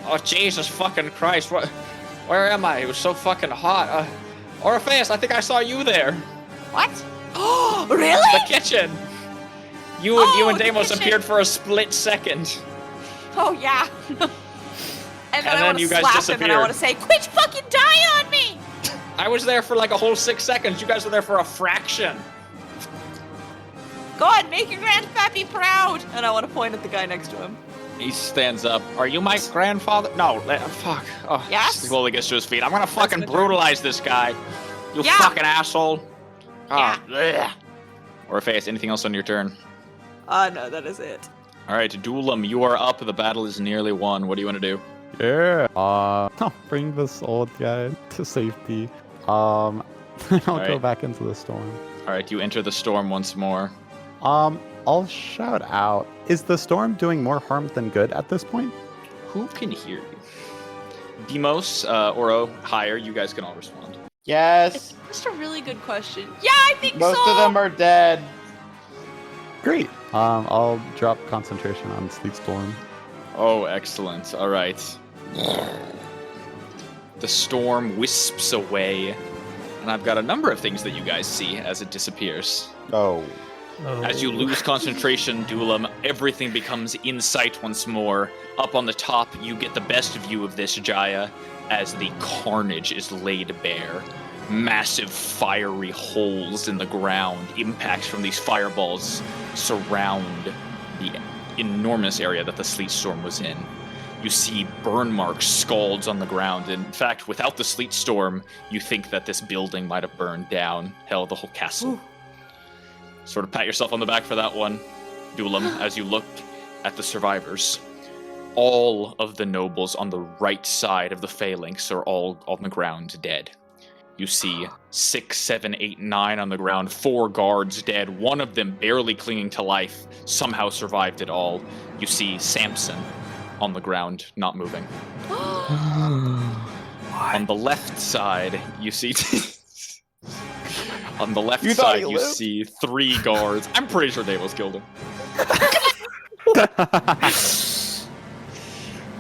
Oh, Jesus fucking Christ. Where am I? It was so fucking hot. Orpheus, I think I saw you there. What? Oh, really? The kitchen. You and the Deimos kitchen. appeared for a split second. Oh, yeah. And then I then want to you guys slap him and I disappeared. want to say, "Quit fucking die on me!" I was there for like a whole 6 seconds. You guys were there for a fraction. Go on, make your grandpappy proud. And I want to point at the guy next to him. He stands up. Are you my grandfather? No, fuck. Oh, Yes? Slowly gets to his feet. I'm gonna fucking the brutalize this guy. You Yeah. fucking asshole. Yeah. Bleh. Orpheus, anything else on your turn? No, that is it. All right, Duelam, you are up. The battle is nearly won. What do you want to do? Yeah. I'll bring this old guy to safety. I'll go right. back into the storm. All right, you enter the storm once more. I'll shout out. Is the storm doing more harm than good at this point? Who can hear you? Demos, Oro, Higher, you guys can all respond. Yes. That's a really good question. Yeah, I think Most so. of them are dead. Great. I'll drop concentration on Sleep Storm. Oh, excellent. All right. The storm wisps away, and I've got a number of things that you guys see as it disappears. Oh. As you lose concentration, Duelam, everything becomes in sight once more. Up on the top, you get the best view of this, Jaya, as the carnage is laid bare. Massive fiery holes in the ground, impacts from these fireballs surround the enormous area that the sleet storm was in. You see burn marks, scalds on the ground. In fact, without the sleet storm, you think that this building might have burned down. Hell, the whole castle. Ooh. Sort of pat yourself on the back for that one, Duelam, as you look at the survivors. All of the nobles on the right side of the phalanx are all on the ground dead. You see 6, 7, 8, 9 on the ground, 4 guards dead, one of them barely clinging to life, somehow survived it all. You see Samson on the ground, not moving. On the left side, you see... On the left You thought side, he you lived? see 3 guards. I'm pretty sure Davos killed him.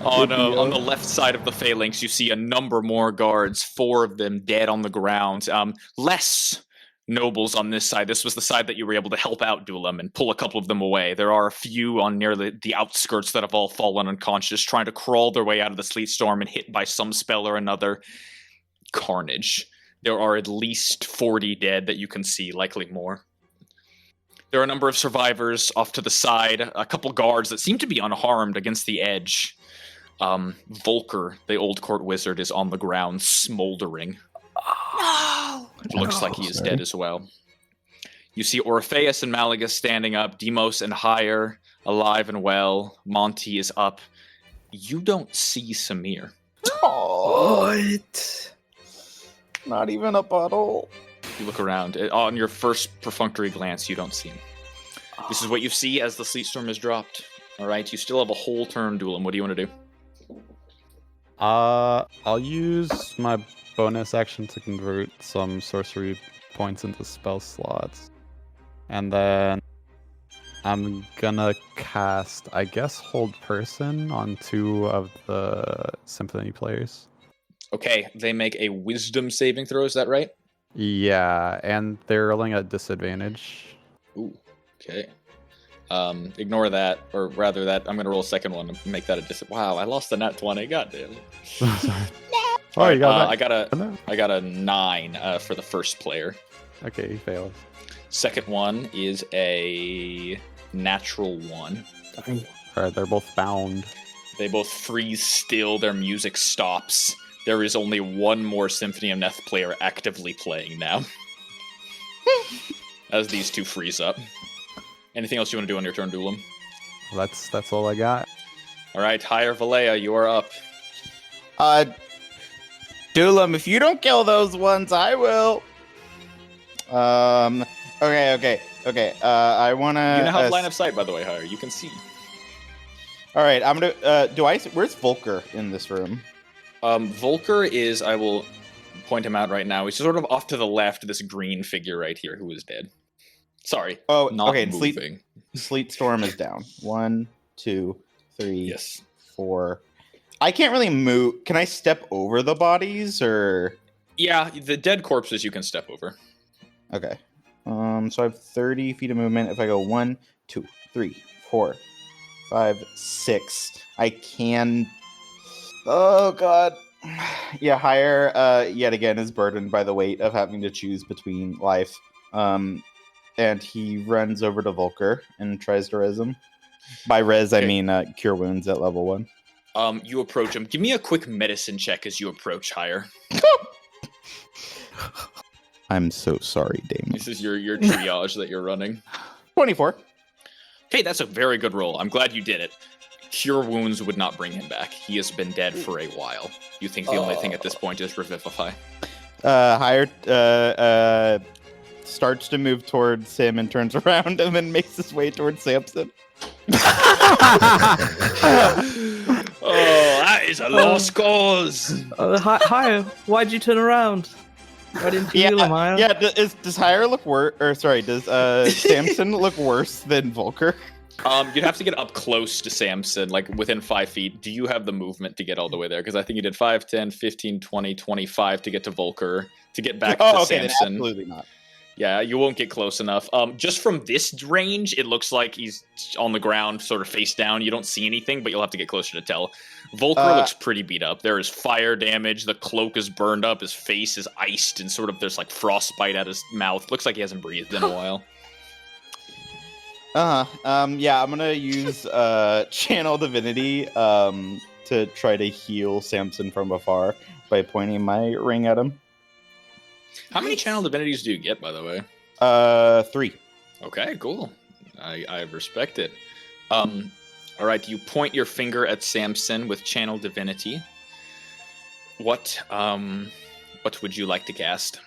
On the left side of the phalanx, you see a number more guards, 4 of them dead on the ground. Less nobles on this side. This was the side that you were able to help out Duelam and pull a couple of them away. There are a few on near the outskirts that have all fallen unconscious, trying to crawl their way out of the sleet storm and hit by some spell or another. Carnage. There are at least 40 dead that you can see, likely more. There are a number of survivors off to the side, a couple guards that seem to be unharmed against the edge. Volker, the old court wizard, is on the ground, smoldering. No! It looks like he is dead as well. You see Orpheus and Malaga standing up, Demos and Higher, alive and well. Monty is up. You don't see Samir. What? Not even a bottle. You look around. On your first perfunctory glance, you don't see him. This is what you see as the sleet storm is dropped. All right, you still have a whole turn, Duelam. What do you want to do? I'll use my bonus action to convert some sorcery points into spell slots. And then I'm gonna cast, I guess, Hold Person on 2 of the Symphony players. Okay, they make a wisdom saving throw, is that right? Yeah, and they're rolling at disadvantage. Ooh, okay. Ignore that, or rather that, I'm going to roll a second one and make that a Wow, I lost the nat 20, god damn it. Oh, you got I got a 9 for the first player. Okay, he fails. Second one is a natural 1. Alright, they're both bound. They both freeze still, their music stops. There is only one more Symphony of Neth player actively playing now. As these 2 freeze up. Anything else you want to do on your turn, Duelam? That's all I got. Alright, Higher Valea, you are up. Duelam, if you don't kill those ones, I will. Okay. I wanna. You now have line of sight, by the way, Higher. You can see. All right, I'm gonna. Where's Volker in this room? Volker is, I will point him out right now, he's sort of off to the left, this green figure right here who is dead. Sorry. Oh, not okay. moving. Sleet Storm is down. 1, 2, 3, Yes. 4. I can't really move. Can I step over the bodies or? Yeah, the dead corpses you can step over. Okay. So I have 30 feet of movement. If I go 1, 2, 3, 4, 5, 6, I can. Oh God. Yeah, Higher. Yet again is burdened by the weight of having to choose between life. and he runs over to Volker and tries to res him. By res, I Okay. mean cure wounds at level 1. You approach him. Give me a quick medicine check as you approach higher. I'm so sorry, Damon. This is your triage that you're running. 24. Okay, that's a very good roll. I'm glad you did it. Cure wounds would not bring him back. He has been dead for a while. You think the only thing at this point is revivify? Higher starts to move towards him and turns around and then makes his way towards Samson. Oh, that is a lost cause. Higher, why'd you turn around? Why didn't you heal him, Higher? Yeah, does Higher look worse? Or sorry, does Samson look worse than Volker? You'd have to get up close to Samson, like within 5 feet. Do you have the movement to get all the way there? Because I think you did 5, 10, 15, 20, 25 to get to Volker, to get back to okay, then Samson. absolutely not. Yeah, you won't get close enough. Just from this range, it looks like he's on the ground, sort of face down. You don't see anything, but you'll have to get closer to tell. Volker looks pretty beat up. There is fire damage. The cloak is burned up. His face is iced, and sort of there's like frostbite at his mouth. Looks like he hasn't breathed in a while. Yeah, I'm gonna use Channel Divinity to try to heal Samson from afar by pointing my ring at him. How many channel divinities do you get, by the way? 3. Okay, cool. I respect it. All right, you point your finger at Samson with channel divinity. What would you like to cast?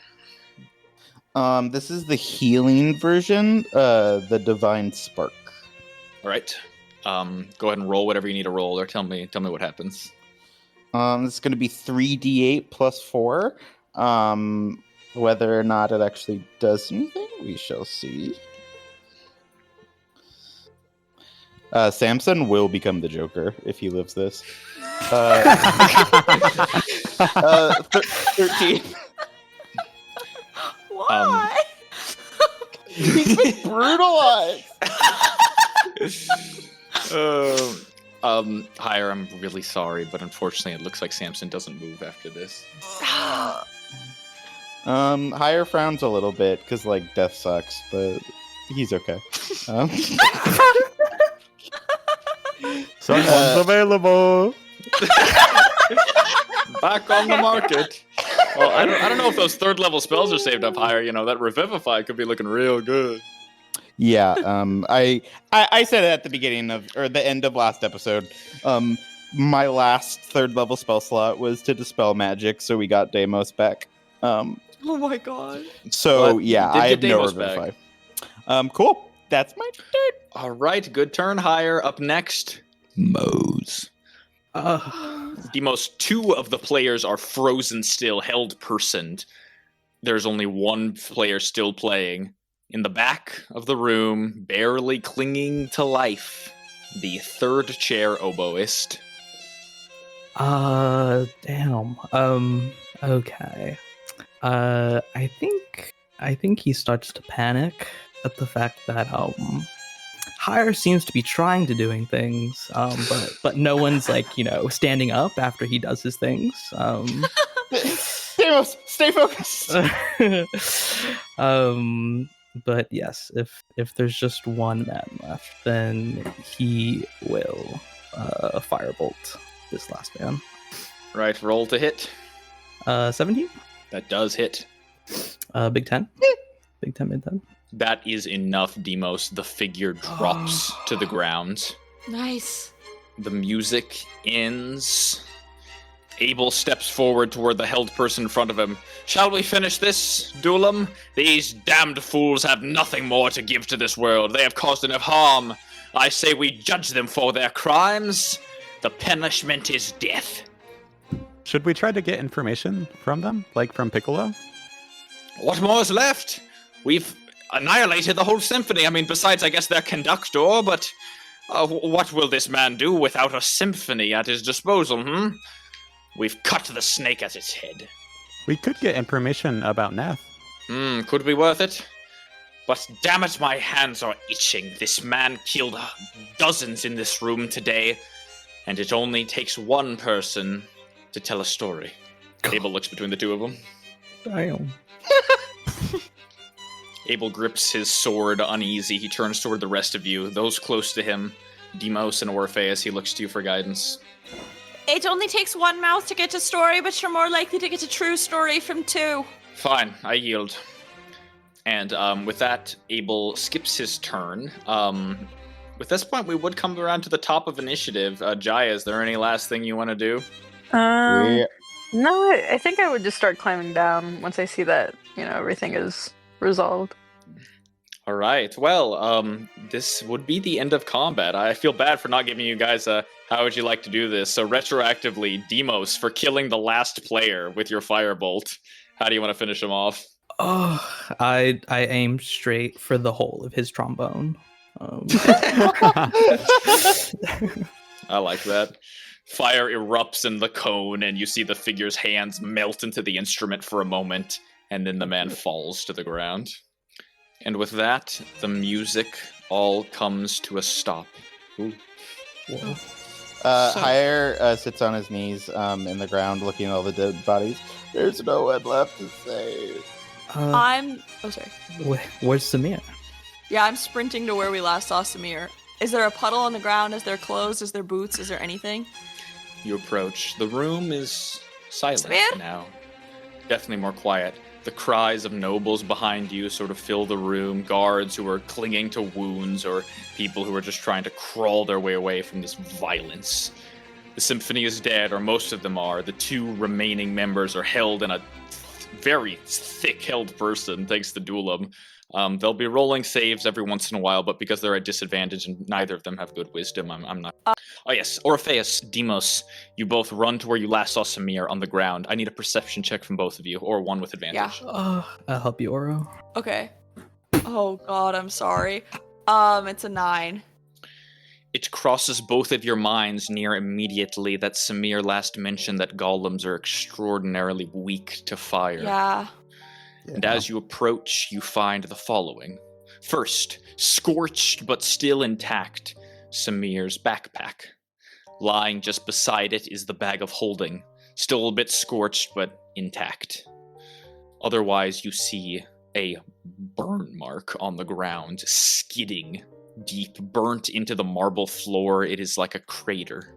This is the healing version, the Divine Spark. All right. Go ahead and roll whatever you need to roll, or tell me what happens. It's going to be 3d8 plus 4. Whether or not it actually does anything, we shall see. Samson will become the Joker if he lives this. 13. Why? He's been brutalized. Higher, I'm really sorry, but unfortunately it looks like Samson doesn't move after this. Higher frowns a little bit because like death sucks, but he's okay. Someone's available. Back on the market. Well, I don't know if those 3rd level spells are saved up higher. You know, that Revivify could be looking real good. Yeah, I said it at the beginning of, or the end of last episode. My last 3rd level spell slot was to dispel magic, so we got Deimos back. Oh my god. So But yeah, you did I have get no Deimos Revivify. back. Cool. That's my turn. All right, good turn. Higher. Up next, Mose. Demos, 2 of the players are frozen still, held personed. There's only 1 player still playing. In the back of the room, barely clinging to life, the 3rd chair oboist. Damn. Okay. I think he starts to panic at the fact that Higher seems to be trying to doing things, but no one's like, standing up after he does his things. Deimos, stay focused. But yes, if there's just 1 man left, then he will firebolt this last man. Right, roll to hit. 17? That does hit. Big 10? Big 10, mid 10? That is enough, Demos. The figure drops to the ground. Nice. The music ends. Abel steps forward toward the held person in front of him. Shall we finish this, Dulam? These damned fools have nothing more to give to this world. They have caused enough harm. I say we judge them for their crimes. The punishment is death. Should we try to get information from them, like from Piccolo? What more is left? We've annihilated the whole symphony. I mean, besides, I guess, their conductor, but what will this man do without a symphony at his disposal, We've cut the snake at its head. We could get information about Neth. Could be worth it. But damn it, my hands are itching. This man killed dozens in this room today, and it only takes 1 person to tell a story. Abel looks between the 2 of them. Damn. Abel grips his sword uneasy. He turns toward the rest of you. Those close to him, Demos and Orpheus, he looks to you for guidance. It only takes one mouth to get a story, but you're more likely to get a true story from two. Fine, I yield. And with that, Abel skips his turn. With this point, we would come around to the top of initiative. Jaya, is there any last thing you want to do? Yeah. No, I think I would just start climbing down once I see that, everything is resolved. All right. Well, this would be the end of combat. I feel bad for not giving you guys a how would you like to do this. So retroactively, Demos, for killing the last player with your firebolt. How do you want to finish him off? Oh, I aim straight for the hole of his trombone. I like that. Fire erupts in the cone, and you see the figure's hands melt into the instrument for a moment, and then the man falls to the ground. And with that, the music all comes to a stop. Ooh. Whoa. Hire sits on his knees in the ground looking at all the dead bodies. There's no one left to save. Oh, sorry. Where's Samir? Yeah, I'm sprinting to where we last saw Samir. Is there a puddle on the ground? Is there clothes? Is there boots? Is there anything? You approach. The room is silent Samir? now. Definitely more quiet. The cries of nobles behind you sort of fill the room. Guards who are clinging to wounds, or people who are just trying to crawl their way away from this violence. The symphony is dead, or most of them are. The two remaining members are held in a very thick-held person, thanks to Duelam. They'll be rolling saves every once in a while, but because they're at disadvantage and neither of them have good wisdom, I'm not... Oh yes, Orpheus, Demos, you both run to where you last saw Samir on the ground. I need a perception check from both of you, or one with advantage. Yeah. I'll help you, Oro. Okay. Oh god, I'm sorry. It's a 9. It crosses both of your minds near immediately that Samir last mentioned that golems are extraordinarily weak to fire. Yeah. And as you approach, you find the following. First, scorched but still intact, Samir's backpack. Lying just beside it is the bag of holding, still a bit scorched but intact. Otherwise, you see a burn mark on the ground, skidding deep, burnt into the marble floor. It is like a crater.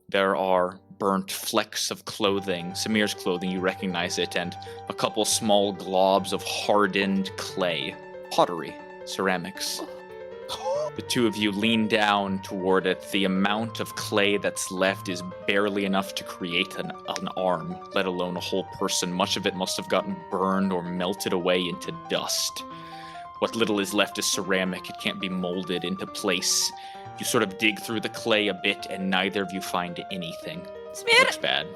There are burnt flecks of clothing, Samir's clothing, you recognize it, and a couple small globs of hardened clay, pottery, ceramics. The two of you lean down toward it. The amount of clay that's left is barely enough to create an arm, let alone a whole person. Much of it must have gotten burned or melted away into dust. What little is left is ceramic. It can't be molded into place. You sort of dig through the clay a bit, and neither of you find anything. Looks bad.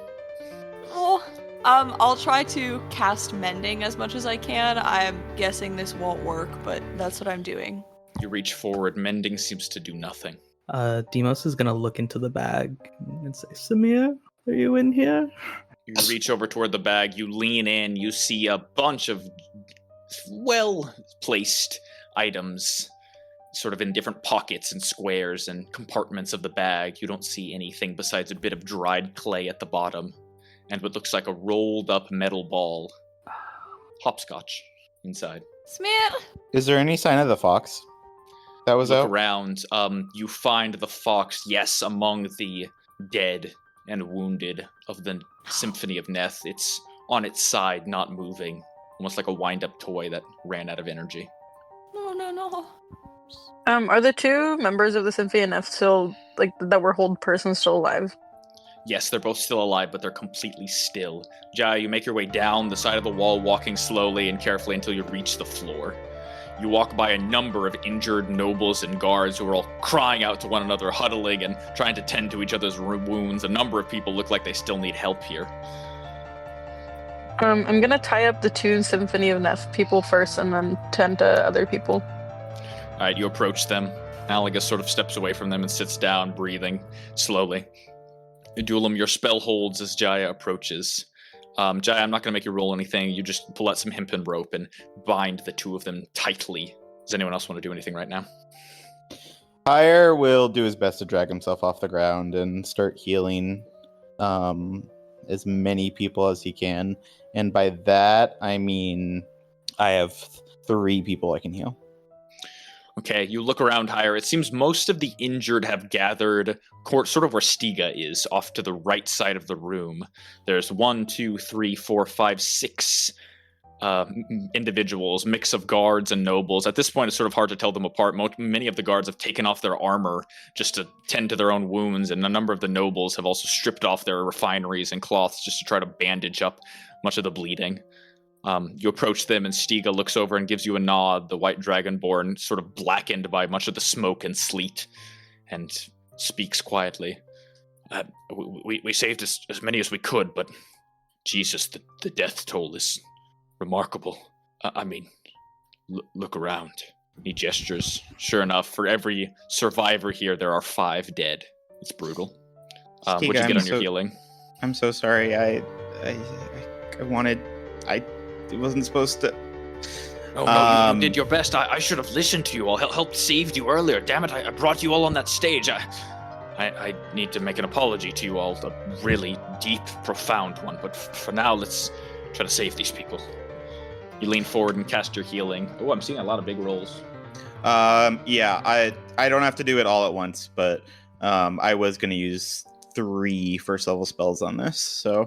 Oh. I'll try to cast mending as much as I can. I'm guessing this won't work, but that's what I'm doing. You reach forward. Mending seems to do nothing. Demos is gonna look into the bag and say, Samir, are you in here? You reach over toward the bag. You lean in. You see a bunch of well-placed items, sort of in different pockets and squares and compartments of the bag. You don't see anything besides a bit of dried clay at the bottom and what looks like a rolled-up metal ball. Hopscotch inside. Samir! Is there any sign of the fox that was Look out? around. You find the fox, yes, among the dead and wounded of the Symphony of Neth. It's on its side, not moving. Almost like a wind-up toy that ran out of energy. No. Are the two members of the Symphony of Neth still, that were hold persons still alive? Yes, they're both still alive, but they're completely still. Jaya, you make your way down the side of the wall, walking slowly and carefully until you reach the floor. You walk by a number of injured nobles and guards who are all crying out to one another, huddling and trying to tend to each other's wounds. A number of people look like they still need help here. I'm gonna tie up the two Symphony of Neth people first and then tend to other people. Alright, you approach them. Alagus sort of steps away from them and sits down, breathing slowly. Duelam, your spell holds as Jaya approaches. Jaya, I'm not going to make you roll anything. You just pull out some hempen rope and bind the two of them tightly. Does anyone else want to do anything right now? Hire will do his best to drag himself off the ground and start healing as many people as he can. And by that, I mean I have 3 people I can heal. Okay, you look around higher. It seems most of the injured have gathered sort of where Stiga is, off to the right side of the room. There's 1, 2, 3, 4, 5, 6 individuals, mix of guards and nobles. At this point, it's sort of hard to tell them apart. Many of the guards have taken off their armor just to tend to their own wounds, and a number of the nobles have also stripped off their refineries and cloths just to try to bandage up much of the bleeding. You approach them, and Stiga looks over and gives you a nod, the white dragonborn, sort of blackened by much of the smoke and sleet, and speaks quietly. We saved as many as we could, but Jesus, the death toll is remarkable. Look around. He gestures. Sure enough, for every survivor here, there are 5 dead. It's brutal. What'd you get on your healing? I'm so sorry. I wasn't supposed to. Oh, no, you did your best. I should have listened to you all. Helped save you earlier. Damn it, I brought you all on that stage. I need to make an apology to you all. A really deep, profound one. But for now, let's try to save these people. You lean forward and cast your healing. Oh, I'm seeing a lot of big rolls. Yeah, I don't have to do it all at once, but I was going to use 3 first level spells on this, so...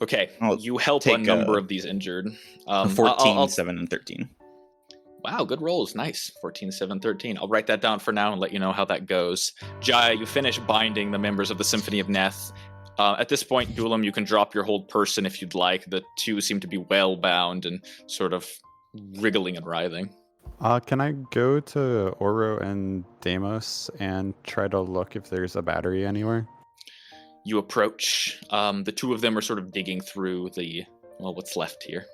Okay, I'll you help a number of these injured. 14, 7, and 13. Wow, good rolls. Nice. 14, 7, 13. I'll write that down for now and let you know how that goes. Jaya, you finish binding the members of the Symphony of Neth. At this point, Gulam, you can drop your hold person if you'd like. The 2 seem to be well bound and sort of wriggling and writhing. Can I go to Oro and Deimos and try to look if there's a battery anywhere? You approach. The 2 of them are sort of digging through what's left here.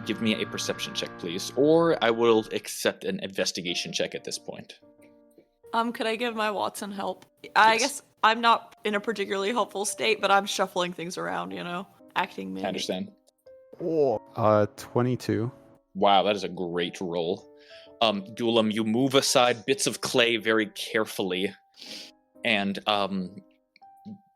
Give me a perception check, please. Or I will accept an investigation check at this point. Could I give my Watson help? I guess I'm not in a particularly helpful state, but I'm shuffling things around, acting maybe. I understand. 22. Wow, that is a great roll. Gulam, you move aside bits of clay very carefully, and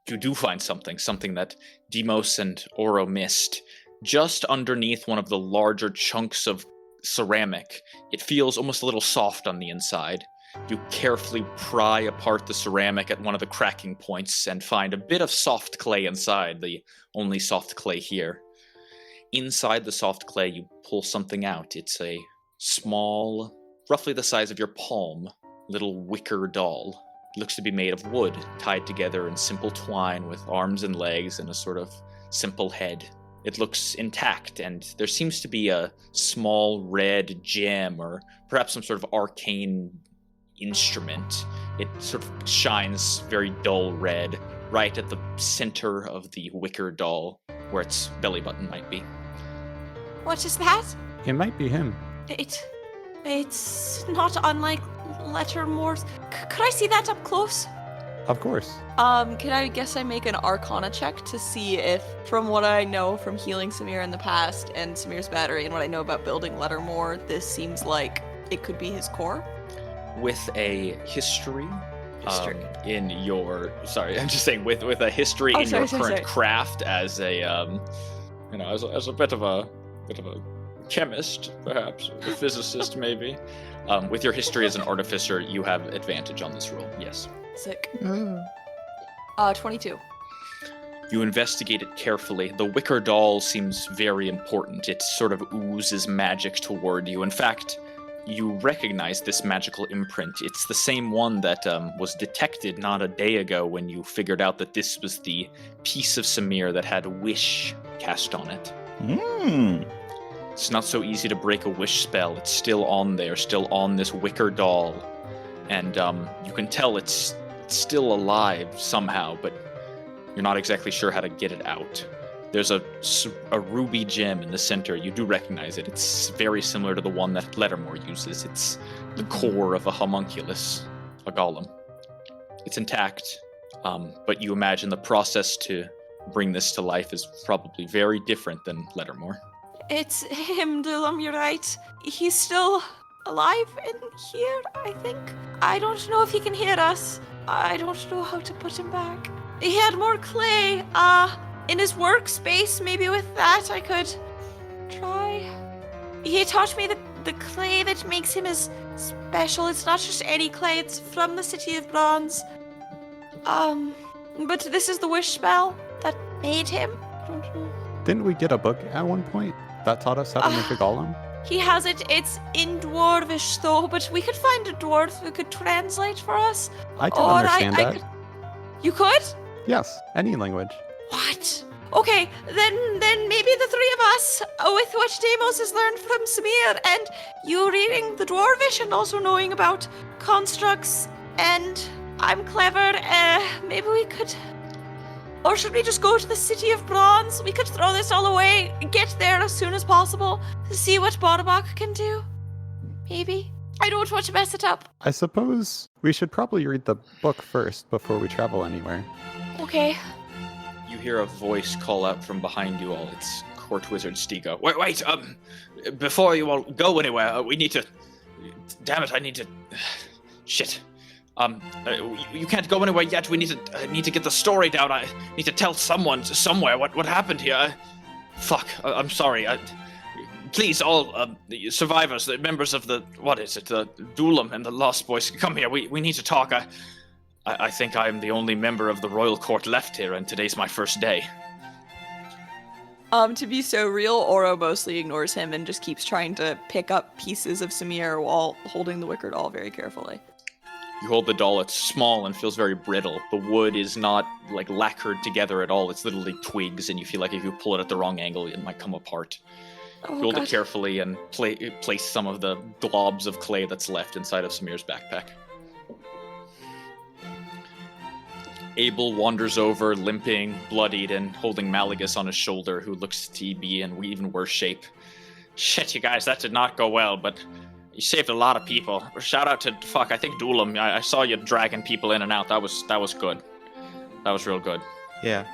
you do find something that Deimos and Oro missed. Just underneath one of the larger chunks of ceramic, it feels almost a little soft on the inside. You carefully pry apart the ceramic at one of the cracking points and find a bit of soft clay inside, the only soft clay here. Inside the soft clay, you pull something out. It's a small, roughly the size of your palm, little wicker doll. It looks to be made of wood, tied together in simple twine with arms and legs and a sort of simple head. It looks intact, and there seems to be a small red gem or perhaps some sort of arcane instrument. It sort of shines very dull red right at the center of the wicker doll, where its belly button might be. What is that? It might be him. It's not unlike Lettermore's. Could I see that up close? Of course. Can I guess I make an Arcana check to see if, from what I know from healing Samir in the past and Samir's battery and what I know about building Lettermore, this seems like it could be his core? With a history. In your... Sorry, I'm just saying, with a history in your current craft as a, as a bit of a chemist, perhaps, a physicist, maybe. With your history as an artificer, you have advantage on this roll, yes. Sick. 22. You investigate it carefully. The wicker doll seems very important. It sort of oozes magic toward you. In fact, you recognize this magical imprint. It's the same one that was detected not a day ago when you figured out that this was the piece of Samir that had wish cast on it. It's not so easy to break a wish spell. It's still on there, still on this wicker doll. And you can tell it's still alive somehow, but you're not exactly sure how to get it out. There's a ruby gem in the center. You do recognize it. It's very similar to the one that Lettermore uses. It's the core of a homunculus, a golem. It's intact, but you imagine the process to bring this to life is probably very different than Lettermore. It's him, Gulam, you're right. He's still alive in here, I think. I don't know if he can hear us. I don't know how to put him back. He had more clay, in his workspace. Maybe with that I could try. he taught me the clay that makes him as special. It's not just any clay, it's from the City of Bronze. But this is the wish spell that made him. I don't know. Didn't we get a book at one point that taught us how to make a golem? He has it. It's in Dwarvish, though, but we could find a dwarf who could translate for us. I can Or understand that. You could? Yes, any language. What? Okay, then maybe the three of us, with what Deimos has learned from Samir, and you reading the Dwarvish and also knowing about constructs, and I'm clever, maybe we could... Or should we just go to the City of Bronze? We could throw this all away, get there as soon as possible, to see what Bottabok can do. Maybe. I don't want to mess it up. I suppose we should probably read the book first before we travel anywhere. Okay. You hear a voice call out from behind you all. It's Court Wizard Stiga. Wait, before you all go anywhere, we need to... Damn it, I need to... Shit. You can't go anywhere yet. We need to get the story down. I need to tell someone somewhere what happened here. Fuck. I'm sorry. Please, all survivors, the members of the the Dulam and the Lost Boys, come here. We need to talk. I think I am the only member of the royal court left here, and today's my first day. To be so real, Oro mostly ignores him and just keeps trying to pick up pieces of Samir while holding the wicker doll very carefully. You hold the doll, it's small and feels very brittle. The wood is not, lacquered together at all. It's literally twigs, and you feel like if you pull it at the wrong angle, it might come apart. Oh, You hold God. it carefully and place some of the globs of clay that's left inside of Samir's backpack. Abel wanders over, limping, bloodied, and holding Malagus on his shoulder, who looks to be in even worse shape. Shit, you guys, that did not go well, but... You saved a lot of people. Shout out to I think Dulam. I saw you dragging people in and out. That was good. That was real good. Yeah.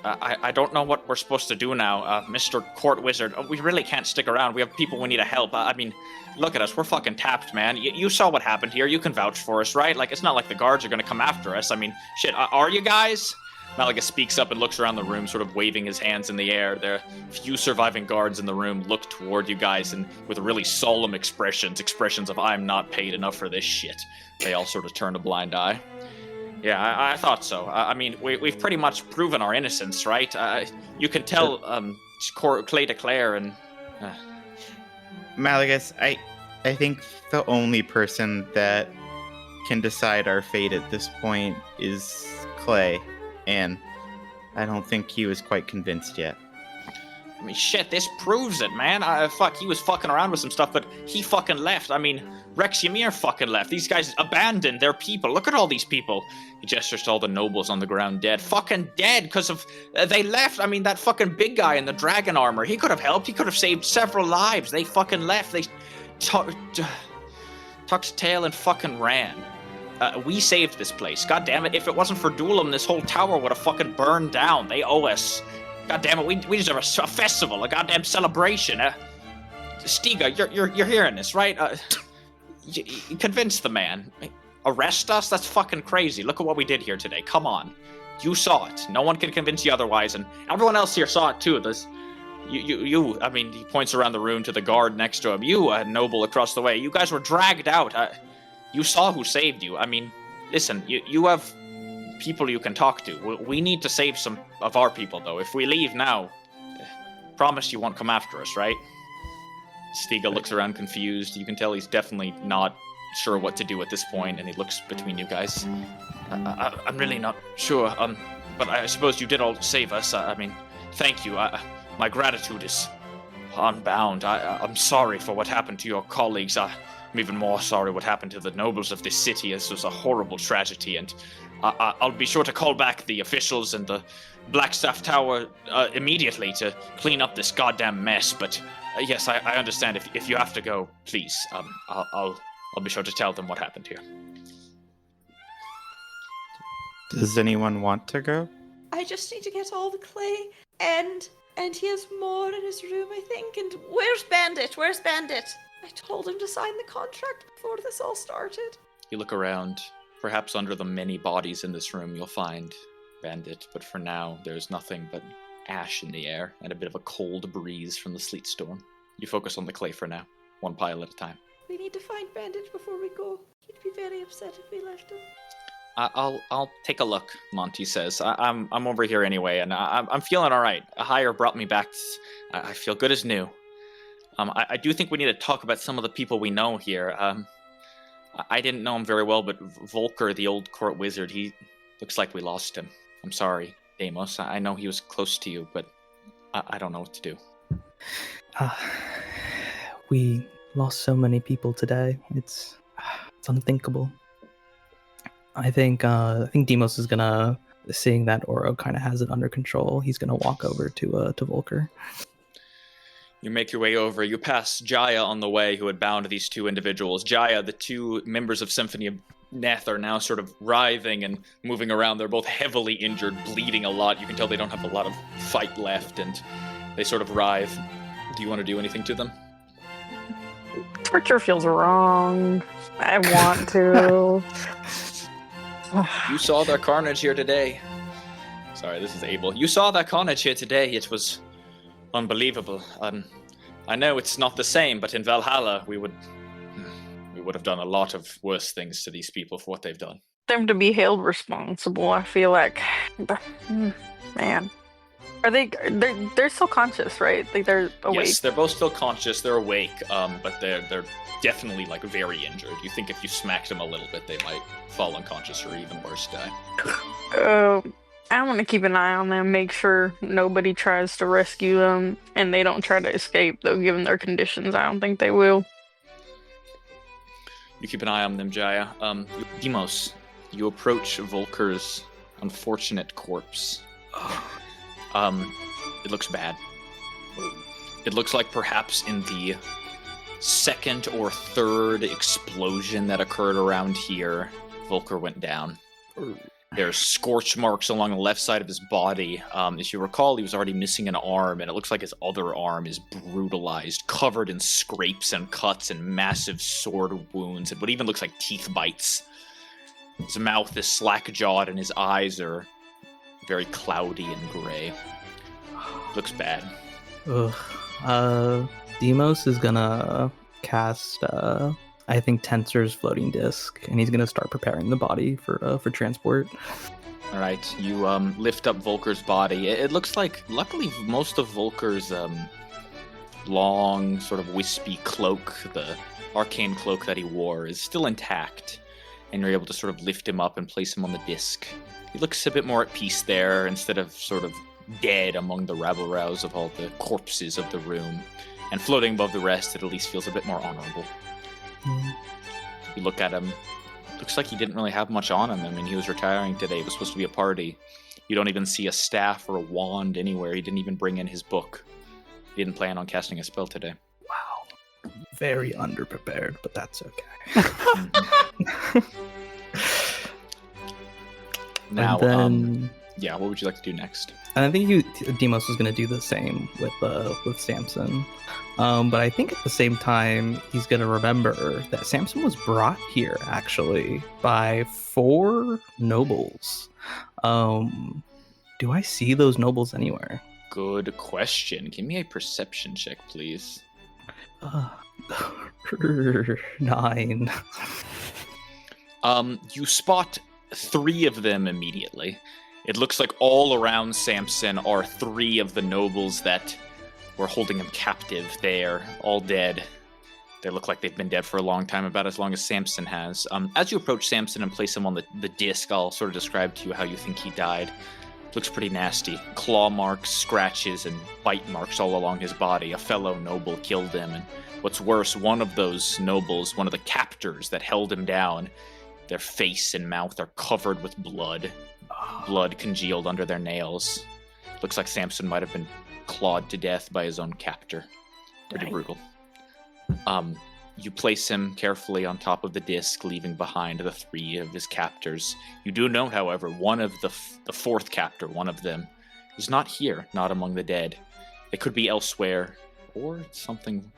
I don't know what we're supposed to do now, Mr. Court Wizard. We really can't stick around. We have people we need to help. I mean, look at us. We're fucking tapped, man. You saw what happened here. You can vouch for us, right? It's not like the guards are gonna come after us. I mean, shit. Are you guys? Malaga speaks up and looks around the room, sort of waving his hands in the air. The few surviving guards in the room look toward you guys and with really solemn expressions of I'm not paid enough for this shit. They all sort of turn a blind eye. Yeah, I thought so. I mean, we've pretty much proven our innocence, right? You can tell Clay to Claire and... Malagus, I think the only person that can decide our fate at this point is Clay. And I don't think he was quite convinced yet. I mean, shit, this proves it, man. He was fucking around with some stuff, but he fucking left. I mean, Rex Ymir fucking left. These guys abandoned their people. Look at all these people. He gestures to all the nobles on the ground dead. Fucking dead, because of... they left. I mean, that fucking big guy in the dragon armor, he could have helped. He could have saved several lives. They fucking left. They tucked tail and fucking ran. We saved this place. God damn it. If it wasn't for Dulam, this whole tower would have fucking burned down. They owe us. God damn it. We deserve a festival, a goddamn celebration. Stiga, you're hearing this, right? You convince the man. Arrest us? That's fucking crazy. Look at what we did here today. Come on. You saw it. No one can convince you otherwise, and everyone else here saw it too. I mean, he points around the room to the guard next to him. You, noble across the way. You guys were dragged out. You saw who saved you. I mean, listen, you have people you can talk to. We need to save some of our people, though. If we leave now, promise you won't come after us, right? Stiga looks around confused. You can tell he's definitely not sure what to do at this point, and he looks between you guys. I'm really not sure, but I suppose you did all save us. I mean, thank you. My gratitude is unbound. I'm sorry for what happened to your colleagues. I'm even more sorry what happened to the nobles of this city. This was a horrible tragedy, and I'll be sure to call back the officials and the Blackstaff Tower immediately to clean up this goddamn mess. But yes, I understand. If you have to go, please, I'll be sure to tell them what happened here. Does anyone want to go? I just need to get all the clay, and he has more in his room, I think. And where's Bandit? I told him to sign the contract before this all started. You look around. Perhaps under the many bodies in this room you'll find Bandit, but for now there's nothing but ash in the air and a bit of a cold breeze from the sleet storm. You focus on the clay for now, one pile at a time. We need to find Bandage before we go. He'd be very upset if we left him. I'll take a look, Monty says. I'm over here anyway, and I'm feeling all right. A hire brought me back. I feel good as new. I do think we need to talk about some of the people we know here. I didn't know him very well, but Volker, the old court wizard, he looks like we lost him. I'm sorry, Deimos. I know he was close to you, but I don't know what to do. We lost so many people today. It's unthinkable. I think Deimos is gonna, seeing that Oro kind of has it under control, he's gonna walk over to Volker. You make your way over. You pass Jaya on the way, who had bound these two individuals. Jaya, the two members of Symphony of Neth, are now sort of writhing and moving around. They're both heavily injured, bleeding a lot. You can tell they don't have a lot of fight left, and they sort of writhe. Do you want to do anything to them? Torture feels wrong. I want to. You saw their carnage here today. Sorry, this is Abel. You saw that carnage here today. It was unbelievable. I know it's not the same, but in Valhalla, we would have done a lot of worse things to these people for what they've done. Them to be held responsible, I feel like. Man. Are they're still conscious, right? Like they're awake? Yes, they're both still conscious. They're awake, but they're definitely like very injured. You think if you smacked them a little bit, they might fall unconscious or even worse, die. I want to keep an eye on them, make sure nobody tries to rescue them, and they don't try to escape, though, given their conditions. I don't think they will. You keep an eye on them, Jaya. Deimos, you approach Volker's unfortunate corpse. It looks bad. It looks like perhaps in the second or third explosion that occurred around here, Volker went down. There's scorch marks along the left side of his body. As you recall, he was already missing an arm, and it looks like his other arm is brutalized, covered in scrapes and cuts and massive sword wounds, and what even looks like teeth bites. His mouth is slack-jawed, and his eyes are very cloudy and gray. Looks bad. Deimos is gonna cast, I think, Tensor's floating disc, and he's gonna start preparing the body for transport. All right, you lift up Volker's body. It looks like, luckily, most of Volker's long, sort of wispy cloak, the arcane cloak that he wore, is still intact, and you're able to sort of lift him up and place him on the disc. He looks a bit more at peace there, instead of sort of dead among the rabble-rouse of all the corpses of the room. And floating above the rest, it at least feels a bit more honorable. You look at him, looks like he didn't really have much on him. I mean, he was retiring today. It was supposed to be a party. You don't even see a staff or a wand anywhere. He didn't even bring in his book. He didn't plan on casting a spell today. Wow. Very underprepared, but that's okay. Now, then, yeah, what would you like to do next? and I think Deimos was going to do the same with Samson. But I think at the same time, he's going to remember that Samson was brought here, actually, by 4 nobles. Do I see those nobles anywhere? Good question. Give me a perception check, please. 9. You spot 3 of them immediately. It looks like all around Samson are 3 of the nobles that were holding him captive. They're all dead. They look like they've been dead for a long time, about as long as Samson has. As you approach Samson and place him on the disc, I'll sort of describe to you how you think he died. It looks pretty nasty. Claw marks, scratches, and bite marks all along his body. A fellow noble killed him, and what's worse, one of those nobles, one of the captors that held him down, their face and mouth are covered with blood. Blood congealed under their nails. Looks like Samson might have been clawed to death by his own captor. Pretty brutal. You place him carefully on top of the disc, leaving behind the 3 of his captors. You do note, however, one of the 4th captor, one of them, is not here, not among the dead. It could be elsewhere, or something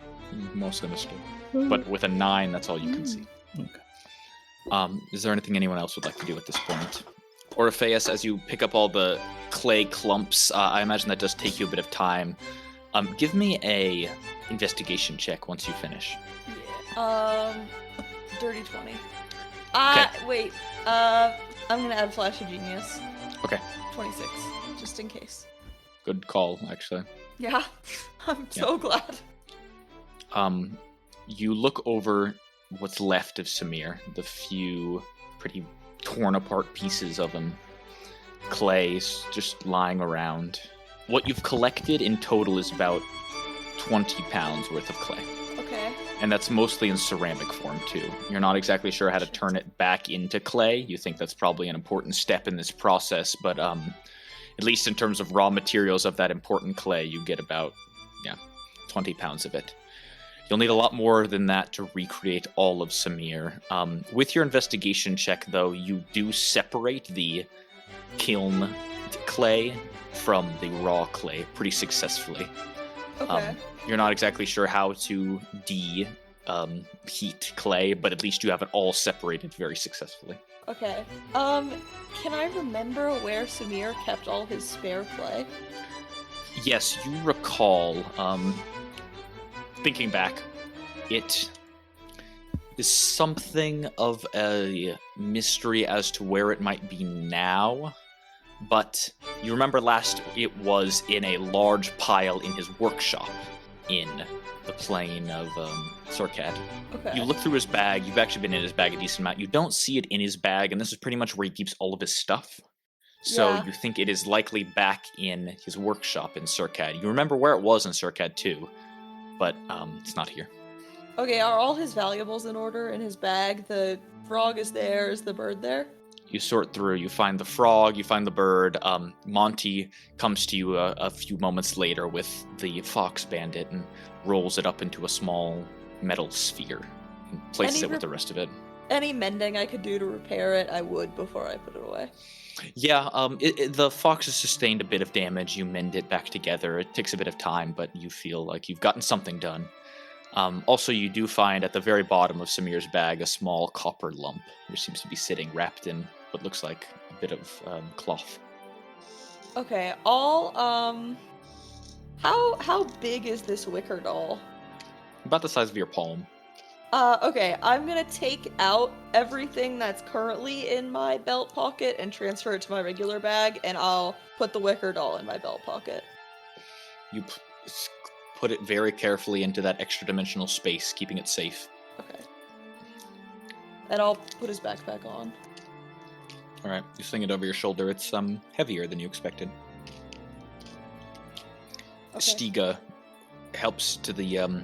more sinister. But with a 9, that's all you can see. Okay. Is there anything anyone else would like to do at this point? Orpheus, as you pick up all the clay clumps, I imagine that does take you a bit of time. Give me a investigation check once you finish. Yeah. Dirty 20. Wait. I'm gonna add Flash of Genius. Okay. 26, just in case. Good call, actually. Yeah, I'm so glad. You look over what's left of Samir, the few pretty torn apart pieces of him, clay just lying around. What you've collected in total is about 20 pounds worth of clay. Okay. And that's mostly in ceramic form, too. You're not exactly sure how to turn it back into clay. You think that's probably an important step in this process, but at least in terms of raw materials of that important clay, you get about 20 pounds of it. You'll need a lot more than that to recreate all of Samir. With your investigation check, though, you do separate the kiln clay from the raw clay pretty successfully. Okay. You're not exactly sure how to heat clay, but at least you have it all separated very successfully. Okay. Can I remember where Samir kept all his spare clay? Yes, you recall, thinking back, it is something of a mystery as to where it might be now, but you remember last it was in a large pile in his workshop in the plain of Surkat. Okay. You look through his bag. You've actually been in his bag a decent amount. You don't see it in his bag, and this is pretty much where he keeps all of his stuff. So Yeah. you think it is likely back in his workshop in Surkat. You remember where it was in Surkat too, but it's not here. Okay, are all his valuables in order in his bag? The frog is there. Is the bird there? You sort through. You find the frog. You find the bird. Monty comes to you a few moments later with the fox bandit and rolls it up into a small metal sphere and places it with the rest of it. Any mending I could do to repair it, I would before I put it away. Yeah, the fox has sustained a bit of damage. You mend it back together. It takes a bit of time, but you feel like you've gotten something done. Also, you do find at the very bottom of Samir's bag a small copper lump, which seems to be sitting wrapped in what looks like a bit of cloth. Okay, how big is this wicker doll? About the size of your palm. Okay, I'm gonna take out everything that's currently in my belt pocket and transfer it to my regular bag, and I'll put the wicker doll in my belt pocket. You put it very carefully into that extra dimensional space, keeping it safe. Okay. And I'll put his backpack on. All right, you sling it over your shoulder. It's heavier than you expected. Okay. Stiga helps to the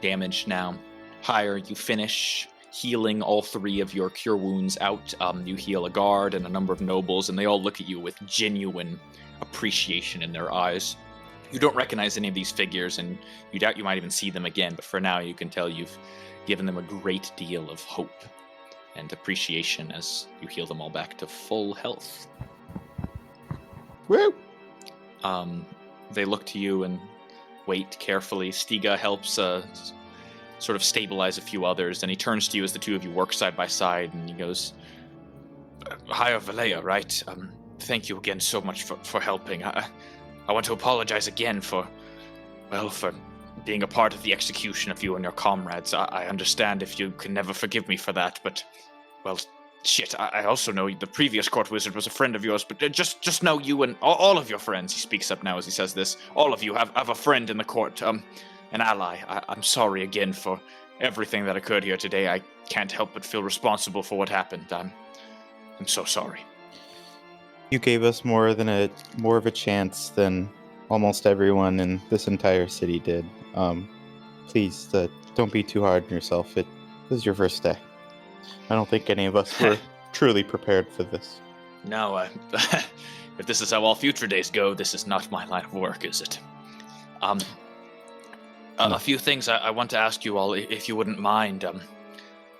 damage now. Higher, you finish healing all three of your cure wounds out. You heal a guard and a number of nobles, and they all look at you with genuine appreciation in their eyes. You don't recognize any of these figures, and you doubt you might even see them again, but for now you can tell you've given them a great deal of hope and appreciation as you heal them all back to full health. Woo! They look to you and wait carefully. Stiga helps sort of stabilize a few others, and he turns to you as the two of you work side by side, and he goes, "Hi, Valea, right? Thank you again so much for helping. I want to apologize again for being a part of the execution of you and your comrades. I understand if you can never forgive me for that, but, well, shit, I also know the previous court wizard was a friend of yours, but just know you and all of your friends," he speaks up now as he says this, "all of you have a friend in the court, an ally. I'm sorry again for everything that occurred here today. I can't help but feel responsible for what happened. I'm so sorry." You gave us more of a chance than almost everyone in this entire city did. Please, don't be too hard on yourself. It was your first day. I don't think any of us were truly prepared for this. No, if this is how all future days go, this is not my line of work, is it? A few things I want to ask you all, if you wouldn't mind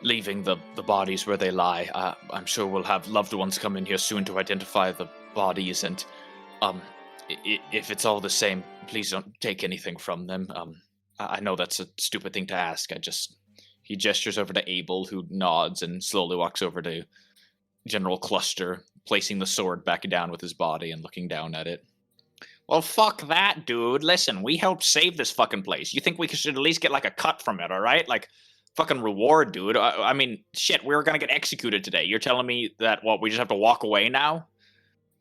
leaving the bodies where they lie. I'm sure we'll have loved ones come in here soon to identify the bodies, and if it's all the same, please don't take anything from them. I know that's a stupid thing to ask. He gestures over to Abel, who nods and slowly walks over to General Cluster, placing the sword back down with his body and looking down at it. Well, fuck that, dude. Listen, we helped save this fucking place. You think we should at least get like a cut from it, all right? Like, fucking reward, dude. I mean, shit, we were gonna get executed today. You're telling me that, what, we just have to walk away now?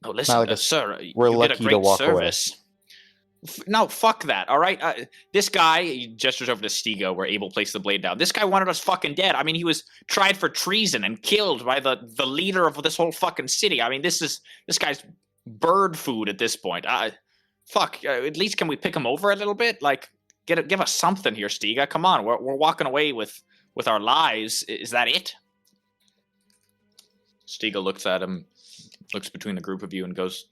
No, listen, Malagus, sir, we're you did a lucky to great walk away. service. No, fuck that, all right? This guy, he gestures over to Stiga, where Abel placed the blade down. This guy wanted us fucking dead. I mean, he was tried for treason and killed by the leader of this whole fucking city. I mean, this guy's bird food at this point. Fuck, at least can we pick him over a little bit? Like, give us something here, Stiga. Come on, we're walking away with our lives. Is that it? Stiga looks at him, looks between the group of you and goes,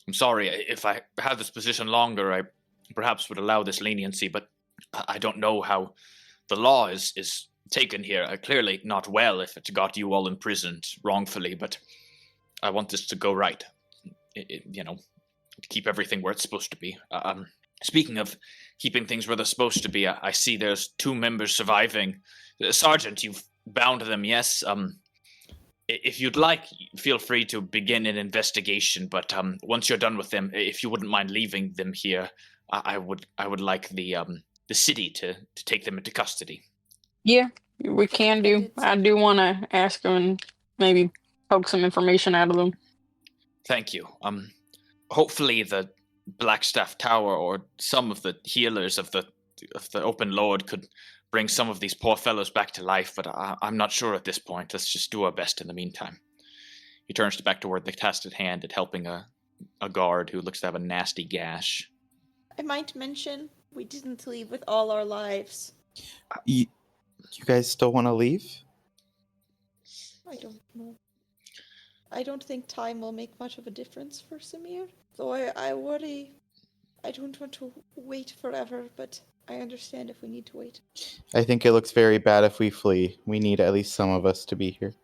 I'm sorry, if I had this position longer, I perhaps would allow this leniency, but I don't know how the law is taken here. Clearly not well if it got you all imprisoned wrongfully, but I want this to go right. To keep everything where it's supposed to be. Speaking of keeping things where they're supposed to be, I see there's 2 members surviving. Sergeant, you've bound them, yes? If you'd like, feel free to begin an investigation, but once you're done with them, if you wouldn't mind leaving them here, I would like the city to take them into custody. Yeah, we can do. I do want to ask them and maybe poke some information out of them. Thank you. Hopefully the Blackstaff Tower or some of the healers of the Open Lord could bring some of these poor fellows back to life, but I'm not sure at this point. Let's just do our best in the meantime. He turns back toward the casted hand at helping a guard who looks to have a nasty gash. I might mention we didn't leave with all our lives. You guys still want to leave? I don't know. I don't think time will make much of a difference for Samir. Though I worry. I don't want to wait forever, but I understand if we need to wait. I think it looks very bad if we flee. We need at least some of us to be here.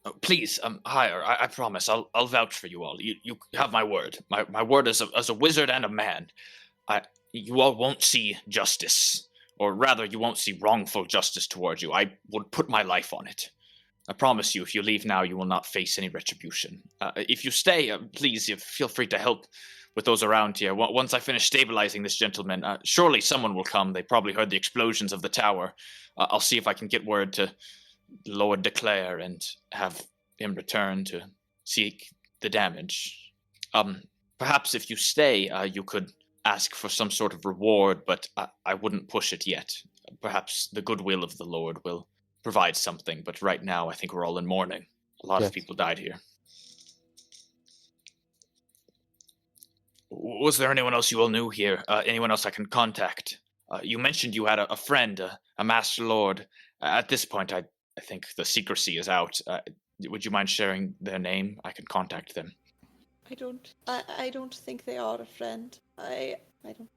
Oh, please, hire. I promise. I'll vouch for you all. You have my word. My word as a wizard and a man. You all won't see justice, or rather, you won't see wrongful justice towards you. I would put my life on it. I promise you, if you leave now, you will not face any retribution. If you stay, please feel free to help with those around here. Once I finish stabilizing this gentleman, surely someone will come. They probably heard the explosions of the tower. I'll see if I can get word to Lord Declare and have him return to seek the damage. Perhaps if you stay, you could ask for some sort of reward, but I wouldn't push it yet. Perhaps the goodwill of the Lord will provide something, but right now I think we're all in mourning. A lot of people died here. Was there anyone else you all knew here? Anyone else I can contact? You mentioned you had a friend, a Master Lord. At this point, I think the secrecy is out. Would you mind sharing their name? I can contact them. I don't think they are a friend. I don't.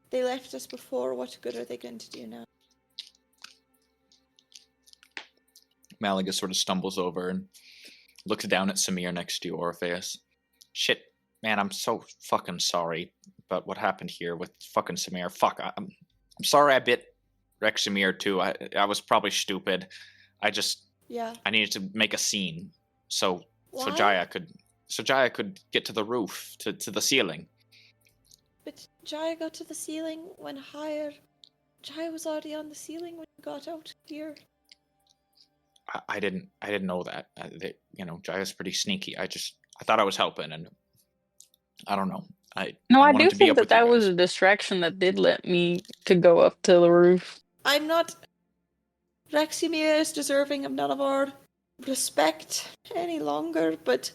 They left us before. What good are they going to do now? Malaga sort of stumbles over and looks down at Samir next to you, Orpheus. Shit, man, I'm so fucking sorry about what happened here with fucking Samir. Fuck, I'm sorry I bit Rex Samir too. I was probably stupid. I needed to make a scene so Jaya could get to the roof, to the ceiling. But Jaya got to the ceiling when higher. Jaya was already on the ceiling when we got out here. I didn't know that. Jaya's pretty sneaky. I thought I was helping, and I don't know. I do think that was a distraction that did let me to go up to the roof. I'm not. Reximir is deserving of none of our respect any longer, but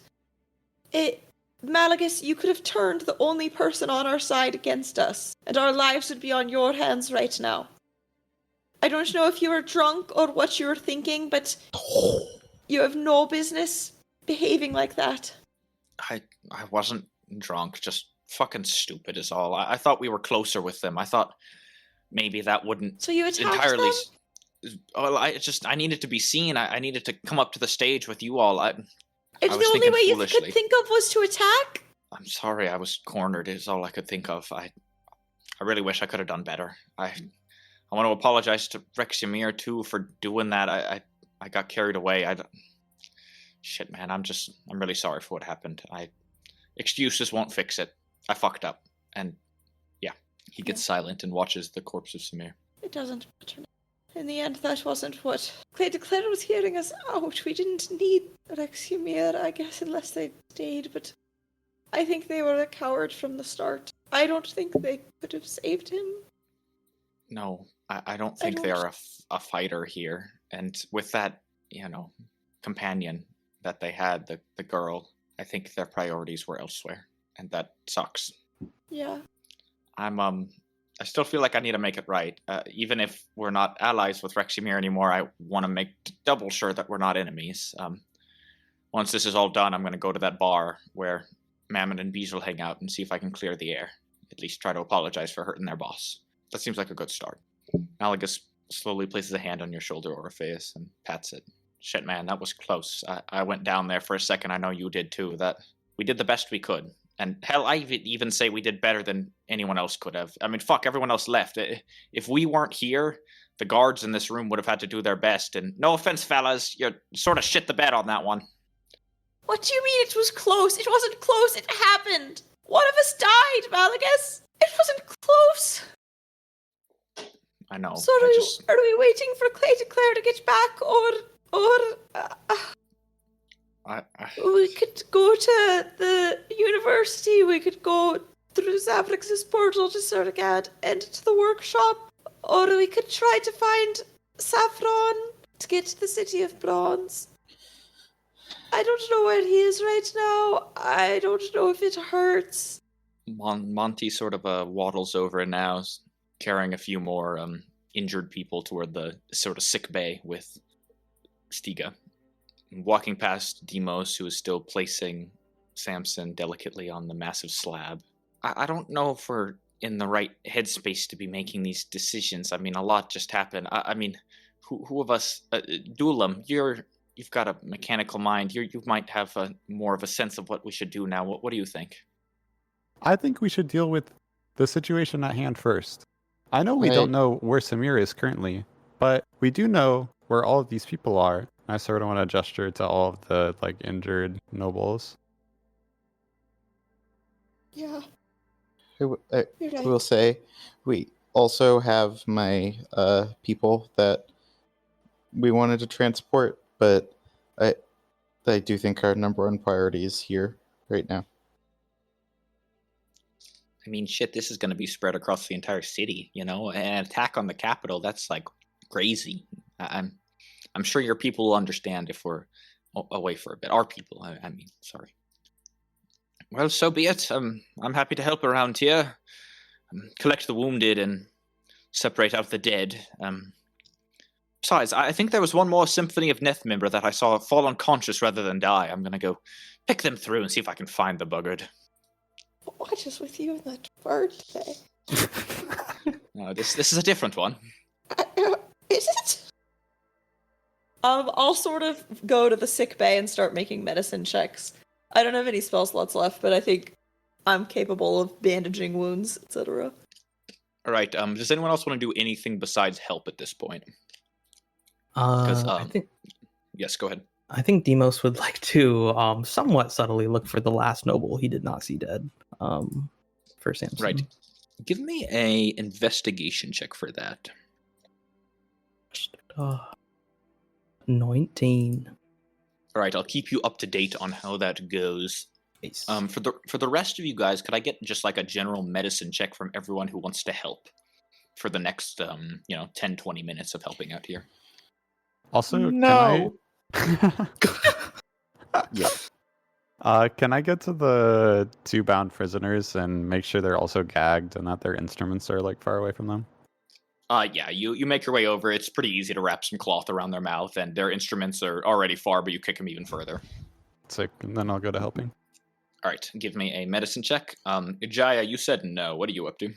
Malagus, you could have turned the only person on our side against us, and our lives would be on your hands right now. I don't know if you were drunk or what you were thinking, but you have no business behaving like that. I wasn't drunk, just fucking stupid is all. I thought we were closer with them. I thought maybe that wouldn't So you attacked entirely... them? Well, I needed to be seen. I needed to come up to the stage with you all. And the only way you could think of was to attack? I'm sorry, I was cornered is all I could think of. I really wish I could have done better. I want to apologize to Rex Ymir too for doing that. I got carried away. Shit, man, I'm really sorry for what happened. Excuses won't fix it. I fucked up. And yeah, he gets silent and watches the corpse of Samir. It doesn't matter. In the end, that wasn't what Claire was hearing us out. We didn't need Rexumir, I guess, unless they stayed, but I think they were a coward from the start. I don't think they could have saved him. No, I don't think they are a fighter here. And with that, companion that they had, the girl, I think their priorities were elsewhere. And that sucks. Yeah. I still feel like I need to make it right. Even if we're not allies with Rexumir anymore, I want to make double sure that we're not enemies. Once this is all done, I'm going to go to that bar where Mammon and Beej will hang out and see if I can clear the air. At least try to apologize for hurting their boss. That seems like a good start. Malagus slowly places a hand on your shoulder, Orpheus, and pats it. Shit, man, that was close. I went down there for a second. I know you did too. We did the best we could. And hell, I even say we did better than anyone else could have. I mean, fuck, everyone else left. If we weren't here, the guards in this room would have had to do their best. And no offense, fellas, you sort of shit the bed on that one. What do you mean it was close? It wasn't close. It happened. One of us died, Malagus. It wasn't close. I know. So are we waiting for Claire to get back, we could go to the university, we could go through Zabrix's portal to Surrogad and to the workshop, or we could try to find Saffron to get to the City of Bronze. I don't know where he is right now. I don't know if it hurts. Monty sort of waddles over now, carrying a few more injured people toward the sort of sick bay with Stiga. Walking past Demos, who is still placing Samson delicately on the massive slab. I don't know if we're in the right headspace to be making these decisions. I mean, a lot just happened. I mean, who of us... Dulam, you've got a mechanical mind. You might have more of a sense of what we should do now. What do you think? I think we should deal with the situation at hand first. I know we don't know where Samir is currently, but we do know where all of these people are. I sort of want to gesture to all of the injured nobles. Yeah. I will say, we also have my people that we wanted to transport, but I do think our number one priority is here right now. I mean, shit, this is going to be spread across the entire city, An attack on the capital, that's crazy. I'm sure your people will understand if we're away for a bit. Our people, I mean, sorry. Well, so be it. I'm happy to help around here. Collect the wounded and separate out the dead. Besides, I think there was one more Symphony of Neth member that I saw fall unconscious rather than die. I'm going to go pick them through and see if I can find the buggard. What is with you and that bird today? No, this is a different one. Is it? I'll sort of go to the sick bay and start making medicine checks. I don't have any spell slots left, but I think I'm capable of bandaging wounds, etc. All right. Does anyone else want to do anything besides help at this point? I think. Yes, go ahead. I think Demos would like to somewhat subtly look for the last noble he did not see dead. For Samson. Right. Give me a investigation check for that. 19. All right, I'll keep you up to date on how that goes. Nice. For the rest of you guys, could I get just a general medicine check from everyone who wants to help for the next 10-20 minutes of helping out here? Also, no. Can I get to the 2 bound prisoners and make sure they're also gagged and that their instruments are far away from them? Yeah, you make your way over. It's pretty easy to wrap some cloth around their mouth, and their instruments are already far, but you kick them even further. Sick, and then I'll go to helping. All right, give me a medicine check. Jaya, you said no. What are you up to?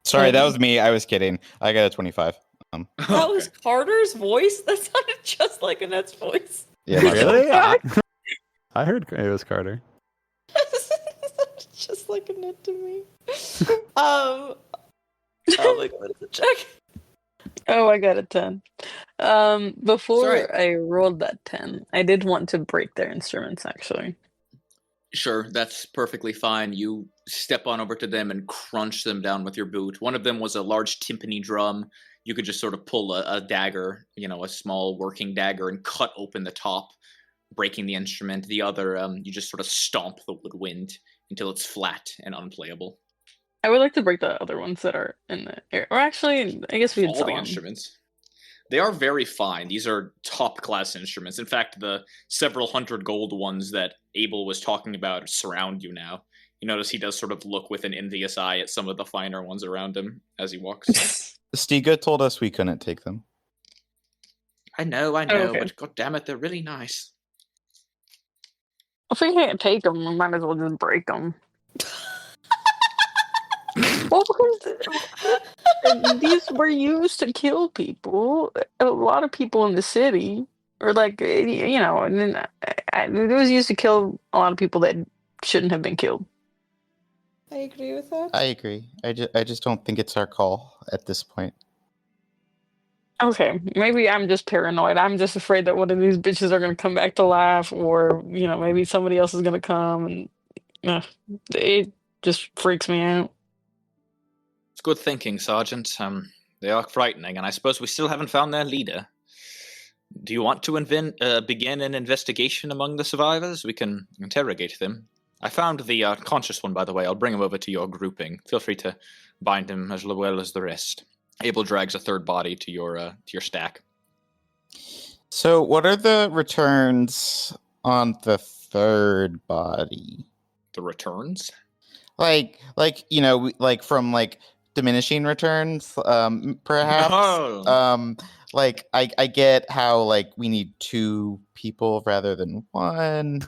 Sorry, that was me. I was kidding. I got a 25. That was Carter's voice? That sounded just like Annette's voice. Yeah, really? I heard it was Carter. Just like Annette to me. Oh my god, it's a check. Oh, I got a 10. Before I rolled that 10, I did want to break their instruments, actually. Sure, that's perfectly fine. You step on over to them and crunch them down with your boot. One of them was a large timpani drum. You could just sort of pull a dagger, a small working dagger, and cut open the top, breaking the instrument. The other, you just sort of stomp the woodwind until it's flat and unplayable. I would like to break the other ones that are in the air. Or actually, I guess we could All sell the them. instruments. They are very fine. These are top-class instruments. In fact, the several hundred gold ones that Abel was talking about surround you now. You notice he does sort of look with an envious eye at some of the finer ones around him as he walks. Stiga told us we couldn't take them. I know, Okay. but god damn it, they're really nice. If we can't take them, we might as well just break them. Well, because these were used to kill people. A lot of people in the city, or and then it was used to kill a lot of people that shouldn't have been killed. I agree with that. I agree. I just don't think it's our call at this point. Okay, maybe I'm just paranoid. I'm just afraid that one of these bitches are gonna come back to life, or maybe somebody else is gonna come, and it just freaks me out. It's good thinking, Sergeant. They are frightening, and I suppose we still haven't found their leader. Do you want to begin an investigation among the survivors? We can interrogate them. I found the conscious one, by the way. I'll bring him over to your grouping. Feel free to bind him as well as the rest. Abel drags a third body to your stack. So, what are the returns on the third body? The returns? Like from diminishing returns, perhaps. Oh. I get how we need 2 people rather than 1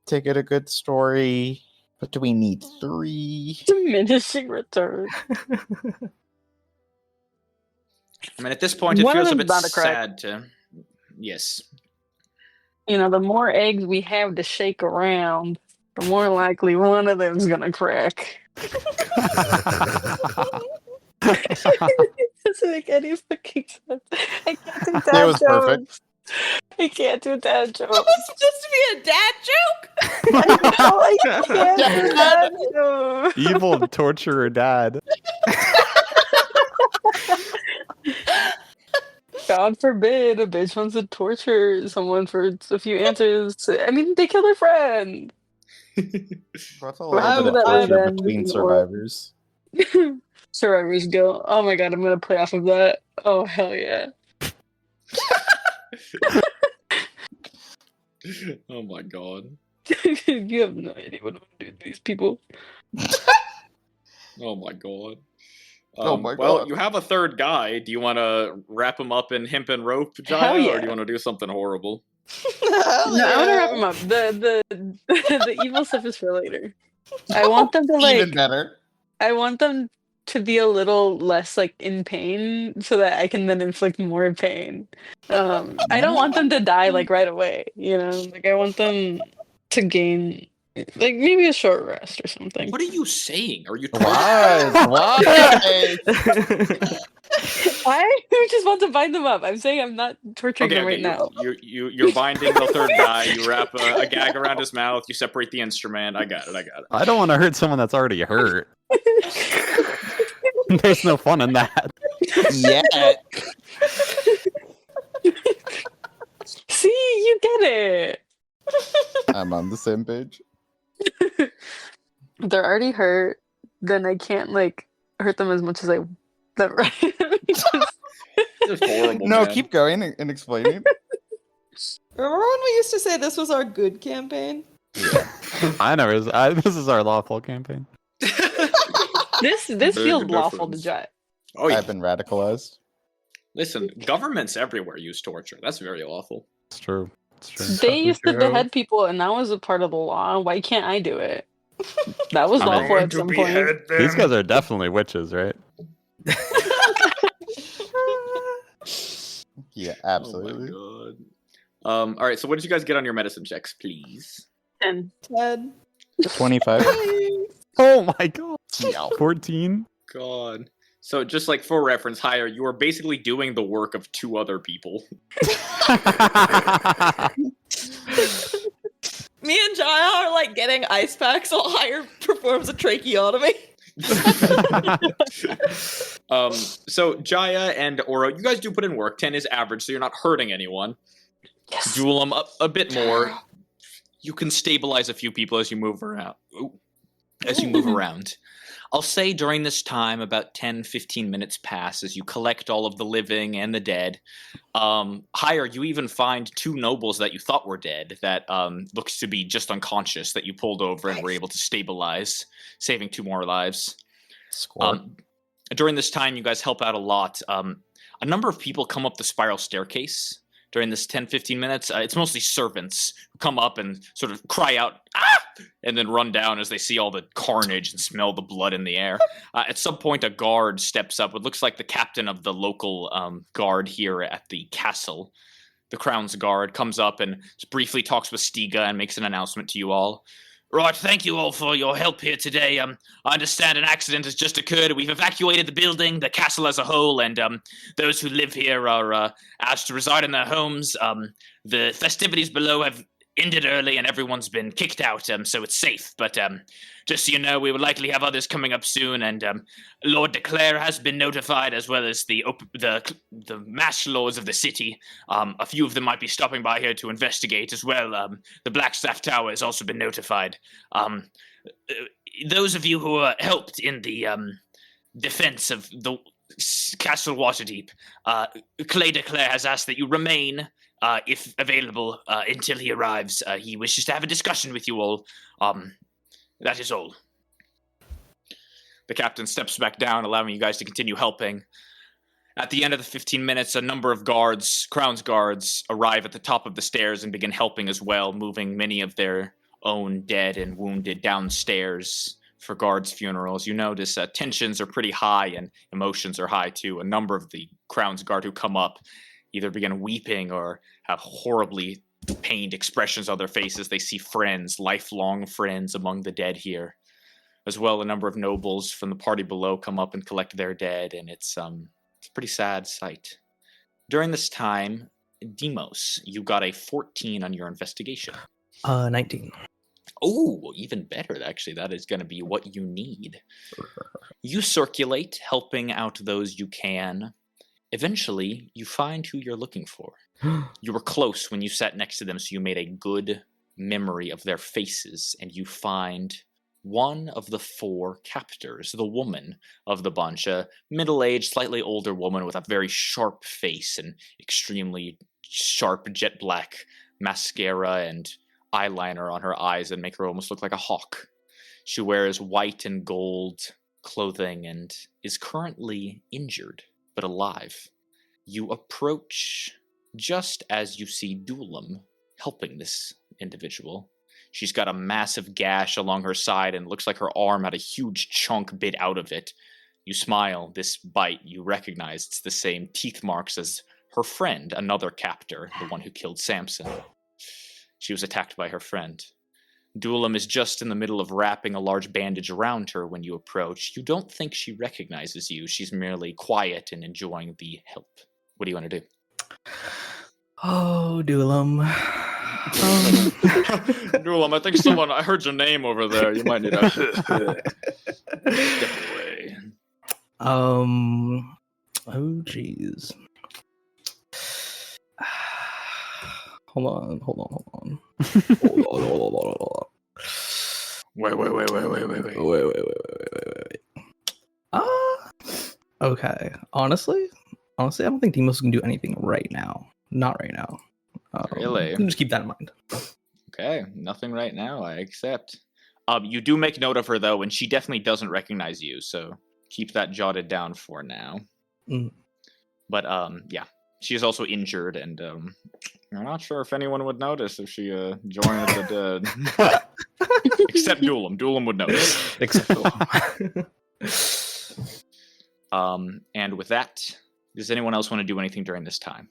to get a good story, but do we need 3? Diminishing return. I mean, at this point, it One of feels a them's bit bound to crack. sad to. Yes. The more eggs we have to shake around, the more likely one of them's gonna crack. It doesn't make any fucking sense. I can't do It dad was jokes. perfect. I can't do dad jokes. That was supposed to be a dad joke? I can't do dad jokes. Evil torturer dad. God forbid a bitch wants to torture someone for a few answers. I mean, they kill their friend. What's a What little happened bit of to that torture revenge between or- survivors? Survivor's guilt. Oh my god, I'm gonna play off of that. Oh hell yeah. Oh my god. You have no idea what I'm gonna do to these people. Oh my god. Oh my well, God. you have a third guy. Do you want to wrap him up in hemp and rope, Hell Jaya, yeah. or do you want to do something horrible? No, I want to wrap them up. The evil stuff is for later. I want them to Even better. I want them to be a little less in pain, so that I can then inflict more pain. I don't want them to die right away. I want them to gain maybe a short rest or something. What are you saying? Are you Why? Why? I just want to bind them up. I'm saying I'm not torturing them right now. You're binding the third guy. You wrap a gag around his mouth. You separate the instrument. I got it. I don't want to hurt someone that's already hurt. There's no fun in that. Yet. See, you get it. I'm on the same page. They're already hurt. Then I can't hurt them as much as I. This is horrible. No, man. keep going and explaining. Remember when we used to say this was our good campaign? I know. This is our lawful campaign. This Big feels lawful to difference. Jai. Oh yeah. I've been radicalized. Listen, governments everywhere use torture. That's very lawful. It's true. It's true. They used to behead people, and that was a part of the law. Why can't I do it? That was I mean- lawful at some point. These guys are definitely witches, right? Yeah, absolutely. Oh my god. All right. So, what did you guys get on your medicine checks, please? 10. Ted. 25. Oh my god. Yeah. 14. God. So, just for reference, higher, you are basically doing the work of 2 other people. Me and Jaya are like getting ice packs while Hire performs a tracheotomy. So Jaya and Oro, you guys do put in work. 10 is average, so you're not hurting anyone. Yes. Duel them up a bit more. You can stabilize a few people as you move around. I'll say during this time, about 10, 15 minutes pass as you collect all of the living and the dead. Higher, you even find 2 nobles that you thought were dead that looks to be just unconscious that you pulled over and were able to stabilize, saving 2 more lives. During this time, you guys help out a lot. A number of people come up the spiral staircase during this 10, 15 minutes. It's mostly servants who come up and sort of cry out, "Ah!" and then run down as they see all the carnage and smell the blood in the air. At some point, a guard steps up. It looks like the captain of the local guard here at the castle. The Crown's guard comes up and briefly talks with Stiga and makes an announcement to you all. Right, thank you all for your help here today. I understand an accident has just occurred. We've evacuated the building, the castle as a whole, and those who live here are asked to reside in their homes. The festivities below have ended early, and everyone's been kicked out, so it's safe. But just so you know, we will likely have others coming up soon, and Lord DeClaire has been notified, as well as the mash lords of the city. A few of them might be stopping by here to investigate as well. The Blackstaff Tower has also been notified. Those of you who helped in the defense of the Castle Waterdeep, Clay DeClaire has asked that you remain, if available, until he arrives. He wishes to have a discussion with you all. That is all. The captain steps back down, allowing you guys to continue helping. At the end of the 15 minutes, a number of guards, Crown's guards, arrive at the top of the stairs and begin helping as well, moving many of their own dead and wounded downstairs for guards' funerals. You notice tensions are pretty high and emotions are high too. A number of the Crown's guard who come up either begin weeping or have horribly pained expressions on their faces. They see friends, lifelong friends among the dead here. As well, a number of nobles from the party below come up and collect their dead, and it's a pretty sad sight. During this time, Demos, you got a 14 on your investigation. 19. Oh, even better, actually. That is going to be what you need. You circulate, helping out those you can. Eventually, you find who you're looking for. You were close when you sat next to them, so you made a good memory of their faces, and you find one of the 4 captors, the woman of the bunch, a middle-aged, slightly older woman with a very sharp face and extremely sharp jet black mascara and eyeliner on her eyes that make her almost look like a hawk. She wears white and gold clothing and is currently injured, but alive. You approach just as you see Duelam helping this individual. She's got a massive gash along her side and looks like her arm had a huge chunk bit out of it. You smile. This bite, you recognize it's the same teeth marks as her friend, another captor, the one who killed Samson. She was attacked by her friend. Duelam is just in the middle of wrapping a large bandage around her when you approach. You don't think she recognizes you. She's merely quiet and enjoying the help. What do you want to do? Oh, Duelam. Duelam, I think I heard your name over there. You might need to step away. Oh, jeez. Hold on. Wait. Okay. Honestly, I don't think Demos can do anything right now. Not right now. Really? You can just keep that in mind. Okay, nothing right now, I accept. You do make note of her, though, and she definitely doesn't recognize you, so keep that jotted down for now. Mm. But, yeah, she is also injured, and I'm not sure if anyone would notice if she joined the dead. Except Duelam. Duelam would notice. Except And with that, does anyone else want to do anything during this time?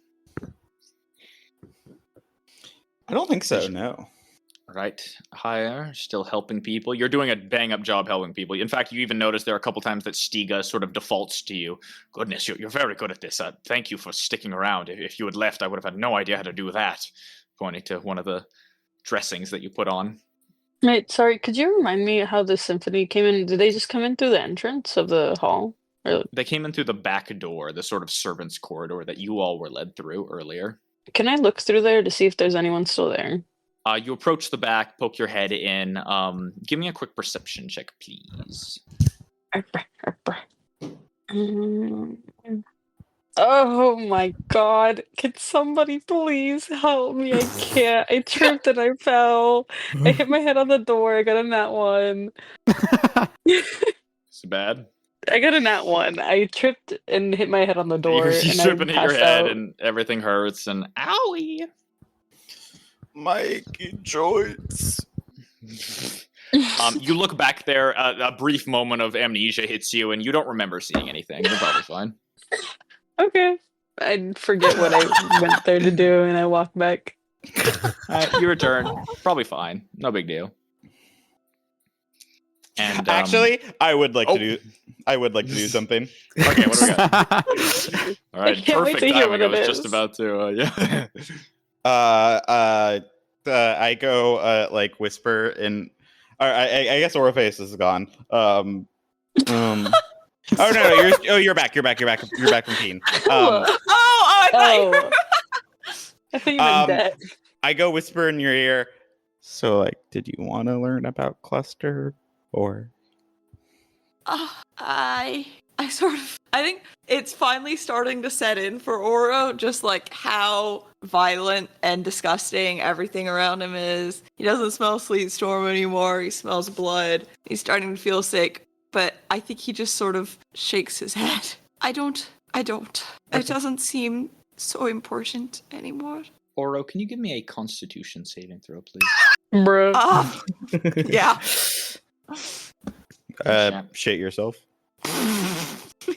I don't think so, no. Right. Higher, still helping people. You're doing a bang-up job helping people. In fact, you even notice there are a couple times that Stiga sort of defaults to you. Goodness, you're very good at this. Thank you for sticking around. If you had left, I would have had no idea how to do that. Pointing to one of the dressings that you put on. Wait, sorry, could you remind me how the symphony came in? Did they just come in through the entrance of the hall? Or They came in through the back door, the sort of servants' corridor that you all were led through earlier. can I look through there to see if there's anyone still there? You approach the back, poke your head in. Give me a quick perception check, please. Oh my god. Can somebody please help me? I can't. I tripped and I fell. I hit my head on the door. I got a nat one. Is it bad? I got a nat one. I tripped and hit my head on the door. You and trip I and hit your passed head out. and everything hurts and owie! My joints. You look back there, a brief moment of amnesia hits you, and you don't remember seeing anything. You're probably fine. Okay. I forget what I went there to do and I walk back. You return. Probably fine. No big deal. And Actually, I would like oh. to do something. Okay, what do we got? All right, I can't wait perfect to hear timing. what I it was just is. about to. Yeah. I go like whisper and I guess Orifice is gone. Oh no, you're back from Peen. I I think you meant that. I go whisper in your ear. So like, did you want to learn about cluster or? I think it's finally starting to set in for Oro, just like how violent and disgusting everything around him is. He doesn't smell Sleet Storm anymore, he smells blood. He's starting to feel sick, but I think he just sort of shakes his head. I don't. It doesn't seem so important anymore. Oro, can you give me a Constitution saving throw, please? Bruh. Yeah. Shit yourself.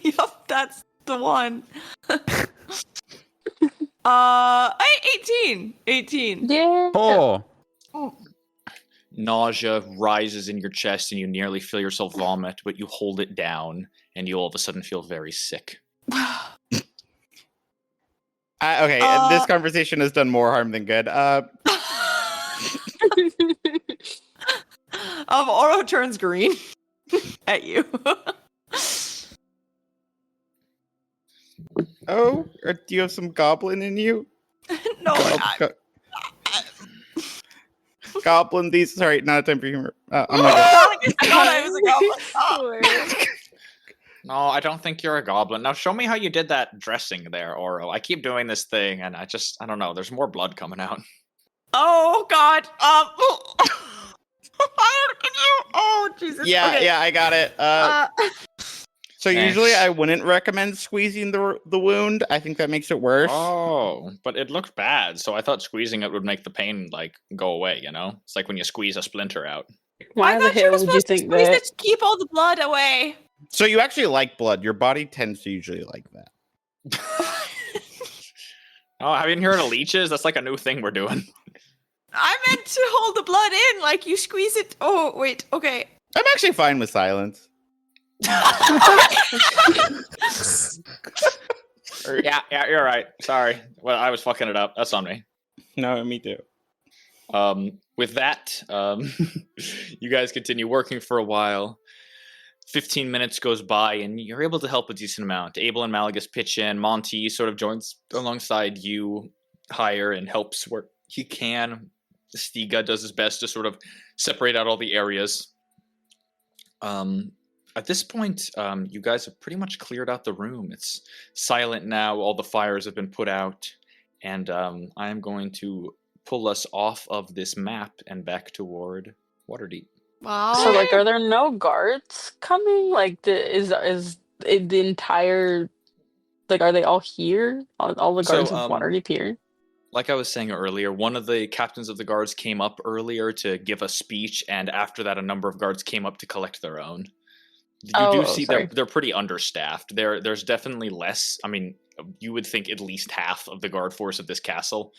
Yup, that's the one. 18. Yeah. Oh, Nausea rises in your chest, and you nearly feel yourself vomit, but you hold it down, and you all of a sudden feel very sick. Okay, this conversation has done more harm than good. Oro turns green at you. Oh, or do you have some goblin in you? No, Goblin, these. Sorry, not a time for humor. Oh my god. I thought I was a goblin. No, I don't think you're a goblin. Now show me how you did that dressing there, Oro. I keep doing this thing, and I don't know. There's more blood coming out. Oh God. Oh Jesus. Yeah, Okay. yeah, I got it. So Thanks. usually I wouldn't recommend squeezing the wound. I think that makes it worse. Oh, but it looked bad, so I thought squeezing it would make the pain like go away. You know, it's like when you squeeze a splinter out. Why I the thought you hell were would you supposed to think squeeze that? it to keep all the blood away. So you actually like blood. Your body tends to usually like that. Oh, haven't you heard of leeches? That's like a new thing we're doing. I meant to hold the blood in, like you squeeze it. Oh wait, okay. I'm actually fine with silence. Yeah, you're right. Sorry. Well, I was fucking it up. That's on me. No, me too. With that, you guys continue working for a while. 15 minutes goes by, and you're able to help a decent amount. Abel and Malagus pitch in. Monty sort of joins alongside you, hire, and helps where he can. Stiga does his best to sort of separate out all the areas. At this point, you guys have pretty much cleared out the room. It's silent now. All the fires have been put out. And I am going to pull us off of this map and back toward Waterdeep. Wow. So like, are there no guards coming? Like, is the entire, like, are they all here? All the guards of Waterdeep here? Like I was saying earlier, one of the captains of the guards came up earlier to give a speech, and after that, a number of guards came up to collect their own. You do see they're pretty understaffed. There's definitely less. I mean, you would think at least half of the guard force of this castle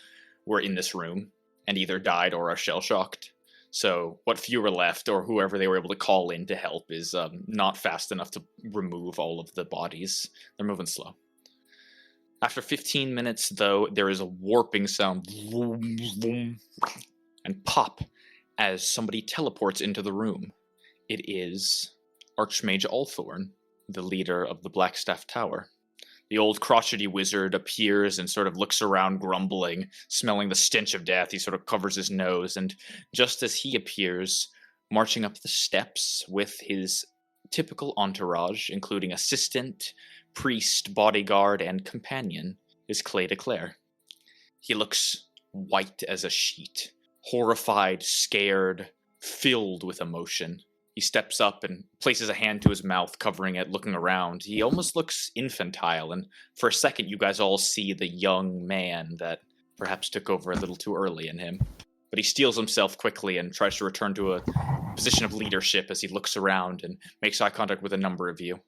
were in this room and either died or are shell-shocked. So what few are left, or whoever they were able to call in to help, is not fast enough to remove all of the bodies. They're moving slow. After 15 minutes, though, there is a warping sound. and pop as somebody teleports into the room. It is Archmage Althorn, the leader of the Blackstaff Tower. The old crotchety wizard appears and sort of looks around grumbling, smelling the stench of death. He sort of covers his nose, and just as he appears, marching up the steps with his typical entourage, including assistant, priest, bodyguard, and companion, is Clay de Clare. He looks white as a sheet, horrified, scared, filled with emotion. He steps up and places a hand to his mouth, covering it, looking around. He almost looks infantile, and for a second you guys all see the young man that perhaps took over a little too early in him. But he steels himself quickly and tries to return to a position of leadership as he looks around and makes eye contact with a number of you.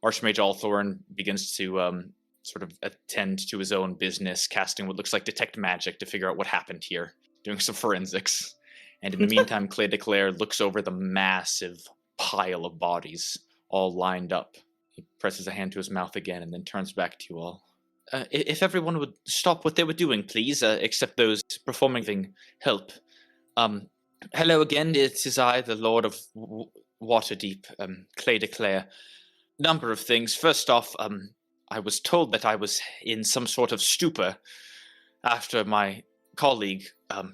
Archmage Althorn begins to sort of attend to his own business, casting what looks like detect magic to figure out what happened here, doing some forensics. And in the meantime, Clay de Clare looks over the massive pile of bodies all lined up. He presses a hand to his mouth again and then turns back to you all. If everyone would stop what they were doing, please, except those performing help. Hello again, it is I, the Lord of Waterdeep, Clay de Clare. Number of things. First off, I was told that I was in some sort of stupor after my colleague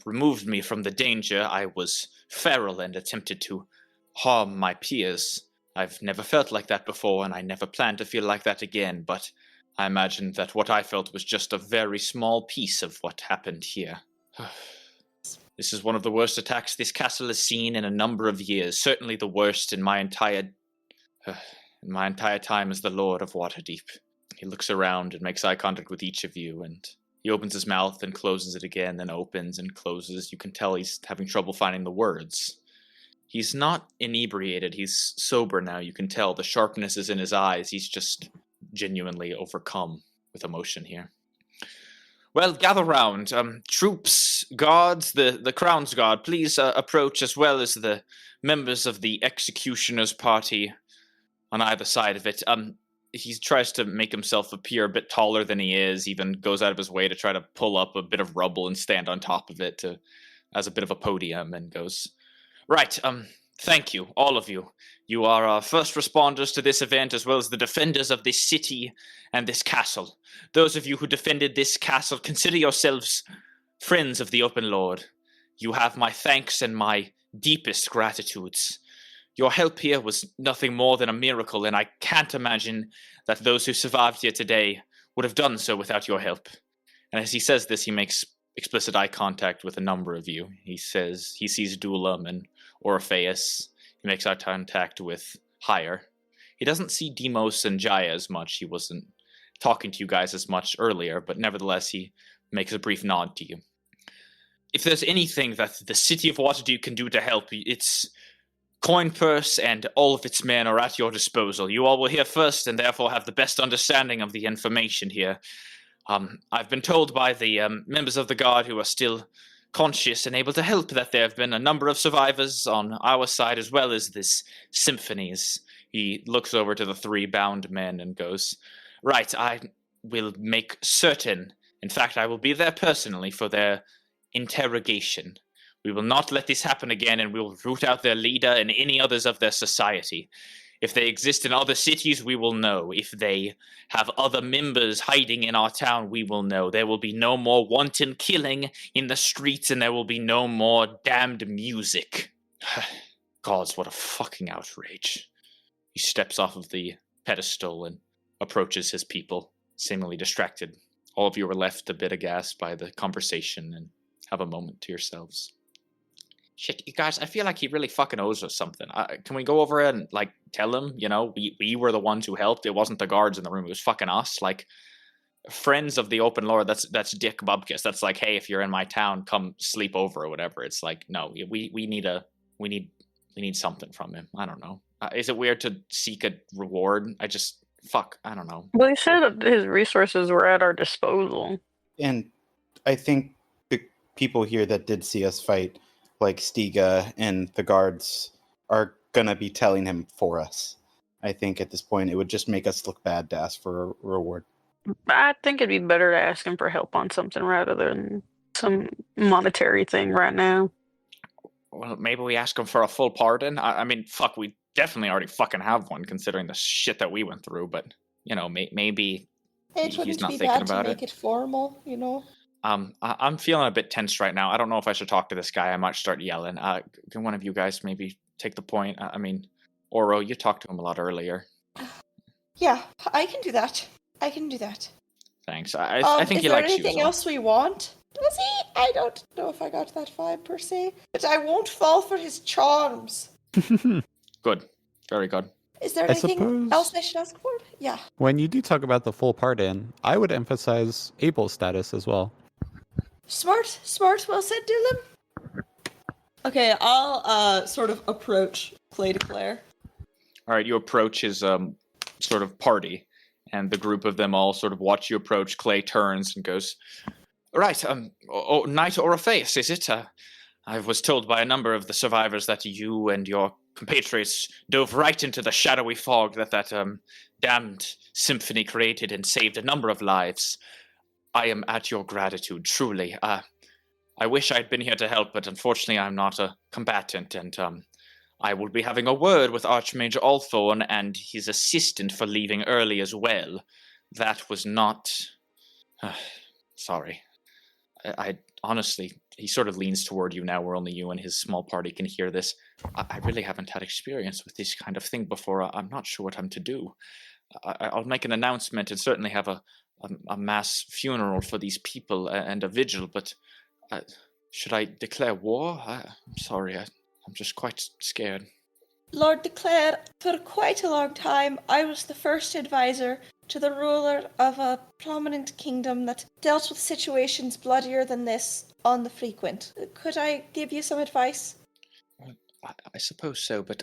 removed me from the danger. I was feral and attempted to harm my peers. I've never felt like that before, and I never plan to feel like that again, but I imagine that what I felt was just a very small piece of what happened here. This is one of the worst attacks this castle has seen in a number of years, certainly the worst in my entire time as the Lord of Waterdeep. He looks around and makes eye contact with each of you, and he opens his mouth and closes it again, then opens and closes. You can tell he's having trouble finding the words. He's not inebriated. He's sober now. You can tell the sharpness is in his eyes. He's just genuinely overcome with emotion here. Well, gather round. Troops, guards, the Crown's Guard, please approach, as well as the members of the Executioner's Party on either side of it. He tries to make himself appear a bit taller than he is, even goes out of his way to try to pull up a bit of rubble and stand on top of it as a bit of a podium, and goes, right, thank you, all of you. You are our first responders to this event, as well as the defenders of this city and this castle. Those of you who defended this castle, consider yourselves friends of the Open Lord. You have my thanks and my deepest gratitudes. Your help here was nothing more than a miracle, and I can't imagine that those who survived here today would have done so without your help. And as he says this, he makes explicit eye contact with a number of you. He says he sees Dulam and Orpheus. He makes eye contact with Hire. He doesn't see Demos and Jaya as much. He wasn't talking to you guys as much earlier, but nevertheless he makes a brief nod to you. If there's anything that the city of Waterdeep can do to help, it's Coin Purse and all of its men are at your disposal. You all will hear first and therefore have the best understanding of the information here. I've been told by the members of the Guard who are still conscious and able to help that there have been a number of survivors on our side, as well as this Symphony's. He looks over to the three bound men and goes, right, I will make certain. In fact, I will be there personally for their interrogation. We will not let this happen again, and we will root out their leader and any others of their society. If they exist in other cities, we will know. If they have other members hiding in our town, we will know. There will be no more wanton killing in the streets, and there will be no more damned music. Gods, what a fucking outrage. He steps off of the pedestal and approaches his people, seemingly distracted. All of you are left a bit aghast by the conversation and have a moment to yourselves. Shit, you guys, I feel like he really fucking owes us something. Can we go over and, tell him, we were the ones who helped. It wasn't the guards in the room. It was fucking us. Friends of the Open Lord, that's Dick Bubkiss. That's like, hey, if you're in my town, come sleep over or whatever. It's like, no, we need something from him. I don't know. Is it weird to seek a reward? I don't know. Well, he said his resources were at our disposal. And I think the people here that did see us fight, like Stiga and the guards, are gonna be telling him for us. I think at this point it would just make us look bad to ask for a reward. I think it'd be better to ask him for help on something rather than some monetary thing right now. Well, maybe we ask him for a full pardon. I mean, fuck, we definitely already fucking have one, considering the shit that we went through. But maybe It he's wouldn't not be thinking bad to about make it formal, you know. I'm feeling a bit tense right now. I don't know if I should talk to this guy. I might start yelling. Can one of you guys maybe take the point? I mean, Oro, you talked to him a lot earlier. Yeah, I can do that. Thanks. I think is he there likes you as anything well. else we want? Does he? I don't know if I got that vibe per se, but I won't fall for his charms. Good. Very good. Is there I anything suppose- else I should ask for? Yeah. When you do talk about the full pardon, I would emphasize Abel's status as well. Smart. Well said, Dylan. Okay, I'll sort of approach Clay de Claire. All right, you approach his sort of party, and the group of them all sort of watch you approach. Clay turns and goes, "Right, Knight Orpheus, is it? I was told by a number of the survivors that you and your compatriots dove right into the shadowy fog that damned symphony created and saved a number of lives. I am at your gratitude, truly. I wish I'd been here to help, but unfortunately I'm not a combatant, and I will be having a word with Archmage Althorn and his assistant for leaving early as well. That was not... sorry. I honestly, he sort of leans toward you now where only you and his small party can hear this. I really haven't had experience with this kind of thing before. I'm not sure what I'm to do. I'll make an announcement and certainly have a mass funeral for these people and a vigil, but should I declare war? I'm sorry, I'm just quite scared. Lord de Clare, for quite a long time, I was the first advisor to the ruler of a prominent kingdom that dealt with situations bloodier than this on the frequent. Could I give you some advice? I suppose so, but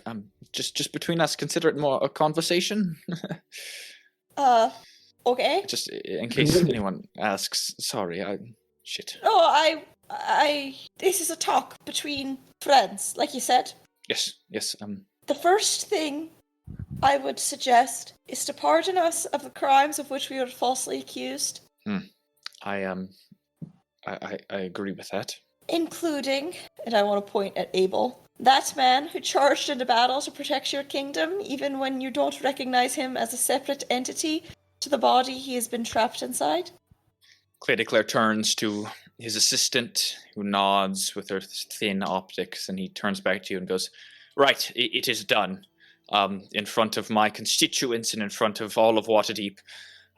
just between us, consider it more a conversation. Okay. Just in case anyone asks. Sorry, shit. No, I. This is a talk between friends, like you said. Yes. The first thing I would suggest is to pardon us of the crimes of which we were falsely accused. I agree with that. Including, and I want to point at Abel, that man who charged into battle to protect your kingdom, even when you don't recognize him as a separate entity to the body he has been trapped inside. Clay de Claire turns to his assistant, who nods with her thin optics, and he turns back to you and goes, "Right, it is done. In front of my constituents and in front of all of Waterdeep,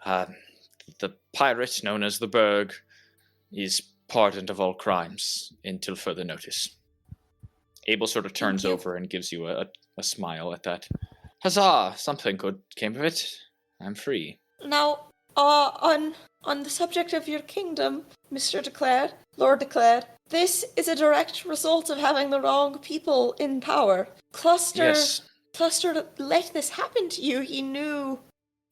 the pirate known as the Berg is pardoned of all crimes until further notice." Abel sort of turns over and gives you a smile at that. "Huzzah! Something good came of it. I'm free." Now, on the subject of your kingdom, Mr. de Clare, Lord de Clare, this is a direct result of having the wrong people in power. Cluster let this happen to you. He knew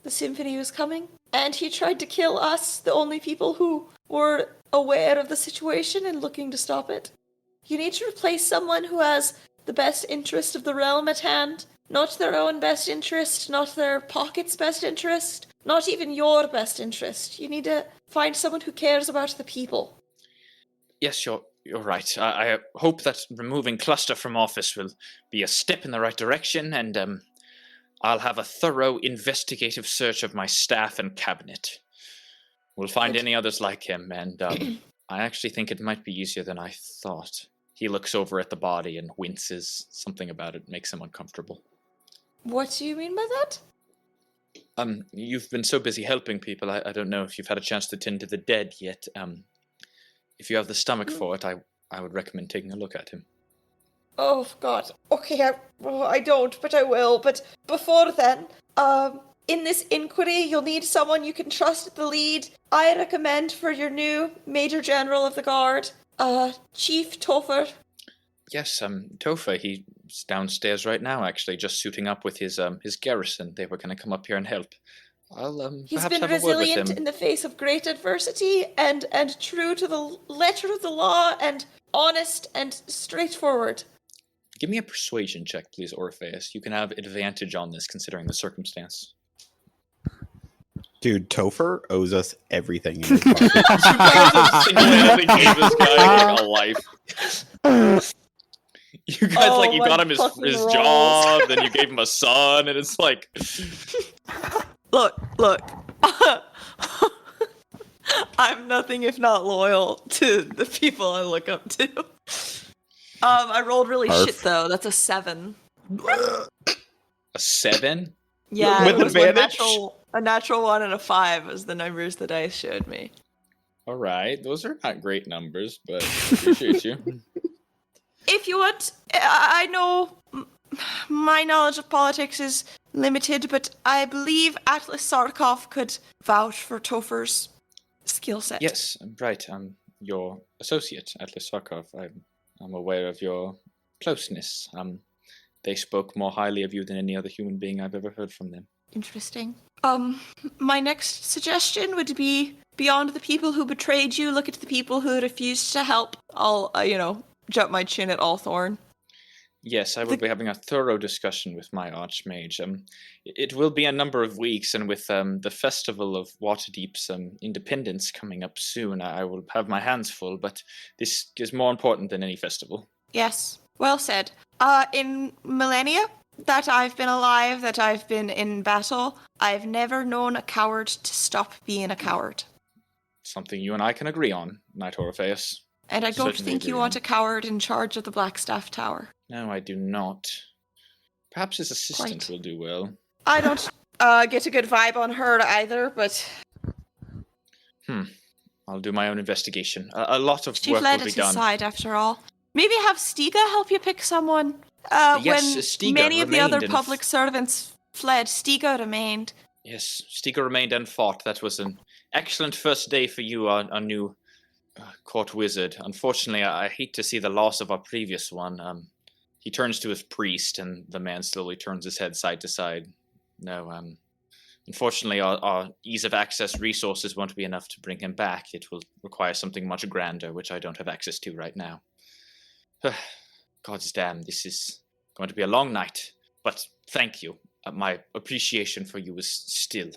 the symphony was coming, and he tried to kill us, the only people who were aware of the situation and looking to stop it. You need to replace someone who has the best interest of the realm at hand, not their own best interest, not their pocket's best interest, not even your best interest. You need to find someone who cares about the people. Yes, you're right. I hope that removing Cluster from office will be a step in the right direction, and I'll have a thorough investigative search of my staff and cabinet. We'll find any others like him, and I actually think it might be easier than I thought. He looks over at the body and winces. Something about it makes him uncomfortable. What do you mean by that? You've been so busy helping people, I don't know if you've had a chance to tend to the dead yet. If you have the stomach for it, I would recommend taking a look at him. Oh, God. Okay, I don't, but I will. But before then, in this inquiry, you'll need someone you can trust at the lead. I recommend for your new Major General of the Guard, Chief Topher. Yes, Topher, he's downstairs right now, actually, just suiting up with his garrison. They were going to come up here and help. I'll He's perhaps been have a word with resilient him. in the face of great adversity and true to the letter of the law and honest and straightforward. Give me a persuasion check, please, Orpheus. You can have advantage on this, considering the circumstance. Dude, Topher owes us everything in his pocket. You guys have single-handedly gave this guy like a life. You guys Oh, you my got him his fucking rolls. job, then you gave him a son, and it's like Look. I'm nothing if not loyal to the people I look up to. I rolled really Arf. shit though. That's a 7. a 7. Yeah, With it was advantage? a natural 1 and a 5 was the numbers the dice showed me. All right, those are not great numbers, but I appreciate you. If you want, I know my knowledge of politics is limited, but I believe Atlas Sarkov could vouch for Topher's skill set. Yes, right. I'm your associate, Atlas Sarkov. I'm aware of your closeness. They spoke more highly of you than any other human being I've ever heard from them. Interesting. My next suggestion would be beyond the people who betrayed you, look at the people who refused to help. I'll, jump my chin at Althorn. Yes, I will be having a thorough discussion with my archmage. It will be a number of weeks, and with the festival of Waterdeep's independence coming up soon, I will have my hands full, but this is more important than any festival. Yes, well said. In millennia that I've been alive, that I've been in battle, I've never known a coward to stop being a coward. Something you and I can agree on, Knight Orpheus. And I don't Certainly think you agree want on. a coward in charge of the Blackstaff Tower. No, I do not. Perhaps his assistant Quite. will do well. I don't get a good vibe on her either, but I'll do my own investigation. A lot of she work fled will at be his done. side after all. Maybe have Stiga help you pick someone. Yes, when Stiga many of the other remained and public servants fled, Stiga remained. Yes, Stiga remained and fought. That was an excellent first day for you, our new court wizard. Unfortunately, I hate to see the loss of our previous one. He turns to his priest, and the man slowly turns his head side to side. No, unfortunately, our ease of access resources won't be enough to bring him back. It will require something much grander, which I don't have access to right now. God's damn, this is going to be a long night. But thank you. My appreciation for you is still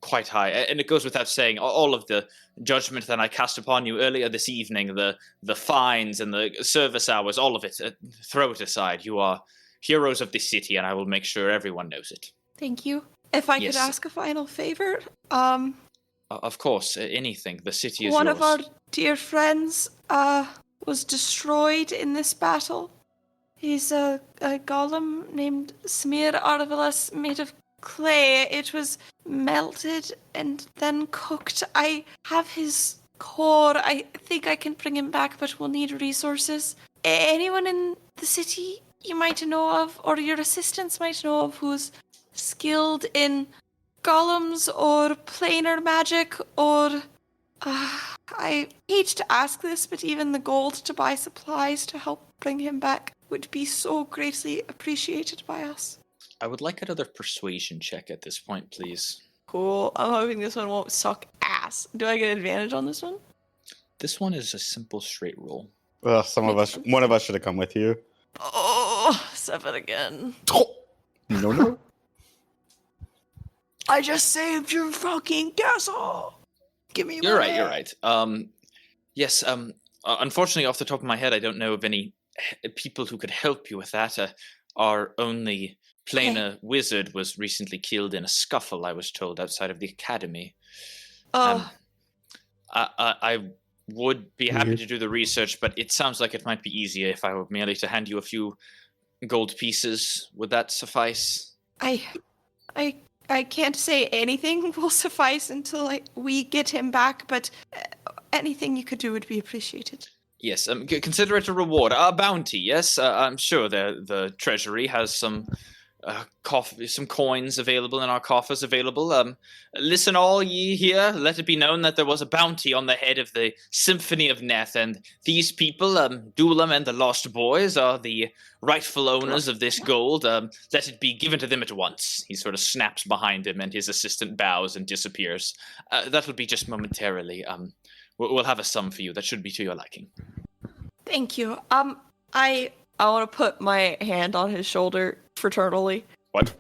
quite high. And it goes without saying, all of the judgment that I cast upon you earlier this evening, the fines and the service hours, all of it, throw it aside. You are heroes of this city, and I will make sure everyone knows it. Thank you. If I Yes. could ask a final favor, Of course, anything. The city is one yours. of our dear friends was destroyed in this battle. He's a golem named Smir Arvilas, made of clay. It was melted and then cooked. I have his core. I think I can bring him back, but we'll need resources. Anyone in the city you might know of, or your assistants might know of, who's skilled in golems or planar magic, or I hate to ask this, but even the gold to buy supplies to help bring him back would be so greatly appreciated by us. I would like another persuasion check at this point, please. Cool. I'm hoping this one won't suck ass. Do I get advantage on this one? This one is a simple straight roll. Ugh, one of us should have come with you. Oh, 7 again. No. I just saved your fucking castle. Give me You're money. right. Yes. Unfortunately, off the top of my head, I don't know of any people who could help you with that. Our only planar wizard was recently killed in a scuffle, I was told, outside of the academy. Oh, I would be happy to do the research, but it sounds like it might be easier if I were merely to hand you a few gold pieces. Would that suffice? I can't say anything will suffice until we get him back, but anything you could do would be appreciated. Yes, consider it a reward, a bounty. Yes, I'm sure the treasury has some some coins available in our coffers available. Listen, all ye here, let it be known that there was a bounty on the head of the Symphony of Neth, and these people, Dulam and the Lost Boys, are the rightful owners of this gold. Let it be given to them at once. He sort of snaps behind him, and his assistant bows and disappears. That will be just momentarily. We'll have a sum for you that should be to your liking. Thank you. I want to put my hand on his shoulder fraternally. What?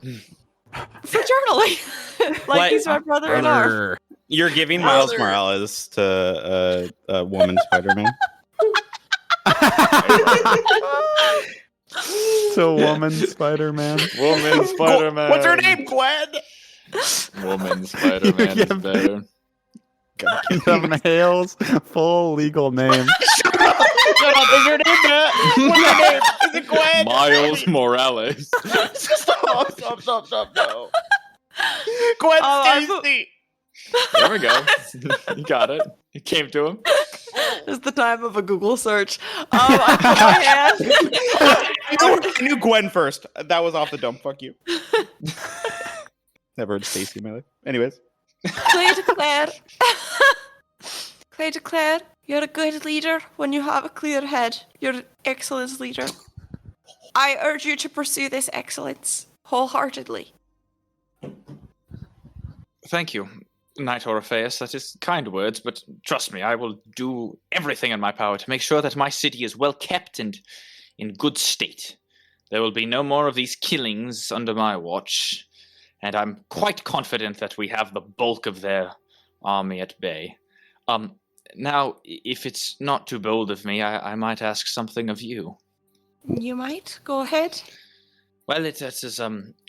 for journaling. like he's my brother in arms. You're giving Miles Morales to a woman Spider-Man. So woman Spider-Man. Woman Spider-Man. What's her name, Gwen? Woman Spider-Man is better. Some Hale's full legal name. Shut up! Is your name Matt? What's your name? Is it Gwen? Miles Morales. Stop, no. Gwen Stacy! There we go. You got it. It came to him. It's the time of a Google search. I put my hand. I knew Gwen first. That was off the dome. Fuck you. Never heard Stacy in my life. Anyways. Clay declared, you're a good leader when you have a clear head. You're an excellent leader. I urge you to pursue this excellence wholeheartedly. Thank you, Knight Orpheus. That is kind words, but trust me, I will do everything in my power to make sure that my city is well kept and in good state. There will be no more of these killings under my watch, and I'm quite confident that we have the bulk of their army at bay. Now, if it's not too bold of me, I might ask something of you. You might. Go ahead. Well, it is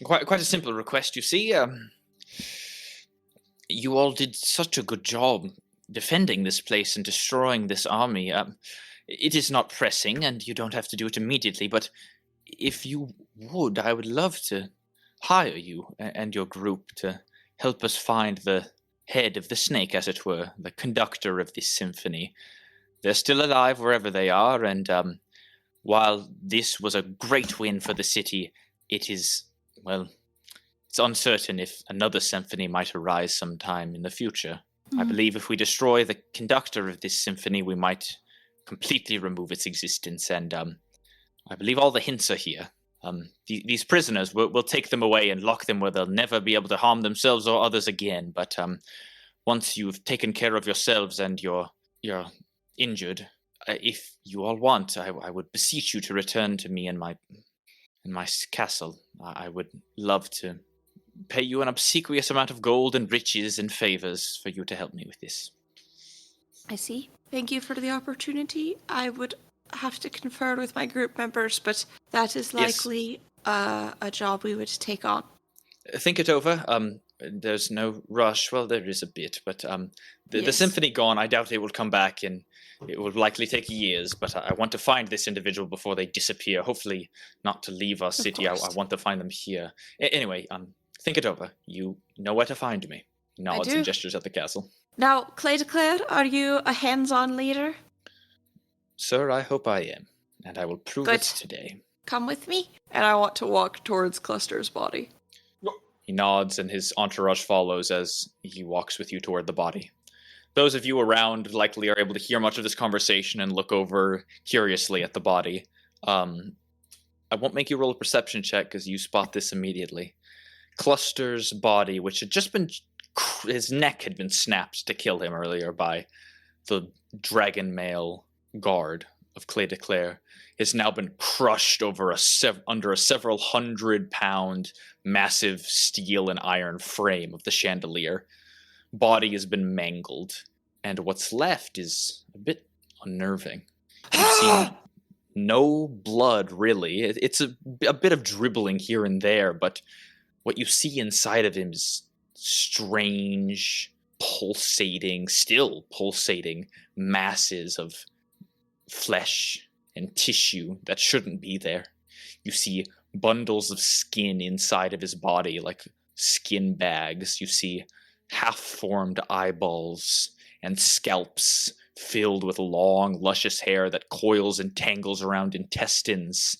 quite a simple request. You see, you all did such a good job defending this place and destroying this army. It is not pressing, and you don't have to do it immediately, but if you would, I would love to hire you and your group to help us find the head of the snake, as it were, the conductor of this symphony. They're still alive wherever they are, and while this was a great win for the city, it is, well, it's uncertain if another symphony might arise sometime in the future. I believe if we destroy the conductor of this symphony, we might completely remove its existence, and I believe all the hints are here. These prisoners, we'll take them away and lock them where they'll never be able to harm themselves or others again, but once you've taken care of yourselves and you're injured, if you all want, I would beseech you to return to me in my castle. I would love to pay you an obsequious amount of gold and riches and favors for you to help me with this. I see. Thank you for the opportunity. I would have to confer with my group members, but that is likely a job we would take on. Think it over. There's no rush. Well, there is a bit, but the symphony gone, I doubt it will come back, and it will likely take years, but I want to find this individual before they disappear. Hopefully not to leave our city. I want to find them here. Anyway, think it over. You know where to find me. Nods and gestures at the castle. Now, Clay declared, are you a hands-on leader? Sir, I hope I am, and I will prove it today. Come with me. And I want to walk towards Cluster's body. He nods, and his entourage follows as he walks with you toward the body. Those of you around likely are able to hear much of this conversation and look over curiously at the body. I won't make you roll a perception check because you spot this immediately. Cluster's body, which had just been... his neck had been snapped to kill him earlier by the dragon male guard of Clay de Clare, has now been crushed over under a several 100-pound massive steel and iron frame of the chandelier. Body has been mangled, and what's left is a bit unnerving. You've seen no blood, really. It's a bit of dribbling here and there, but what you see inside of him is strange, still pulsating masses of flesh and tissue that shouldn't be there. You see bundles of skin inside of his body, like skin bags. You see half-formed eyeballs and scalps filled with long, luscious hair that coils and tangles around intestines,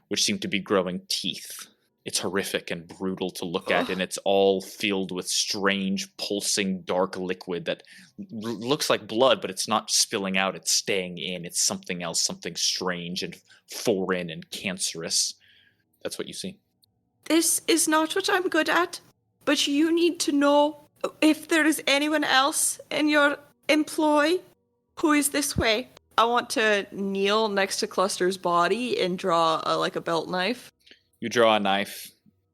which seem to be growing teeth. It's horrific and brutal to look at, and it's all filled with strange, pulsing, dark liquid that looks like blood, but it's not spilling out, it's staying in. It's something else, something strange and foreign and cancerous. That's what you see. This is not what I'm good at, but you need to know if there is anyone else in your employ who is this way. I want to kneel next to Cluster's body and draw a belt knife. You draw a knife.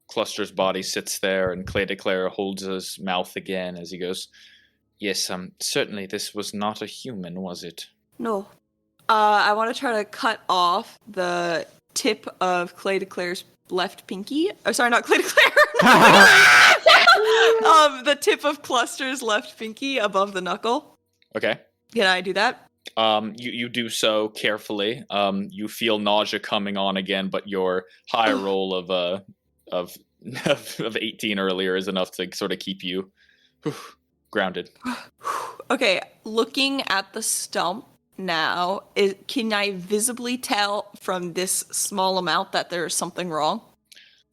Cluster's body sits there, and Clay de Claire holds his mouth again as he goes, yes, certainly this was not a human, was it? No. I want to try to cut off the tip of Clay de Claire's left pinky. Oh, sorry, not Clay de Claire. The tip of Cluster's left pinky above the knuckle. Okay. Can I do that? You do so carefully. You feel nausea coming on again, but your high roll of 18 earlier is enough to sort of keep you grounded. Okay, looking at the stump now, can I visibly tell from this small amount that there's something wrong?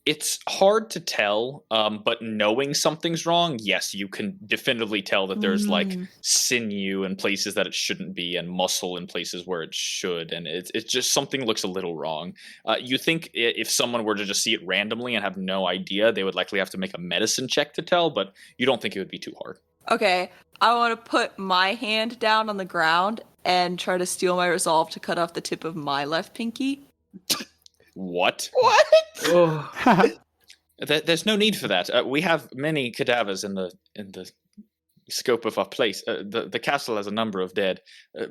It's hard to tell, but knowing something's wrong, yes, you can definitively tell that there's like sinew in places that it shouldn't be and muscle in places where it should, and it's just something looks a little wrong. You think if someone were to just see it randomly and have no idea, they would likely have to make a medicine check to tell, but you don't think it would be too hard. Okay, I want to put my hand down on the ground and try to steel my resolve to cut off the tip of my left pinky. What? What? Oh. There's no need for that. We have many cadavers in the scope of our place. The castle has a number of dead.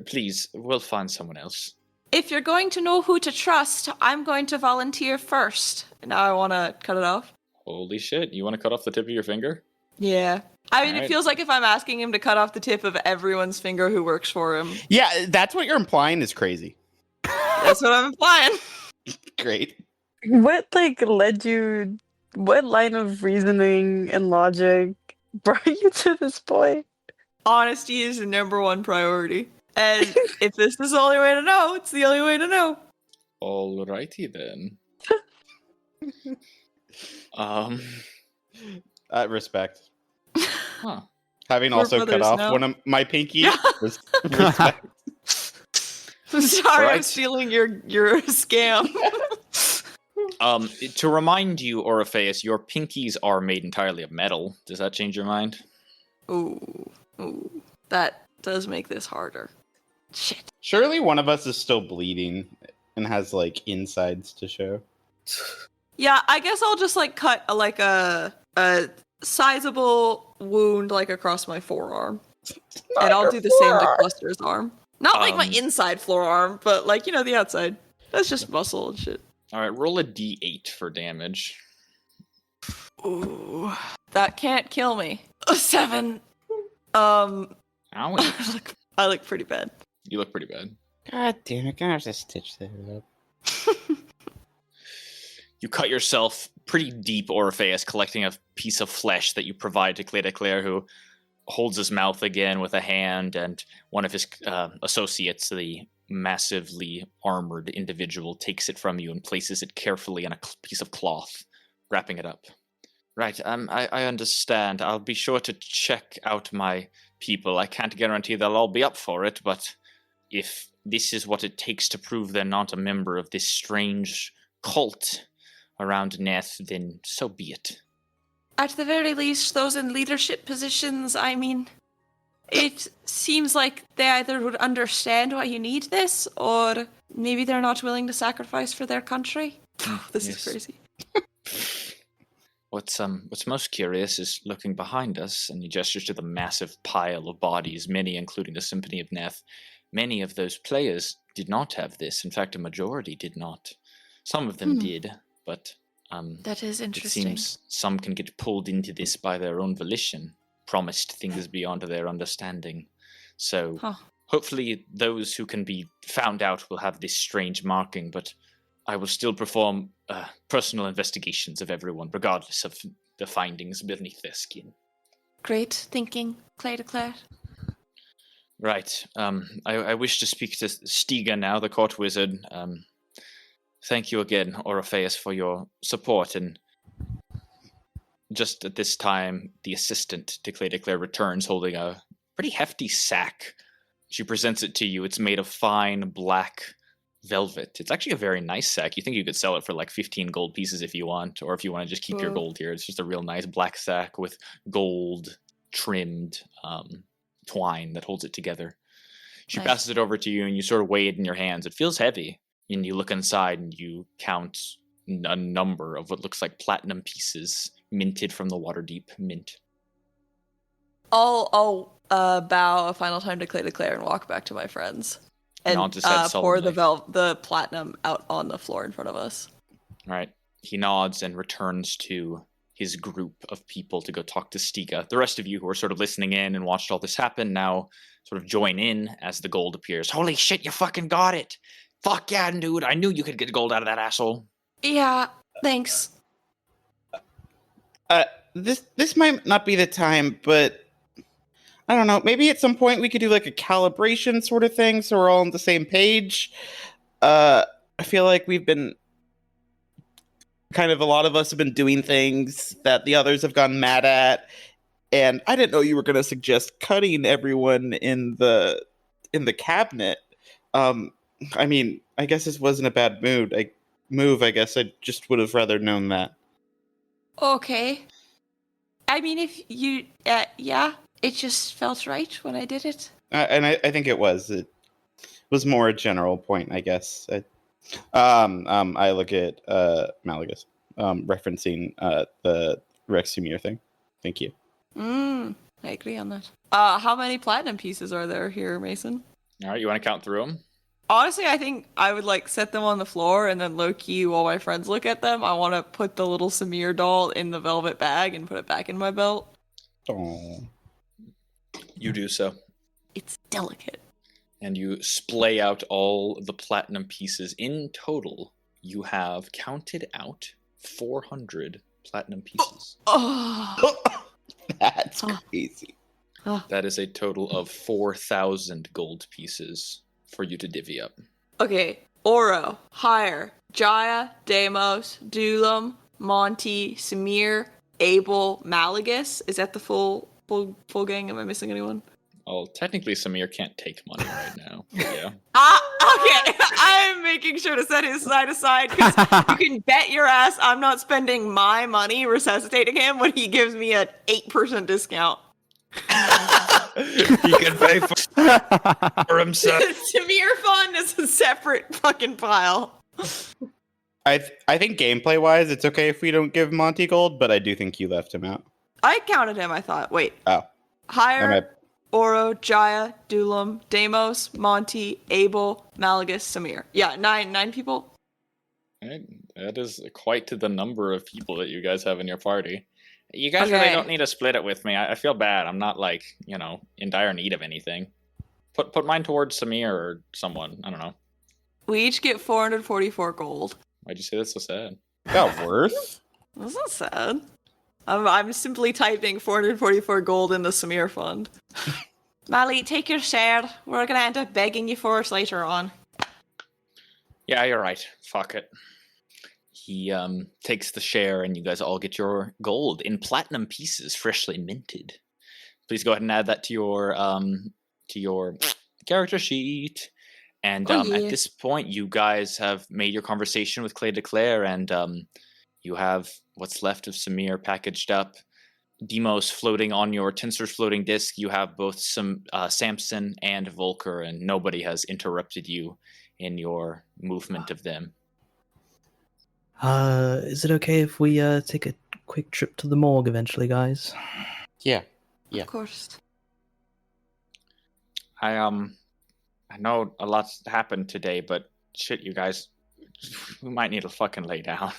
Please, we'll find someone else. If you're going to know who to trust, I'm going to volunteer first. Now I want to cut it off. Holy shit! You want to cut off the tip of your finger? Yeah. I mean, Alright. It feels like if I'm asking him to cut off the tip of everyone's finger who works for him. Yeah, that's what you're implying is crazy. That's what I'm implying. Great. What led you? What line of reasoning and logic brought you to this point? Honesty is the number one priority. And if this is the only way to know, it's the only way to know. Alrighty then. Respect. Huh. Having We're also cut brothers off now. one of my pinky. Respect. I'm sorry, I'm Right. stealing your scam. To remind you, Orpheus, your pinkies are made entirely of metal. Does that change your mind? Ooh, that does make this harder. Shit. Surely one of us is still bleeding and has insides to show. Yeah, I guess I'll just cut a sizable wound across my forearm, and I'll do the same to Cluster's arm. Not my inside forearm, but the outside. That's just muscle and shit. All right, roll a d8 for damage. Ooh, that can't kill me. 7. Owie. I look pretty bad. You look pretty bad. God damn it, gonna have to stitch that up. You cut yourself pretty deep, Orpheus, collecting a piece of flesh that you provide to Clay de Claire, who holds his mouth again with a hand, and one of his associates, the massively armored individual, takes it from you and places it carefully on a piece of cloth, wrapping it up. Right, I understand. I'll be sure to check out my people. I can't guarantee they'll all be up for it, but if this is what it takes to prove they're not a member of this strange cult around Neth, then so be it. At the very least, those in leadership positions, I mean, it seems like they either would understand why you need this, or maybe they're not willing to sacrifice for their country. This is Yes. crazy. What's most curious is looking behind us, and he gestures to the massive pile of bodies, many including the Symphony of Neth. Many of those players did not have this. In fact, a majority did not. Some of them did, but That is it interesting. seems some can get pulled into this by their own volition, promised things beyond their understanding. So hopefully those who can be found out will have this strange marking, but I will still perform personal investigations of everyone, regardless of the findings beneath their skin. Great thinking, Clay de Claire. Right. I wish to speak to Stiga now, the court wizard. Thank you again, Orpheus, for your support. And just at this time, the assistant to Clay de Claire returns holding a pretty hefty sack. She presents it to you. It's made of fine black velvet. It's actually a very nice sack. You think you could sell it for 15 gold pieces if you want, or if you want to just keep your gold here. It's just a real nice black sack with gold trimmed twine that holds it together. She Nice. passes it over to you, and you sort of weigh it in your hands. It feels heavy. And you look inside and you count a number of what looks like platinum pieces minted from the Waterdeep Mint. I'll bow a final time to Claire and walk back to my friends. And Nods his head pour solemnly. the platinum out on the floor in front of us. All right. He nods and returns to his group of people to go talk to Stiga. The rest of you who are sort of listening in and watched all this happen now sort of join in as the gold appears. Holy shit, you fucking got it! Fuck yeah, dude! I knew you could get gold out of that asshole. Yeah, thanks. This might not be the time, but I don't know. Maybe at some point we could do like a calibration sort of thing, so we're all on the same page. I feel like we've been a lot of us have been doing things that the others have gone mad at, and I didn't know you were going to suggest cutting everyone in the cabinet. I mean, I guess this wasn't a bad move. I guess I just would have rather known that. Okay. I mean, if you, yeah, it just felt right when I did it. And I think it was. It was more a general point, I guess. I look at Malagus, referencing the Rex Sumir thing. Thank you. I agree on that. How many platinum pieces are there here, Mason? All right, you want to count through them? Honestly, I think I would like set them on the floor and then low-key while my friends look at them, I want to put the little Samir doll in the velvet bag and put it back in my belt. Oh. You do so. It's delicate. And you splay out all the platinum pieces. In total, you have counted out 400 platinum pieces. Oh, That's crazy. That is a total of 4,000 gold pieces for you to divvy up. Okay, Oro, Hire, Jaya, Deimos, Dulam, Monty, Samir, Abel, Malagus. Is that the full gang? Am I missing anyone? Oh, technically Samir can't take money right now. Yeah. Okay. I'm making sure to set his side aside because you can bet your ass I'm not spending my money resuscitating him when he gives me an 8% discount. He can pay for himself. Samir fund is a separate fucking pile. I think gameplay wise, it's okay if we don't give Monty gold, but I do think you left him out. I counted him, I thought. Wait. Oh. Hire, Oro, Jaya, Dulam, Deimos, Monty, Abel, Malagus, Samir. Yeah, nine people. Right. That is quite to the number of people that you guys have in your party. You guys really don't need to split it with me. I feel bad. I'm not like, in dire need of anything. Put mine towards Samir or someone. I don't know. We each get 444 gold. Why'd you say that's so sad? Got worth? That's not sad. I'm simply typing 444 gold in the Samir fund. Mally, take your share. We're gonna end up begging you for it later on. Yeah, you're right. Fuck it. He takes the share, and you guys all get your gold in platinum pieces, freshly minted. Please go ahead and add that to your character sheet. And at this point, you guys have made your conversation with Clay de Claire, and you have what's left of Samir packaged up. Demos floating on your Tensor's floating disk. You have both some Samson and Volker, and nobody has interrupted you in your movement of them. Is it okay if we take a quick trip to the morgue eventually, guys? Yeah. Of course. I know a lot's happened today, but shit, you guys, we might need to fucking lay down.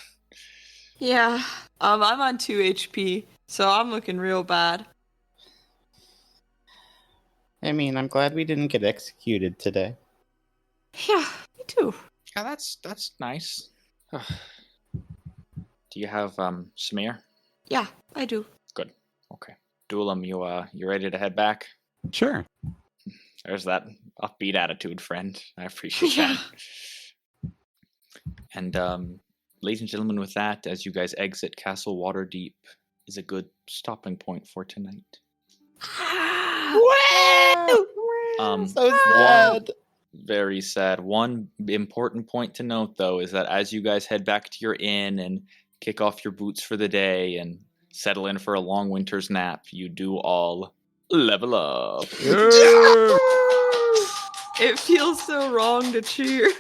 Yeah. I'm on 2 HP, so I'm looking real bad. I mean, I'm glad we didn't get executed today. Yeah, me too. Yeah, that's nice. Do you have Samir? Yeah, I do. Good. Okay. Dulam, you ready to head back? Sure. There's that upbeat attitude, friend. I appreciate that. And ladies and gentlemen, with that, as you guys exit Castle Waterdeep, is a good stopping point for tonight. So sad. Very sad. One important point to note, though, is that as you guys head back to your inn and kick off your boots for the day and settle in for a long winter's nap, you do all level up. It feels so wrong to cheer.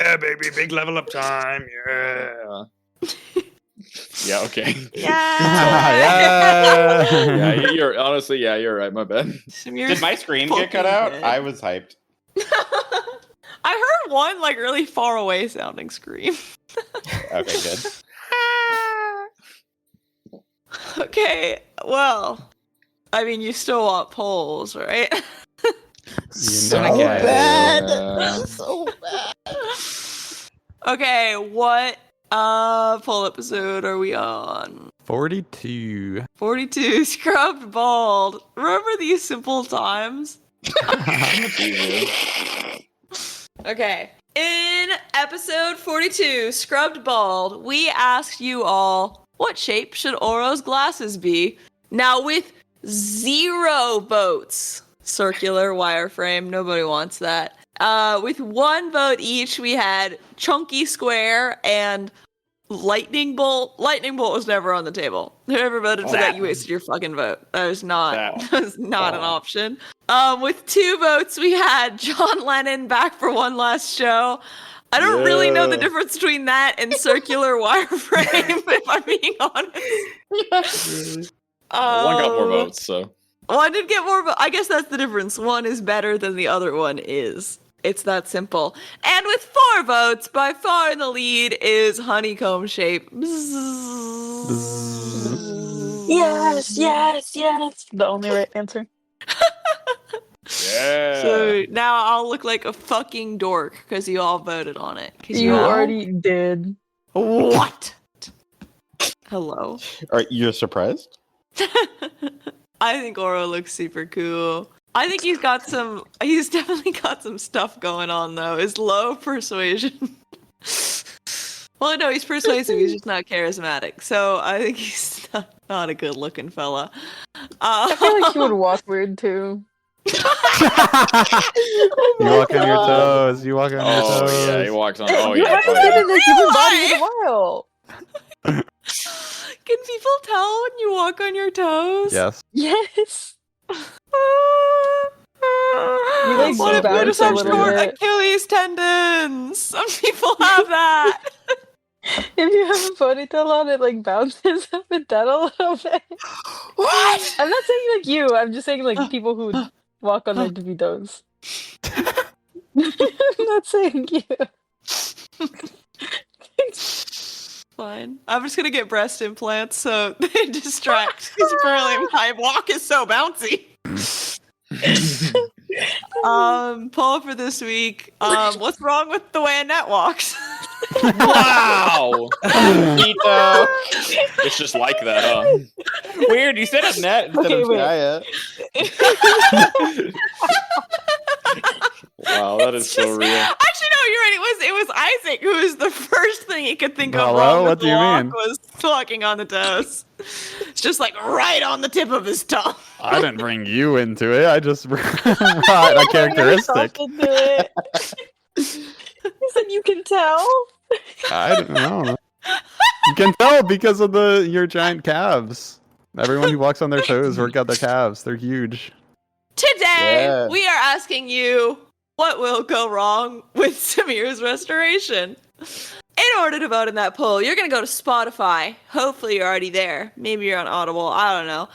Yeah, baby, big level up time. Yeah. Yeah. Okay. Yeah. Yeah, you're honestly. Yeah, you're right. My bad. Did my scream get cut out? I was hyped. I heard one like really far away sounding scream. Okay, good. Okay, well, I mean, you still want polls, right? So bad. So bad. Okay, what poll episode are we on? 42. 42, Scrubbed Bald. Remember these simple times? Okay. In episode 42, Scrubbed Bald, we asked you all, what shape should Oro's glasses be? Now, with 0 votes, circular wireframe, nobody wants that. With 1 vote each, we had chunky square and lightning bolt. Lightning bolt was never on the table. Whoever voted for that, you wasted your fucking vote. That was not an option. With 2 votes, we had John Lennon back for one last show. I don't really know the difference between that and circular wireframe, if I'm being honest. One got more votes, so. One did get more, but I guess that's the difference. One is better than the other one is. It's that simple. And with 4 votes, by far in the lead is honeycomb shape. Yes. The only right answer. Yeah. So now I'll look like a fucking dork because you all voted on it. You already did. What? Hello. You're surprised? I think Oro looks super cool. I think he's definitely got some stuff going on though. Is low persuasion. Well, no, he's persuasive. He's just not charismatic. So I think he's not a good looking fella. I feel like he would walk weird too. You walk on your toes. You walk on your toes. Oh yeah, he walks on. Oh You yeah. haven't been in the human body in a while. Can people tell when you walk on your toes? Yes. Yes. What if you just have short Achilles tendons? Some people have that. If you have a ponytail on, it like bounces up and down a little bit. What? I'm not saying like you. I'm just saying like people who walk on their tippy toes. I'm not saying you. Fine. I'm just gonna get breast implants so they distract. Because apparently my walk is so bouncy. Poll for this week. What's wrong with the way Annette walks? Wow. It's just like that, huh? Weird, you said Annette instead of Gaia. Wow, that is so real. Actually, no, you're right. It was Isaac who was the first thing he could think of. Hello? Wrong with What do the you walk mean? Was walking on the toes. It's just like right on the tip of his tongue. I didn't bring you into it. I just brought a characteristic. You said you can tell. I don't know. You can tell because of your giant calves. Everyone who walks on their toes work out their calves. They're huge. Today, we are asking you, what will go wrong with Samir's restoration? In order to vote in that poll, you're going to go to Spotify. Hopefully you're already there. Maybe you're on Audible. I don't know.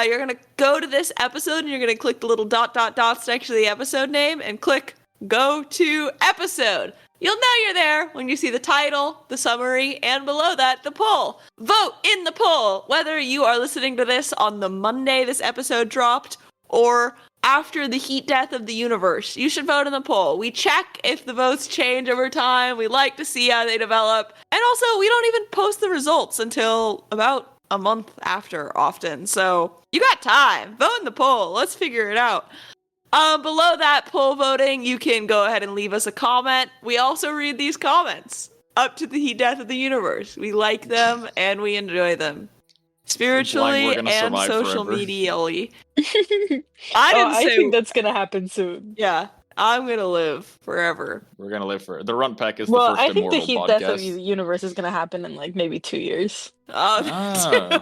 You're going to go to this episode and you're going to click the little ... next to the episode name and click Go to Episode. You'll know you're there when you see the title, the summary, and below that, the poll. Vote in the poll, whether you are listening to this on the Monday this episode dropped or after the heat death of the universe. You should vote in the poll. We check if the votes change over time. We like to see how they develop. And also, we don't even post the results until about a month after often. So you got time. Vote in the poll. Let's figure it out. Below that poll voting, you can go ahead and leave us a comment. We also read these comments up to the heat death of the universe. We like them and we enjoy them. Spiritually and social medially. I think that's gonna happen soon. Yeah, I'm gonna live forever. We're gonna live forever. The Runt Pack is Well, the first I think the immortal heat death of podcast. the universe is gonna happen in like maybe 2 years. So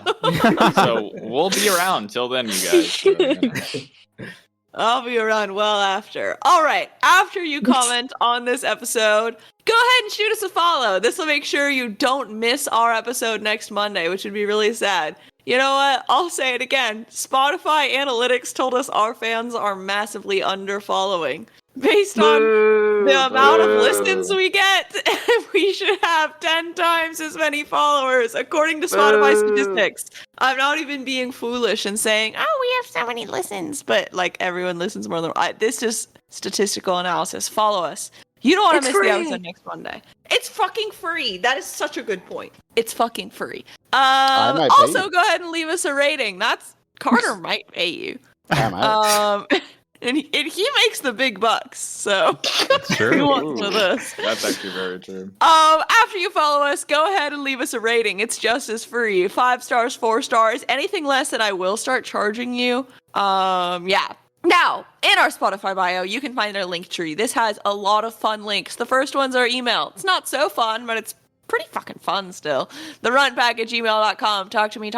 we'll be around till then, you guys. I'll be around well after. All right. After you comment on this episode, go ahead and shoot us a follow. This will make sure you don't miss our episode next Monday, which would be really sad. You know what? I'll say it again. Spotify analytics told us our fans are massively under-following. Based on the amount of listens we get, we should have 10 times as many followers, according to Spotify statistics. I'm not even being foolish and saying, oh, we have so many listens, but like everyone listens more than this is statistical analysis. Follow us. You don't want to miss the episode next Monday. It's fucking free. That is such a good point. It's fucking free. Also, go ahead and leave us a rating. Carter might pay you. I might. And he makes the big bucks, so Sure. he wants to this. That's actually very true. After you follow us, go ahead and leave us a rating. It's just as free. 5 stars, 4 stars. Anything less than I will start charging you. Yeah. Now, in our Spotify bio, you can find our link tree. This has a lot of fun links. The first one's our email. It's not so fun, but it's pretty fucking fun still. TheRuntPack@gmail.com. Talk to me.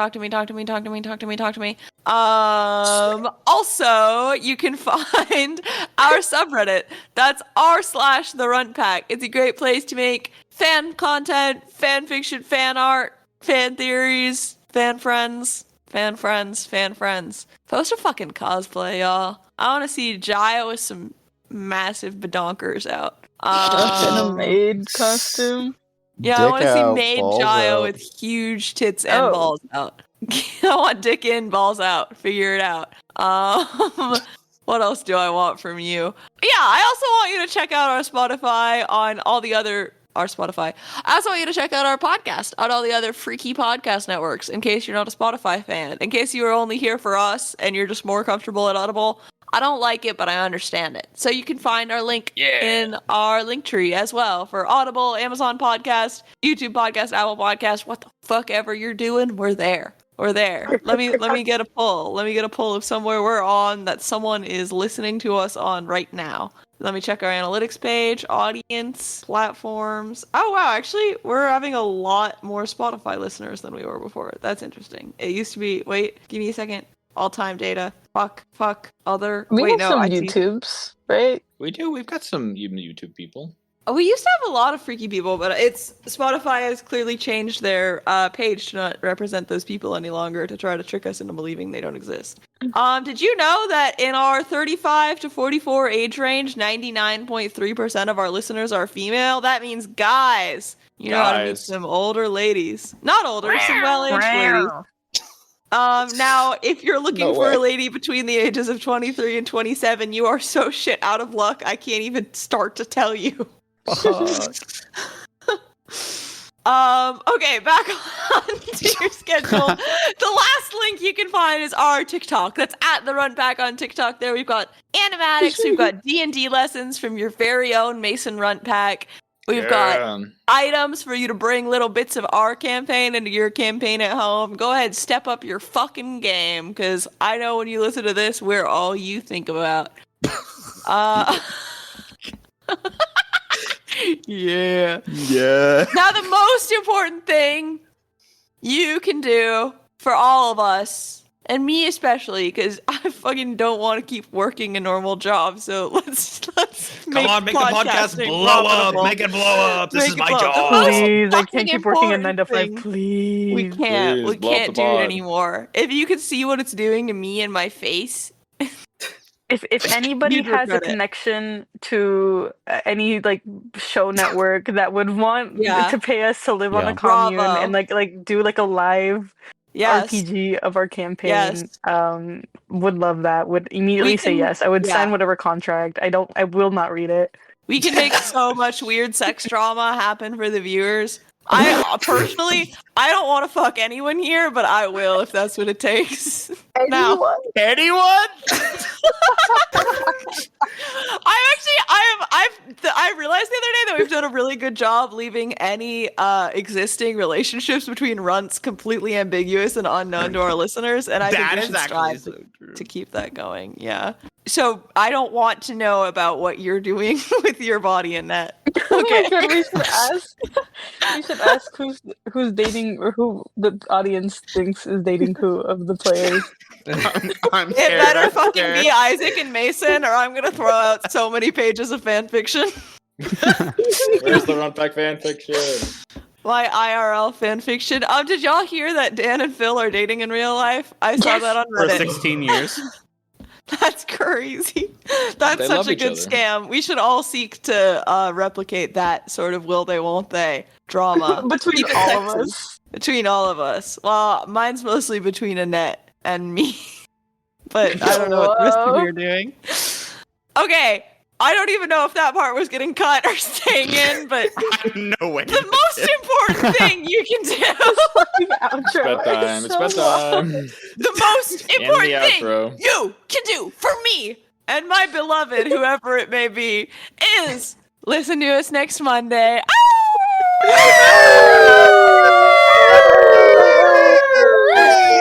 Also, you can find our subreddit. That's r/TheRuntPack. It's a great place to make fan content, fan fiction, fan art, fan theories, fan friends. Post a fucking cosplay, y'all. I want to see Jaya with some massive badonkers out. In a maid costume. Yeah, I want to see out, maid balls Jaya out. with huge tits and balls out. I want dick in, balls out. Figure it out. What else do I want from you? Yeah, I also want you to check out our Spotify on all the other... I also want you to check out our podcast on all the other freaky podcast networks in case you're not a Spotify fan. In case you are only here for us and you're just more comfortable at Audible. I don't like it, but I understand it. So you can find our link in our link tree as well for Audible, Amazon Podcast, YouTube Podcast, Apple Podcast, what the fuck ever you're doing, we're there. We're there. Let me get a pull. Let me get a pull of somewhere we're on that someone is listening to us on right now. Let me check our analytics page, audience, platforms. Oh, wow. Actually, we're having a lot more Spotify listeners than we were before. That's interesting. It used to be, wait, give me a second. All-time data. Fuck. Other. We wait, have no. some YouTubes, right? We do. We've got some YouTube people. We used to have a lot of freaky people, but Spotify has clearly changed their page to not represent those people any longer to try to trick us into believing they don't exist. Did you know that in our 35 to 44 age range, 99.3% of our listeners are female? That means guys. You know how to meet some older ladies. Not older, some well-aged ladies. Now, if you're looking for a lady between the ages of 23 and 27, you are so shit out of luck, I can't even start to tell you. Okay, back on to your schedule. The last link you can find is our TikTok. That's at The Run Pack on TikTok. There we've got animatics, we've got D&D lessons from your very own Mason Runt Pack. We've got items for you to bring little bits of our campaign into your campaign at home. Go ahead, step up your fucking game, because I know when you listen to this, we're all you think about. Yeah. Now, the most important thing you can do for all of us, and me especially, because I fucking don't want to keep working a normal job. So let's make the podcast blow up. Make it blow up. This is my job. Please, I can't keep working a 9 to 5. Please, we can't. Please, we can't do it anymore. If you could see what it's doing to me and my face. If anybody has a connection to any like show network that would want to pay us to live on a commune and like do like a live RPG of our campaign, would love that. Would immediately say yes. I would sign whatever contract. I will not read it. We can make so much weird sex drama happen for the viewers. I personally, I don't want to fuck anyone here, but I will if that's what it takes. Anyone? I realized the other day that we've done a really good job leaving any existing relationships between runts completely ambiguous and unknown to our listeners, and I think we should strive to keep that going. Yeah. So I don't want to know about what you're doing with your body and that. Okay. my god, we should ask. We should ask who's dating or who the audience thinks is dating who of the players. I'm It scared. better I'm fucking scared. be Isaac and Mason, or I'm gonna throw out so many pages of fan fiction. Where's the Run Pack fan fiction? My IRL fan fiction. Did y'all hear that Dan and Phil are dating in real life? I saw that on For Reddit. 16 years. That's crazy. That's They such love a each good other. scam. We should all seek to replicate that sort of will they, won't they drama Between Keep it all of sexy. us. Between all of us. Well, mine's mostly between Annette and me. But I don't know what the rest of you are doing. Okay. I don't even know if that part was getting cut or staying in, but No way. the most important thing you can do, Outro. Bedtime. It's so bedtime. the most And the important thing outro. you can do for me and my beloved, whoever it may be, is listen to us next Monday. Ah!